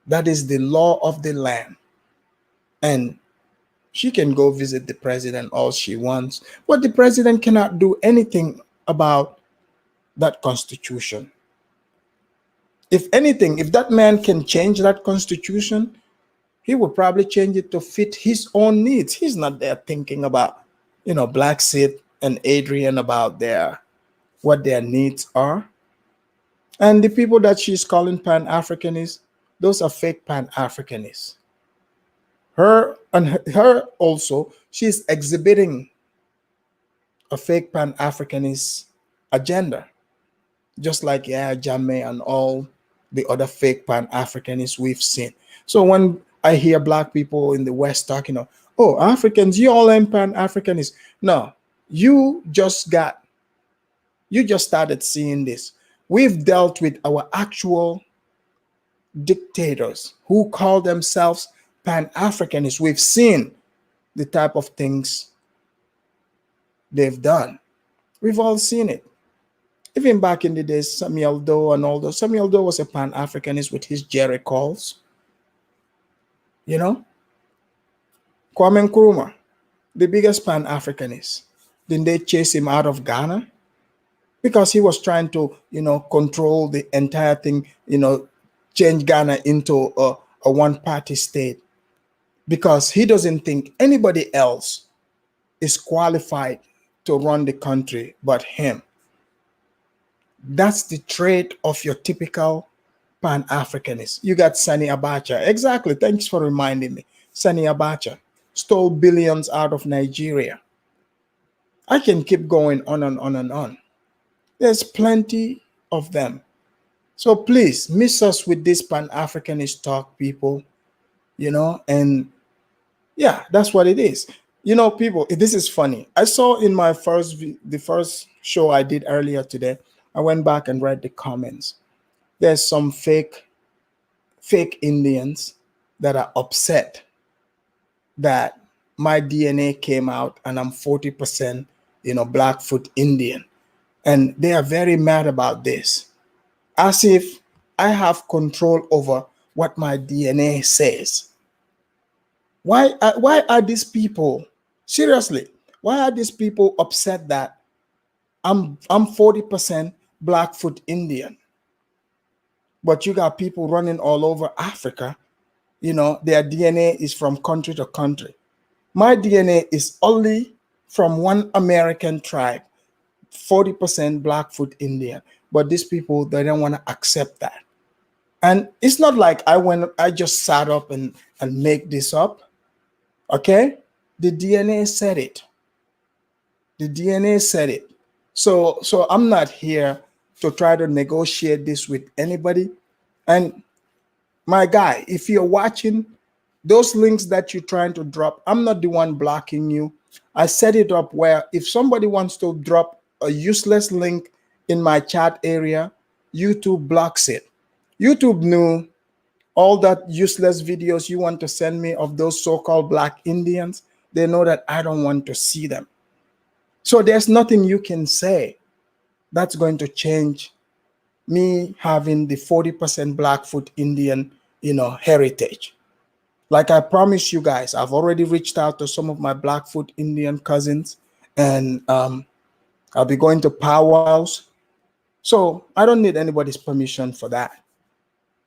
that is the law of the land. And she can go visit the president all she wants, but the president cannot do anything about that Constitution. If anything, if that man can change that Constitution, he would probably change it to fit his own needs. He's not there thinking about, Blaxit and Adrian about what their needs are. And the people that she's calling Pan-Africanists, those are fake Pan-Africanists. Her also, she's exhibiting a fake Pan-Africanist agenda, just like Jammeh and all the other fake Pan-Africanists we've seen. So when I hear black people in the West talking of, oh, Africans, you all ain't Pan-Africanists. No, you just started seeing this. We've dealt with our actual dictators who call themselves Pan-Africanists. We've seen the type of things they've done. We've all seen it. Even back in the days, Samuel Doe and all those. Samuel Doe was a Pan-Africanist with his Jerry calls. You know? Kwame Nkrumah, the biggest Pan-Africanist. Didn't they chase him out of Ghana? Because he was trying to, control the entire thing, change Ghana into a one-party state. Because he doesn't think anybody else is qualified to run the country but him. That's the trait of your typical Pan-Africanist. You got Sani Abacha. Exactly. Thanks for reminding me. Sani Abacha stole billions out of Nigeria. I can keep going on and on and on. There's plenty of them. So please miss us with this Pan-Africanist talk, people. And yeah, that's what it is. People, this is funny. I saw in my the first show I did earlier today, I went back and read the comments. There's some fake Indians that are upset that my DNA came out and I'm 40%, Blackfoot Indian. And they are very mad about this, as if I have control over what my DNA says. Why are these people, seriously, why are these people upset that I'm 40% Blackfoot Indian? But you got people running all over Africa, their DNA is from country to country. My DNA is only from one American tribe, 40% Blackfoot Indian. But these people, they don't want to accept that. And it's not like I just sat up and make this up. Okay? The DNA said it. The DNA said it. So I'm not here to try to negotiate this with anybody. And my guy, if you're watching, those links that you're trying to drop, I'm not the one blocking you. I set it up where if somebody wants to drop a useless link in my chat area, YouTube blocks it. YouTube knew all that useless videos you want to send me of those so-called Black Indians. They know that I don't want to see them. So there's nothing you can say that's going to change me having the 40% Blackfoot Indian, heritage. Like I promised you guys, I've already reached out to some of my Blackfoot Indian cousins, and I'll be going to powwows. So I don't need anybody's permission for that.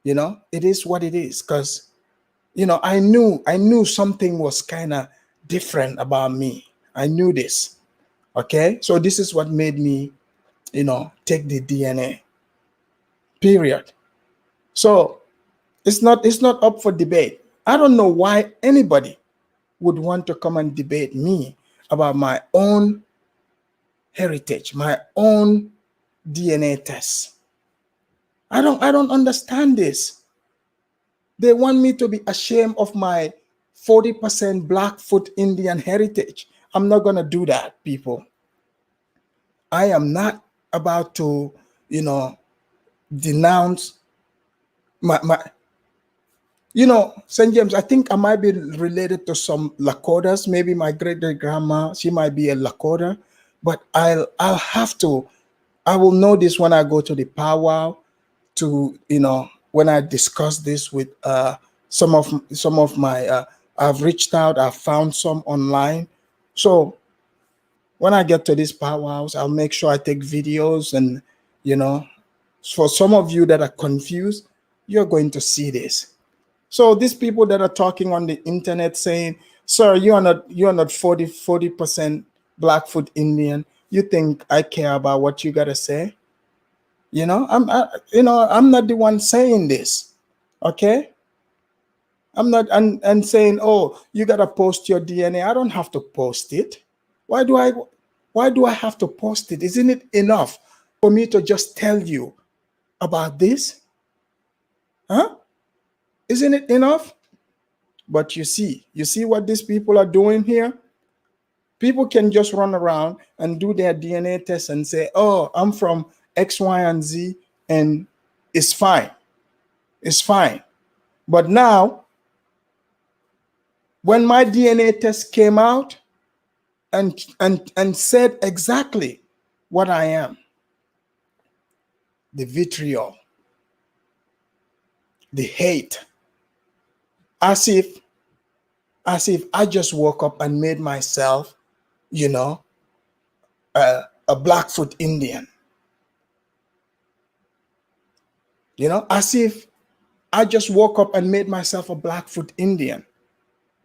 It is what it is, because, I knew something was kind of different about me. I knew this. Okay. So this is what made me, take the DNA. Period. So it's not up for debate. I don't know why anybody would want to come and debate me about my own heritage, my own DNA test. I don't understand this. They want me to be ashamed of my 40% Blackfoot Indian heritage. I'm not going to do that, people. I am not about to, denounce my St. James, I think I might be related to some Lakotas. Maybe my great-great-grandma, she might be a Lakota, but I will know this when I go to the powwow, to, when I discuss this with some of my, I've reached out, I've found some online. So when I get to these powwows, I'll make sure I take videos, and, for some of you that are confused, you're going to see this. So these people that are talking on the internet saying, sir, you are not 40% Blackfoot Indian. You think I care about what you gotta say? I'm not the one saying this. Okay. I'm not and saying, oh, you gotta post your DNA. I don't have to post it. Why do I have to post it? Isn't it enough for me to just tell you about this? Huh? Isn't it enough? But you see what these people are doing here? People can just run around and do their DNA test and say, oh, I'm from X, Y, and Z, and it's fine. It's fine. But now, when my DNA test came out and said exactly what I am, the vitriol, the hate, as if I just woke up and made myself, you know, a Blackfoot Indian. You know, as if I just woke up and made myself a Blackfoot Indian.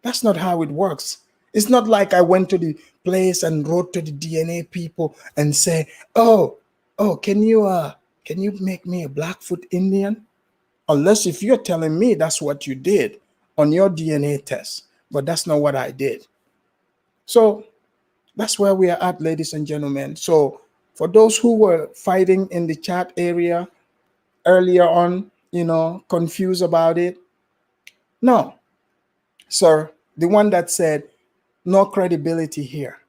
That's not how it works. It's not like I went to the place and wrote to the DNA people and say, oh, can you make me a Blackfoot Indian? Unless if you're telling me that's what you did on your DNA test, but that's not what I did. So that's where we are at, ladies and gentlemen. So for those who were fighting in the chat area earlier on, you know, confused about it. No, sir, the one that said no credibility here,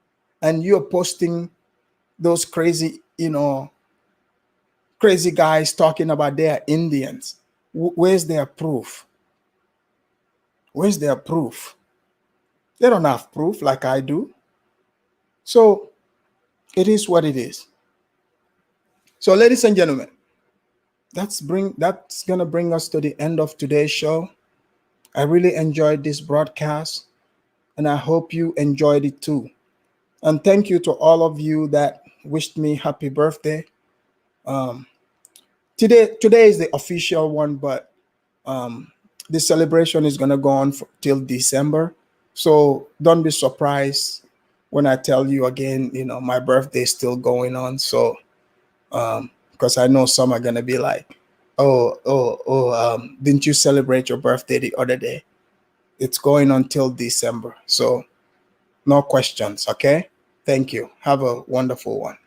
and you're posting those crazy, you know, crazy guys talking about their Indians. Where's their proof? Where's their proof? They don't have proof like I do. So it is what it is. So, ladies and gentlemen, that's gonna bring us to the end of today's show. I really enjoyed this broadcast, and I hope you enjoyed it too. And thank you to all of you that wished me happy birthday. Today is the official one, but the celebration is gonna go on till December. So don't be surprised when I tell you again, you know, my birthday is still going on. So because I know some are gonna be like, didn't you celebrate your birthday the other day? It's going on till December. So no questions, okay? Thank you. Have a wonderful one.